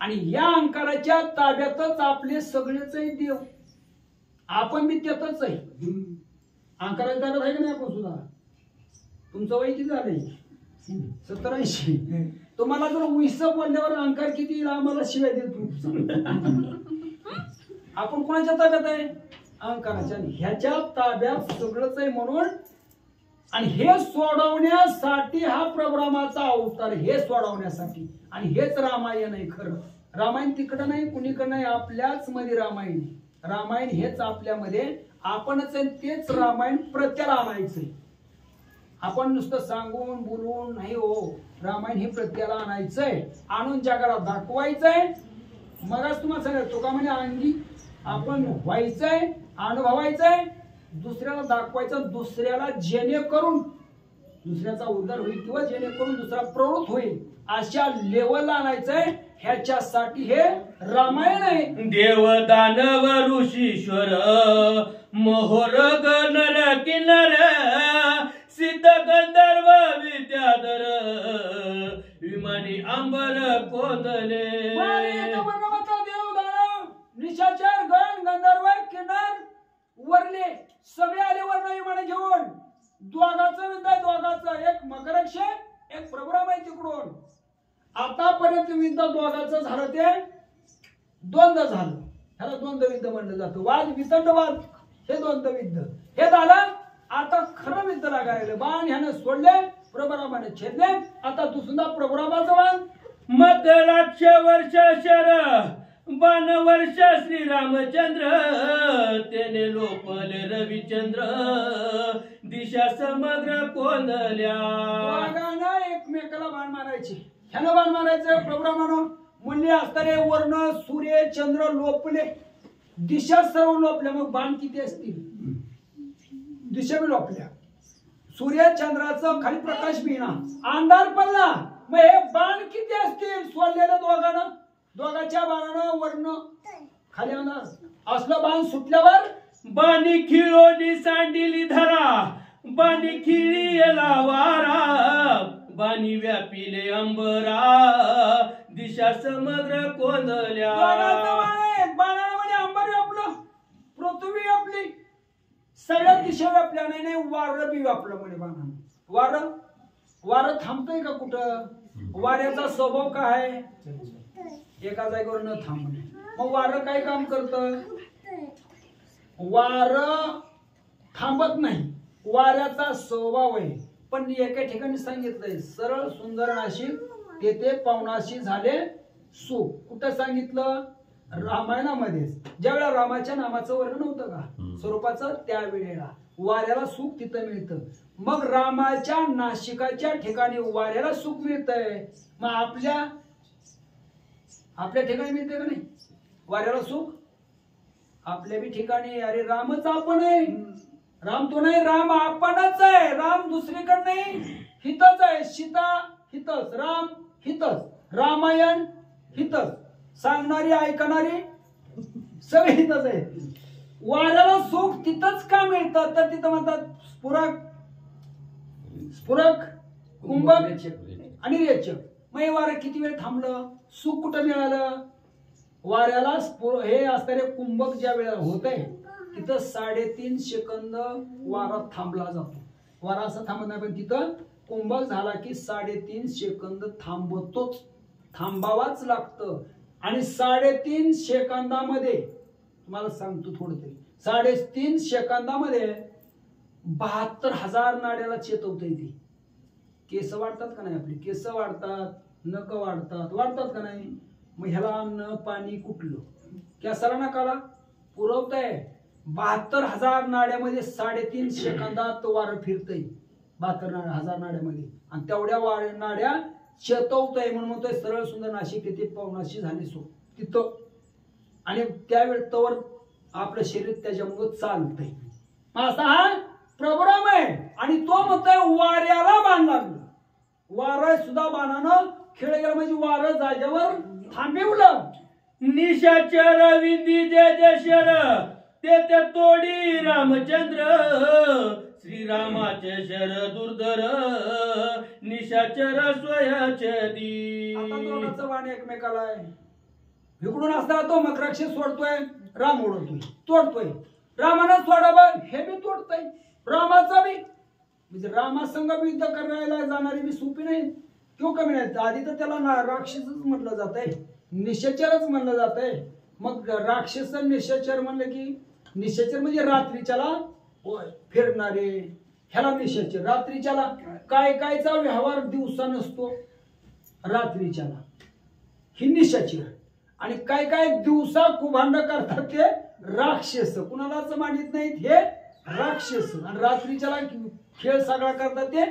आणि या अंकाराच्या ताब्यातच आपले सगळेच देव. आपण बी त्यातच आहे. अंकाराच्या ताब्यात आहे का नाही आपण सुद्धा? तुमचं वय किती झालंय? 70-80. तुम्हाला जर 20 बोलल्यावर अंकार किती आम्हाला शिवाय देतो. आपण कोणाच्या ताब्यात आहे? अंकाराच्या. ह्याच्या ताब्यात सगळंच आहे म्हणून. आणि हे सोडवण्यासाठी हा प्रभ्रमाचा अवतार. हे सोडवण्यासाठी. आणि हेच रामायण आहे खरं. रामायण तिकडं नाही, कुणीकडं नाही, आपल्याच मध्ये रामायण. रामायण हेच आपल्यामध्ये आपणच आहे. तेच रामायण प्रत्येला आणायचंय. आपण नुसतं सांगून बोलून नाही हो. रामायण हे प्रत्येकाला आणायचंय, आणून जगाला दाखवायचंय. मगच तुम्हाला सांगितलं तुका म्हणे अंगी आपण व्हायचंय, अनुभवायचंय, दुसऱ्याला दाखवायचं, दुसऱ्याला जेणेकरून दुसऱ्याचा उद्धार होईल किंवा जेणेकरून दुसरा प्रवृत्त होईल अशा लेवलला आणायचंय. ह्याच्यासाठी हे रामायण आहे. देव दानव ऋषीश्वर मोहर गणर किन्नर सिद्ध गंधर्व विद्याधर विमानी अंबर कोंदले. देव दानव निशाचर गण गंधर्व किन्नर वरले सगळे आले वर्ण विमान घेऊन. दोघाचं विद्या दोघाचं, एक मकरक्ष एक प्रभुराम आहे तिकडून. आतापर्यंत युद्ध दोघाचं झालं ते द्वंद्व झालं. ह्याला द्वंद्व युद्ध म्हणलं जातं. वाद वितंडवाद हे द्वंद्व युद्ध हे झालं. आता खरं युद्ध लागायला बाण ह्यानं सोडले, प्रभुरामाने छेदले. आता दुसरा प्रभुरामाचं वाण. मकराक्ष वर्ष शर बाण वर्ष श्रीरामचंद्र त्याने लोपले रविचंद्र दिशा समग्र कोंदल्या. दोघांना एकमेकाला बाण मारायचे. ह्यानं बाण मारायचं प्रभुरामानं म्हणले असताना वर्ण सूर्य चंद्र लोपले, दिशा सर्व लोपल्या. मग बाण किती असतील? दिशा बी लोपल्या. सूर्य चंद्राचं खाली प्रकाश बिना अंधार पडला. मग हे बाण किती असतील सोडलेल्या दोघांना? दोघांच्या बाणानं वर्ण खाली अंधार असलं बाण सुटल्यावर बाणी खिळोनी सांडिली धरा बाणी खिळीला वारा बाणी व्यापिले अंबरा दिशा समग्र कोंदल्या. बाणामध्ये अंबर व्यापलं, पृथ्वी व्यापली, सगळ्या दिशा व्यापल्या. नाही वारं बी व्यापलं म्हणे बाणानं. वारं थांबतंय का कुठं? वाऱ्याचा स्वभाव काय आहे? एका जागेवर न थांबणे. मग वारं काय काम करतं? वारं थांबत नाही, वाऱ्याचा स्वभाव आहे. पण एका ठिकाणी सांगितलंय सरळ सुंदर नाशिक तेथे पावनाशी झाले सुख. कुठं सांगितलं? रामायणामध्ये. ज्यावेळेला रामाच्या नामाचं वर्णन होतं का स्वरूपाचं, त्यावेळेला वाऱ्याला सुख तिथं मिळतं. मग रामाच्या नाशिकाच्या ठिकाणी वाऱ्याला सुख मिळतंय. मग आपल्या ठिकाणी मिळते का नाही वाऱ्याला सुख? आपल्या बी ठिकाणी. अरे रामच आपण आहे. राम तो नाही, राम आपणच आहे. राम दुसरीकडे नाही, हितच आहे. सीता हितच, राम हितच, रामायण हितच, सांगणारी ऐकणारी सगळे हितच आहे. वाऱ्याला सुख तिथंच का मिळतं? तर तिथं म्हणतात स्फुरक कुंभक आणि रेचक. मग हे वारं किती वेळ थांबलं? सुख कुठं मिळालं? वाऱ्याला हे असणारे कुंभक ज्या वेळेला होत आहे तिथं 3.5 सेकंद वारा थांबला जातो. वारा असं थांबत नाही, पण तिथं कुंभक झाला की 3.5 सेकंद थांबतोच, थांबावाच लागतं. आणि 3.5 सेकंदामध्ये तुम्हाला सांगतो थोडं तरी, 3.5 सेकंदामध्ये 72,000 नाड्याला चेतवता येते. केस वाढतात का नाही? आपली केस वाढतात, नख वाढतात का नाही? मग ह्याला अन्न पाणी कुठलं? केसाला नकाला पुरवताय. 72,000 नाड्यामध्ये 3.5 सेकंदात वारं फिरतंय. 72,000 नाड्यामध्ये. आणि तेवढ्या नाड्या चेतवतंय म्हणून म्हणतोय सरळ सुंदर नाशिक तिथे पावनाशी झाली सो तिथं. आणि त्यावेळी तवर आपलं शरीर त्याच्यामुळे चालतंय. असा हा प्रभुराम आहे. आणि तो म्हणतोय वाऱ्याला बाण लागलं. वारं सुद्धा बाणानं खेळ गेला म्हणजे वारं जागेवर थांबिवलं. निशाचर विंदी जय जय शर ते तोडी रामचंद्र श्रीरामाचे शर दुर्धर निशाचर स्वयचदी. आता दोघांचं बाण एकमेकाला आहे. इकडून असताना तो मकराक्ष सोडतोय, राम ओढतोय, तोडतोय. रामानं सोडावं हे बी तोडतोय. रामाचा बी म्हणजे रामासंग बी युद्ध करायला जाणारी बी सोपी नाही किंवा कमी नाही. आधी तर त्याला राक्षसच म्हटलं जात आहे, निशाचरच म्हणलं जात आहे. मग राक्षस निशाचर म्हणलं की निशाचर म्हणजे रात्रीच्याला फिरणारे, ह्याला निशाचर. रात्रीच्याला काय व्यवहार दिवसा नसतो, रात्रीच्याला ही निशाचर. आणि काय दिवसा कुभांड करतात ते राक्षस. कुणालाच मानित नाहीत हे राक्षस. आणि रात्रीच्याला खेळ सगळा करतात ते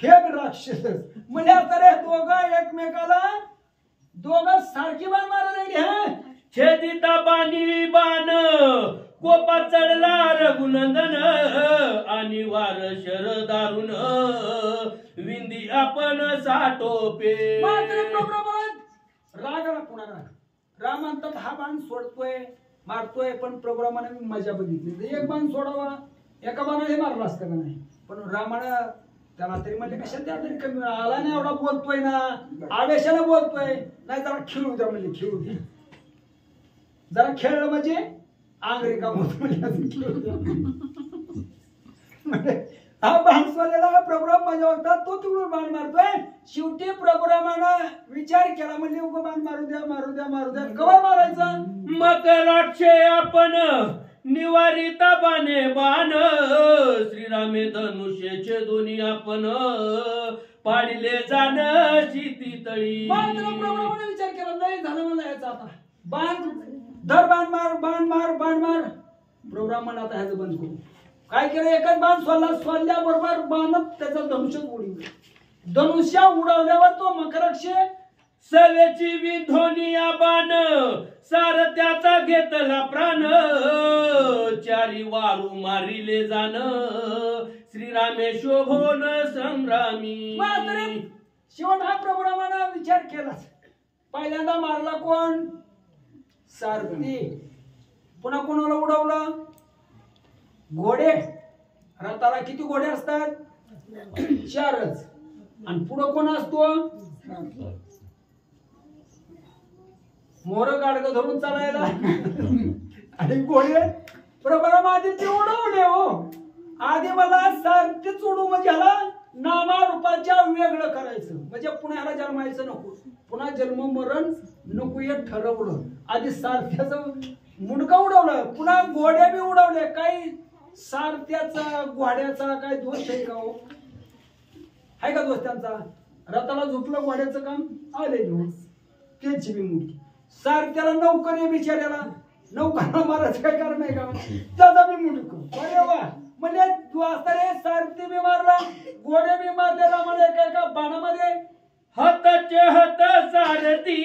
हे राक्षस म्हणजे आता रे दोघं एकमेकाला दोघं सारखी बाण मारायला हा छेदिता बाणी बाण कोपा चढला रघुनंदन आणि वार शर दारुण विंदी आपण साठोपे. राग आला पुन्हा राम म्हणतात हा बाण सोडतोय मारतोय पण प्रभुरामाने मी मजा बघितली एक बाण सोडावा एका बाणाने मारला असतं का नाही पण रामानं त्याला तरी म्हणजे कशात त्या तरी कमी आला नाही एवढा बोलतोय ना आवेशाने बोलतोय नाही जरा खेळू द्या म्हणजे खेळू द्या जरा खेळलं म्हणजे आंगरी काम होत म्हणजे हा बाणस्वाल्याला प्रभुराम माझ्या बघतात तो तिकडून बाण मारतोय शेवटी प्रभुरामानं विचार केला म्हणजे उगं बाण मारू द्या मारू द्या मारू द्या कवर मारायचं मकराक्षे आपण निवारिता बाणे बाण श्रीरामे धनुष्याचे दोन्ही आपण पाडिले जाण शिती तळी. प्रभुरामाने विचार केला नाही झालं मला याचा आता बाण धर बाण मार बाण मार बाण मार प्रभुरामाने आता ह्याचं बंद करू काय केलं एकच बाण सोडल्याबरोबर बाणच त्याचं धनुष्य उडवलं धनुष्य उडवल्यावर तो मकराक्षे सवेची विधोनिया बाण सारथ्याचा घेतला प्राण चारी वारू मारिले जाण श्रीरामे शोभोन संग्रामी. शेवट हा प्रभुरामानं विचार केला पहिल्यांदा मारला कोण सारथी पुन्हा कोणाला उडवलं घोडे रथाला किती घोडे असतात 4च आणि पुढं कोण असतो मोर गाडग धरून चालायला आणि घोडे प्रभुराम आधी ते उडवले हो आधी मला सारथीच उडू म्हणजे ह्याला नामारूपाच्या वेगळं करायचं म्हणजे पुन्हा ह्याला जन्मायचं नको पुन्हा जन्म मरण नको हे ठरवलं आधी सारथ्याचं मुंडका उडवलं पुन्हा घोडे बी उडवले काही सारथ्याचा घोड्याचा काय दोष आहे का हो आहे का दोष त्यांचा रथाला झोपलं घोड्याचं काम आले घेऊन त्यांची बी मुंडकी सारथ्याला नौकर बिचाऱ्याला नौकरला मारायचं काय कारण आहे का त्याचा बी मुंडक अरे वा म्हणजे तू असता रे सारथी बी मारला घोडे बी मारले रामाने काय का बाणामध्ये हाताचे हात सारथी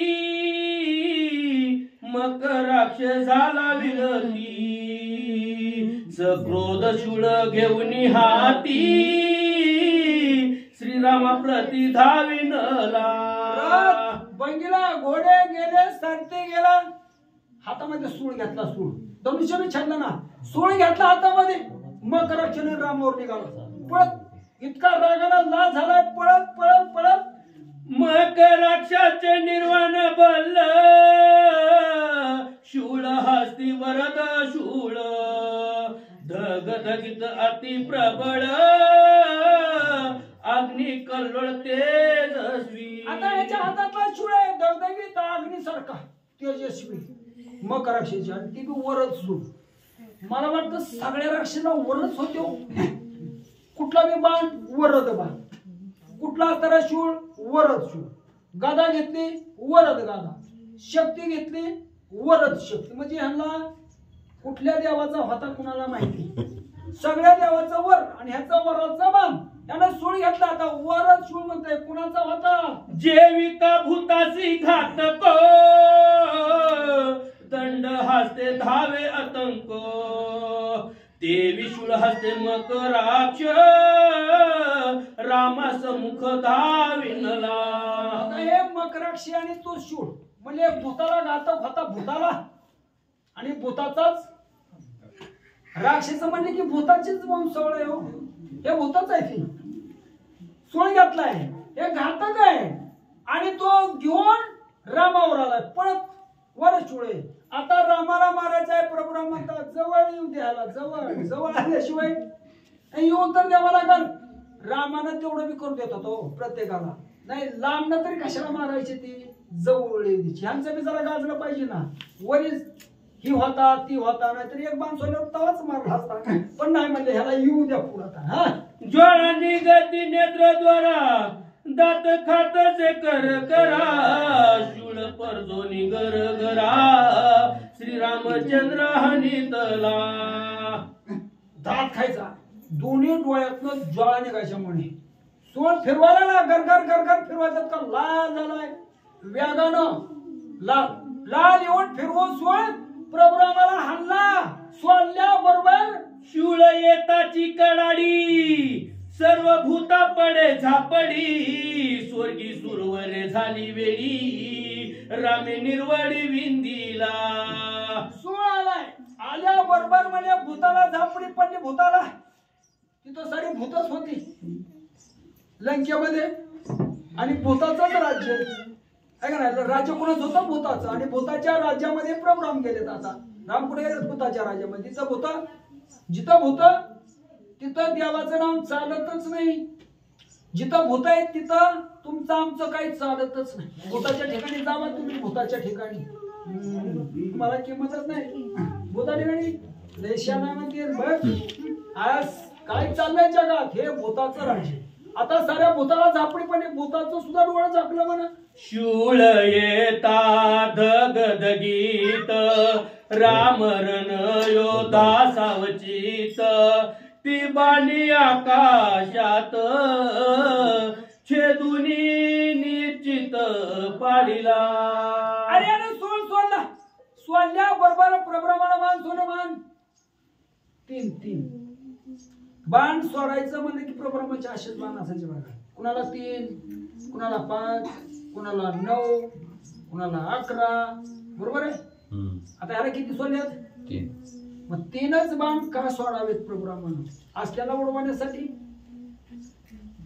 मकराक्ष झाला विरती सक्रोध शूळ घेऊन हाती श्रीरामा प्रति धाविनला. बंगीला घोडे गेले सारथी गेला हातामध्ये सूळ घेतला सूळ धनुष्य बी छंद ना सूळ घेतला हातामध्ये मकराक्षने रामावर निघाला पळत इतका रागाला लाल झालाय पळत पळत पळत मकराक्षाचे निर्वाण बल शूळ हस्ती वरद शूळ धगधगित अति प्रबळ अग्नि कल्लोळ तेजस्वी. आता याच्या हातातला शूळ आहे धगधगीत अग्नीसारखा तेजस्वी मकराक्षाची आणि ती बी वरच सूळ मला वाटतं सगळ्या राक्षसाला वरच होते कुठला बी बाण वरद बाण कुठला असणारा शूळ वरद शूळ गादा घेतली वरद गादा शक्ती घेतली वरद शक्ती म्हणजे ह्यांना कुठल्या देवाचा होता कुणाला माहिती सगळ्या देवाचा वर आणि ह्याचा वराचा बाण त्यानं सूळ घेतला आता वरद शूळ म्हणतोय कुणाचा होता जेविका भूतासी घातक दंड हस्ते धावे आतंक देवी शूळ हस्ते मकराक्ष रामा समुख धाविनला. हे मकराक्षी आणि तो शूळ म्हणजे भूताला घातक होता भूताला आणि भूताचाच राक्षस म्हणले की भूताचीच वंशावळ आहे हो हे भूताच आहे ती सूळ घातलाय हे घातक आहे आणि तो घेऊन रामावर आलाय पळत वर शूळ आता रामाला मारायचा आहे प्रभुराम म्हणतात जवळ येऊ द्यायला जवळ जवळ आल्याशिवाय येऊन तर द्यावा लागल रामानं तेवढं बी करून देत होतो प्रत्येकाला नाही लांबनं तरी कशाला मारायची ती जवळ द्यायची ह्यांचं बी जरा गाजलं पाहिजे ना वरीच ही होता ती होता नाहीतरी एक बाण सोडल्यावर तवाच मारला असता पण नाही म्हणले ह्याला येऊ द्या पुढं आता हा ज्वाळा निगती नेत्रद्वारा दात खातचे कर करा शूळ परजोनी गर गरा श्रीरामचंद्र हनितला दात खायचा दोन्ही डोळ्यातनं ज्वाळा निघायच्या म्हणे. सोळ फिरवायला ना गरगर गरगर फिरवायचं का लाल झालाय वेगानं लाल येऊन फिरवून सोळ प्रभुरामाला हाणला. सोडल्या बरोबर शूळ येताची कडाडी सर्व भूता पडे झापडी स्वर्गी सुरवरे झाली वेळी रामे निर्वडी विंदीला. सोळ आलाय. आल्या बरोबर म्हणे भूताला झापडी पडली. भूताला तिथं सारी भूतच होती लंकेमध्ये आणि भूताचंच राज्य आहे का नाही. राज्य कोणाच होतं भूताचं आणि भूताच्या राज्यामध्ये प्रभू राम गेलेत. आता राम कुठे गेले भूताच्या राज्यामध्ये. तिथं भूत तिथं देवाचं नाव चालतच नाही. जिथं भूत आहेत तिथं तुमचं आमचं काही चालतच नाही. भूताच्या ठिकाणी जावा तुम्ही. भूताच्या ठिकाणी तुम्हाला किंमतच नाही. भूता ठिकाणी देशाला म्हणते बघ आज काय चाललंय जगात हे भूताचं राज्य. आता साऱ्या भूताला झापडी पण भूताचं सुद्धा डोळं झाकलं म्हणा. शूळ येता धगधगीत रामरण योधा सावचित ती बाणी आकाशात छेदुनी निश्चित पाडिला. अरे अरे सोडल्या बरोबर प्रभ्रमाला बाण सोने बाण तीन बाण सोडायचं म्हणजे की प्रभ्रमाचे असेच बाण असायचे बघा. कुणाला 3 कुणाला 5 कुणाला 9 कुणाला 11 बरोबर आहे. आता याला किती सोडल्यात 3. मग 3च बाण का सोडावेत प्रभुरामानं असल्याला उडवण्यासाठी.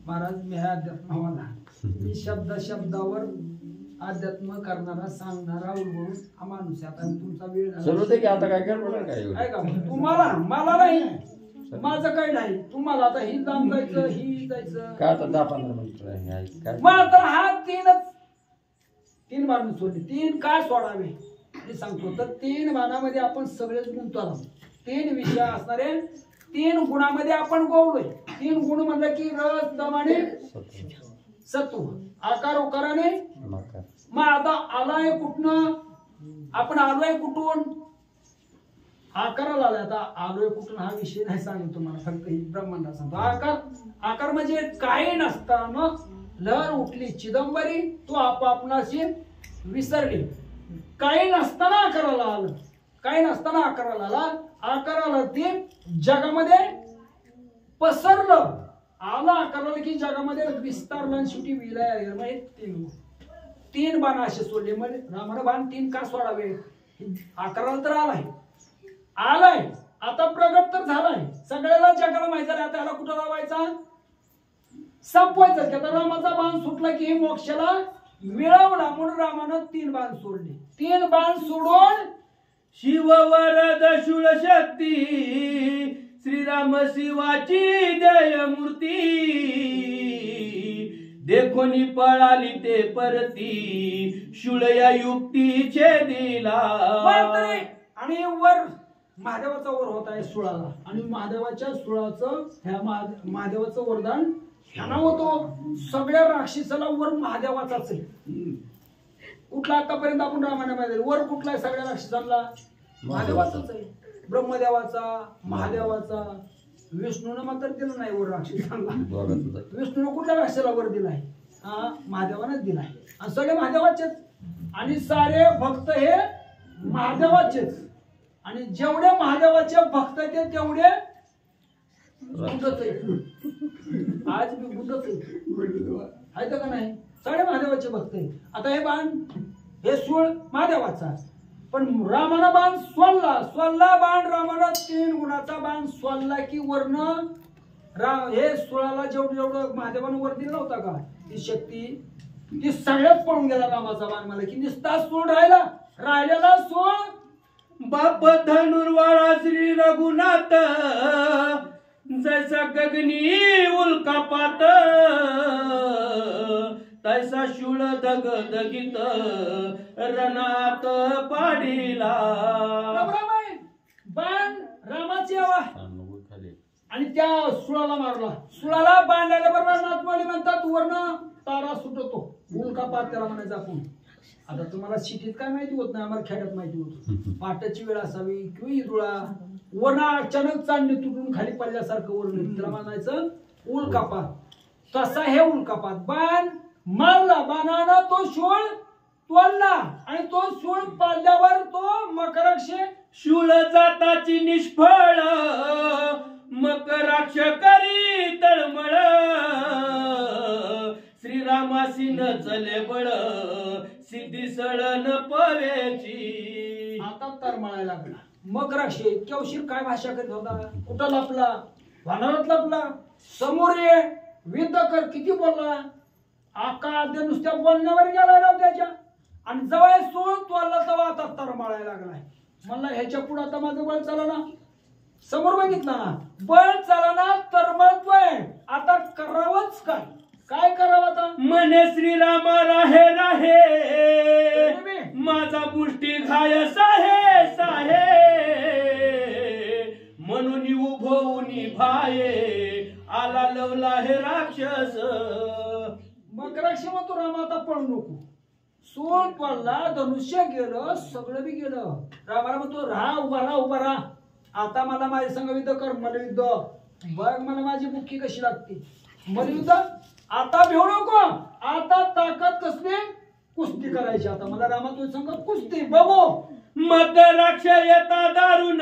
महाराज मी ह्या अध्यात्माला मी शब्दावर अध्यात्म करणारा सांगणारा उलगडून हा माणूस. आता तुमचा वेळ आता काय आहे का तुम्हाला मला नाही माझं काही नाही. तुम्हाला आता ही जाऊन जायचं ही जायचं काय आता 10-15 मिनिट. मग आता हा 3 बाण सोडले. 3 काय सोडावे मी सांगतो. तर 3 बाणामध्ये आपण सगळेच गुंततो आहोत. 3 विषय असणारे 3 गुणामध्ये आपण गोवलोय. 3 गुण म्हणलं की रस दम आणि सत्व आकार उकाराने. मग आता आलाय कुठनं आपण आलोय कुठून आकाराला आलाय. आता आलोय कुठून हा विषय नाही सांगतो तुम्हाला फक्त ब्रह्मांडा सांगतो. आकार म्हणजे काही नसताना लहर उठली चिदंबरी तो आपापनाशी विसरली. काही नसताना आकाराला आलं. काही नसताना आकाराला आला. आकाराला ते जगामध्ये पसरलं. आला आकाराला की जगामध्ये विस्तारलं आणि शेवटी विलय. 3 बाण असे सोडले. म्हणजे रामाला बाण 3 का सोडावे. आकाराला तर आलाय आता प्रगट तर झालाय. सगळ्याला जगाला माहिती झालं. आता याला कुठं लावायचा संपवायचं की आता रामाचा बाण सुटला की मोक्षाला मिळवला म्हणून रामानं 3 बाण सोडले. 3 बाण सोडून शिव वरद शूळ शक्ती श्रीराम शिवाची जय मूर्ती देखोनी पळाली ते परती शूळ या युक्तीचे दिला. आणि वर महादेवाचा वर होत आहे सुळाला आणि महादेवाच्या सुळाचं ह्या महादेवाचं वरदान ह्याना होतो. सगळ्या राक्षसाला वर महादेवाचाच आहे. कुठला आतापर्यंत आपण रामायणामध्ये वर कुठला आहे सगळ्या राक्षसांना महादेवाचाच आहे. ब्रह्मदेवाचा महादेवाचा. विष्णूनं मात्र दिलं नाही वर राक्षसांना. विष्णूनं कुठल्या राक्षसाला वर दिलाय महादेवानंच दिलाय. आणि सगळे महादेवाचेच आणि सारे भक्त हे महादेवाचेच. आणि जेवढे महादेवाचे भक्त ते तेवढे गुंडच आहेत. आज मी गुंडच आहे का नाही. सगळे महादेवाचे भक्त आहेत. आता हे बाण हे सूळ महादेवाचा पण रामाना बाण सोडला बाण रामाना 3 गुणाचा बाण सोडला की वर्ण हे सुळाला जेवढं महादेवानं वर दिलं नव्हता का ती शक्ती ती सगळ्यात पळून गेला रामाचा बाण. मला की निस्ता सूळ राहिलेला सूळ बाप धनुर्वाळा श्री रघुनाथ जैसा गगनी उल्कापात तैसा शूळ दगदगित रणात पाडिला. बाण रामाची हवा आणि त्या सुळाला मारला. सुळाला बाण लागल्याबरोबर नाथमाली म्हणतात वर्ण तारा सुटतो. उल्कापात त्याला म्हणायचं आपण. आता तुम्हाला सिटीत काय माहिती होत नाही आम्हाला खेड्यात माहिती होत. पाटाची वेळ असावी किंवा इरुळा वना अचानक चांदणी तुटून खाली पडल्यासारखं वरून त्याला म्हणायचं उल्कापात. तसा हे उल्कापात. बाण मारला, बाणानं तो शूळ तोडला आणि तो शूळ पाडल्यावर तो मकराक्ष शूळ जाताची निष्फळ मकराक्ष करी तळमळ श्रीरामासी न चले बळ सिद्धी सळन पवेची. आता तरमळायला लागला. मकराक्ष इतक्या उशीर काय भाषा करीत होता? कुठं लपला? वानरात लपला? समोर ये, युद्ध कर. किती बोलला? आका आद्य नुसत्या बोलण्यावर गेला राव त्याच्या. आणि जवळ सोळ तोडला तेव्हा आता तरमळायला लागलाय. म्हणला ह्याच्या पुढे आता माझं बळ चालना. समोर बघितलं ना, बळ चालना, तरमळतोय. आता करावंच काय? काय करावं आता? म्हणे श्रीराम राहे राहे माझा मुष्टी घाय साहे साहे म्हणून उभवून भाये आला लवला हे राक्षस. मग राक्षस म्हणतो राम आता पळू नको. सोळ पडला, धनुष्य गेलं, सगळं बी गेलं. रामाला म्हणतो राहा, उभा राहा, उभा राहा. आता मला माझ्या संग युद्ध कर, मलयुद्ध बघ, मला माझी मुख्य कशी लागते. मलयुद्ध आता भिवू नको. आता ताकद कसली? कुस्ती करायची. आता मला रामा तुझ्या संग कुस्ती बघू. मग राक्ष येता दारुण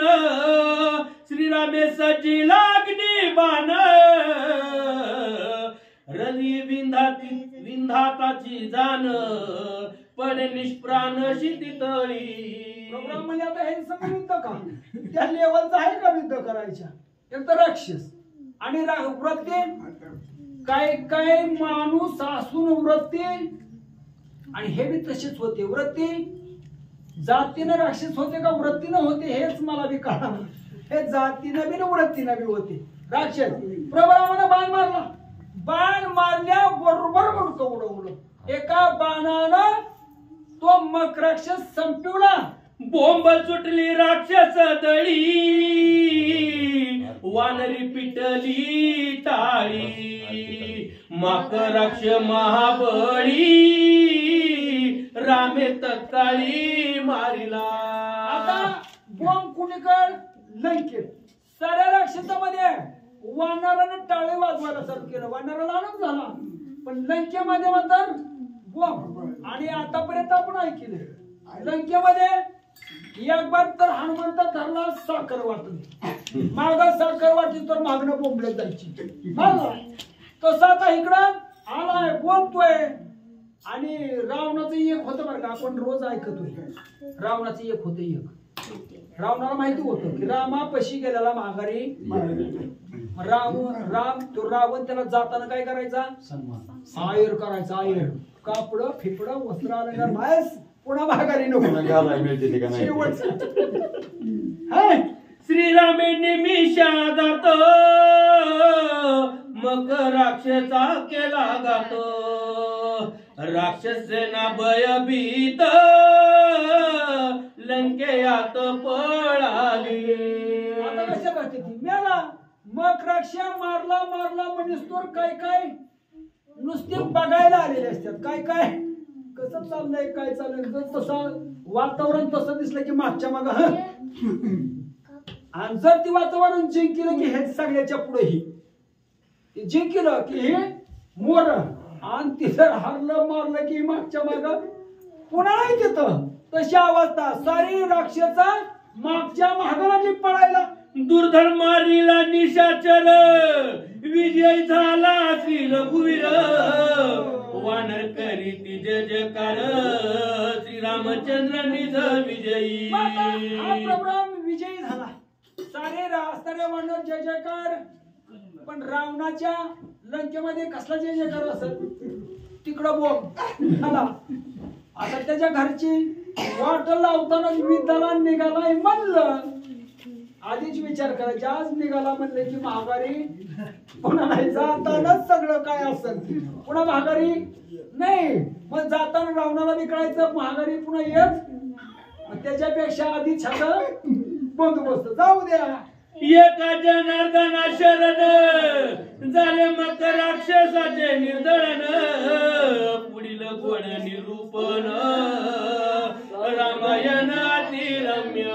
श्रीरामे सजी लागणी बाण रणी विंधाताची जाण पडे निष्प्राण शितितळी. प्रोग्राम म्हणजे आता हे सगळं युद्ध का त्या लेवलचं आहे का युद्ध करायच्या? एक तर राक्षस आणि वृत्ती काय काय माणूस असून वृत्ती आणि हे बी तसेच होते. वृत्ती जातीनं राक्षस होते का वृत्तीनं होते हेच मला बी कळलं. हे जातीनं बी वृत्तीनं बी होते राक्षस. प्रबळाने बाण मारला. बाण मारल्या बरोबर मुडकं उडवलं. एका बाणानं तो मक राक्षस संपवला. बोंब सुटली राक्षस दळी वानरी पिटली टाळी माक राक्ष महाबळी रामे तत्काळी मारिला. आता बोंब कुणीकड? लंकेत. साऱ्या राक्षसामध्ये वानरानं टाळे वाजवायला चालू केलं. वानराला आनंद झाला. पण लंकेमध्ये मात्र बोंब. आणि आतापर्यंत आपण ऐकले लंकेमध्ये एक बार तर हनुमंत धरला साखर वाटली. माग साखर वाटली तर मागणं बोंबले जायची. तसा आता इकडं आलाय बोलतोय. आणि रावणाचं एक होतं बरं का, आपण रोज ऐकतोय. रावणाचं एक होतं. एक रावणाला माहिती होतं की रामापाशी गेलेला माघारी राम तो रावण त्याला जाताना काय करायचा? आयर करायचा. आयर कापड फिपड वस्त्र अलंकार मायस पुन्हा माघारी नको. श्रीरामे निमिषादात मग राक्षसा केला गातो राक्षस सेना भयभीत लंकेयात पळाली. आता कशा करते ती? मेला. मग राक्ष मारला म्हणून तर काय काय नुसते बघायला आलेले असतात. काय काय कसं चाललंय, काय चाललंय. जर तसं वातावरण तसं दिसलं की मागच्या माग. आणि जर ती वातावरण जिंकलं की हे सगळ्याच्या पुढेही जिंकलं की हे मोर. आणि ती जर हारलं मारलं की मागच्या माग पुन्हा नाही तिथं. तशी अवस्था सारी राक्षसा मागच्या मागाला पळायला. दुर्धर मारिला निशाचर विजय झाला श्री रघुवीर वानर करीती जय जयकार श्रीरामचंद्र निज विजयी. हा प्रोग्राम विजयी झाला. सारे वानर जय जयकार. पण रावणाच्या लंकेमध्ये कसला जय जयकार असत? तिकडं बोल झाला. आता त्याच्या घरची वाट लावताना विद्याला निघालाय म्हणलं. आधीच विचार करायचा. आज निघाला म्हणले की महागारी पुन्हा नाही. जातानाच सगळं काय असेल पुन्हा महागारी नाही. मग जाताना रावणाला बी कळायचं महागारी पुन्हा येत. त्याच्यापेक्षा आधी छान बंदोबस्त जाऊ द्या. एका जनार्दना शरण झाले मग राक्षसाचे निर्दळन पुढील गोड निरूपण रामायण अतिरम्य.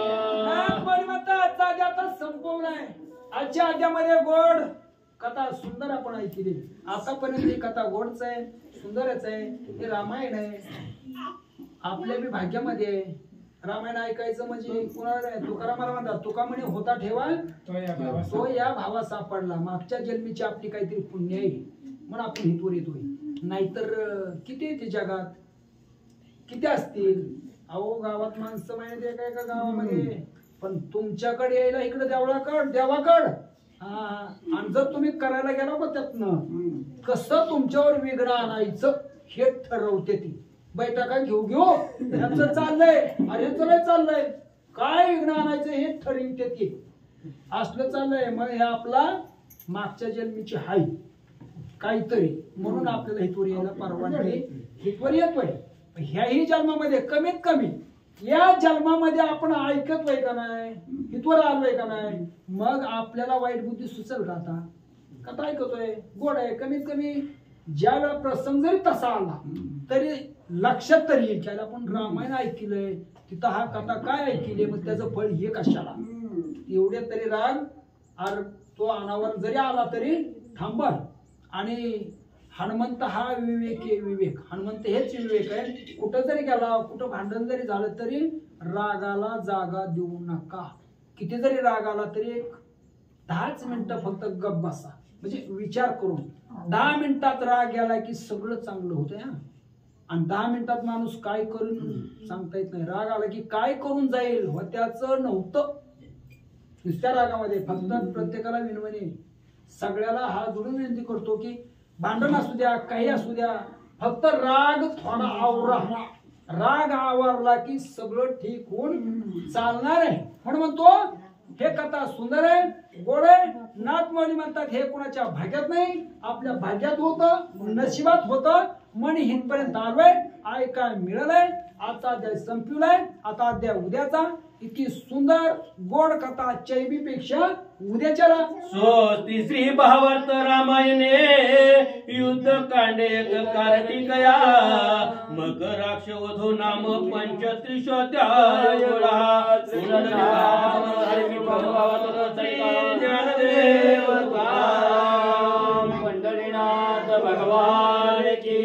आता कालच्या अध्यामध्ये गोड कथा सुंदर आपण ऐकली. आतापर्यंत ही कथा गोडच आहे, सुंदरच आहे. हे रामायण आहे, आपल्या बी भाग्यामध्ये आहे. रामायण ऐकायचं म्हणजे कुणाला नाही. तुकारामाला म्हणतात, तुका म्हणे होता ठेवा तो या भावा सापडला. मागच्या जन्मीची आपली काहीतरी पुण्य आहे म्हणून आपण हितवर येतोय. नाहीतर किती येते जगात, किती असतील. अहो गावात माणसं माहिती काय का गावामध्ये, पण तुमच्याकडे यायला इकडे देवाकड. आणि जर तुम्ही करायला गेला का त्यातनं कसं तुमच्यावर वेगळं आणायचं हे ठरवते ती. बैठका घेऊ ह्याचं चाललंय, अरे चला चाललंय, काय वेगळं आणायचं हे ठरवते ती. असलं चाललंय. मग हे आपला मागच्या जन्मीची हाय काहीतरी, म्हणून आपल्याला हितवर यायला परवानगी हितवर येतोय. ह्याही जन्मामध्ये कमीत कमी या जन्मामध्ये आपण ऐकतोय का नाही, हितवर आलोय का नाही, मग आपल्याला वाईट बुद्धी सुचल का? आता कथा ऐकतोय, गोड आहे. कमीत कमी ज्या वेळा प्रसंग जरी तसा आला तरी लक्षात तरी येईल की आपण रामायण ऐकलंय, तिथं हा कथा काय ऐकली, मग त्याचं फळ हे कशाला. एवढे तरी राग तो अनावर जरी आला तरी थांबल. आणि हनुमंत हा विवेक आहे, विवेक. हनुमंत हेच विवेक आहे. कुठं जरी गेला, कुठं भांडण जरी झालं तरी रागाला जागा देऊ नका. किती जरी राग आला तरी एक 10 मिनिटं फक्त गप बसा, म्हणजे विचार करून. 10 मिनिटात राग गेला की सगळं चांगलं होतंय. आणि 10 मिनिटात माणूस काय करून सांगता येत नाही. राग आला की काय करून जाईल त्याचं नव्हतं. नुसत्या रागामध्ये फक्त प्रत्येकाला विनवणी, सगळ्याला हात जोडून विनंती करतो की भांडण असू द्या, काही असू द्या, फक्त राग थोडा आवरा. राग आवरला की सगळं ठीक होऊन चालणार आहे. म्हणून म्हणतो हे कथा सुंदर आहे, गोड आहे. नाथमौली म्हणतात हे कोणाच्या भाग्यात नाही, आपल्या भाग्यात होतं, नशिबात होतं. मन हितपर्यंत आलोय, ऐकाय मिळालंय. आता अध्याय संपलाय, आता अध्याय उद्याचा. इतकी सुंदर गोड कथा चैबीपेक्षा उद्याच्या. स्वस्ति श्री भावार्थ रामायणे युद्ध कांडे कार्तिकया मकराक्ष वधू नाम पंचत्रिशोध्याय ज्ञानदेव पंढरीनाथ भगवान की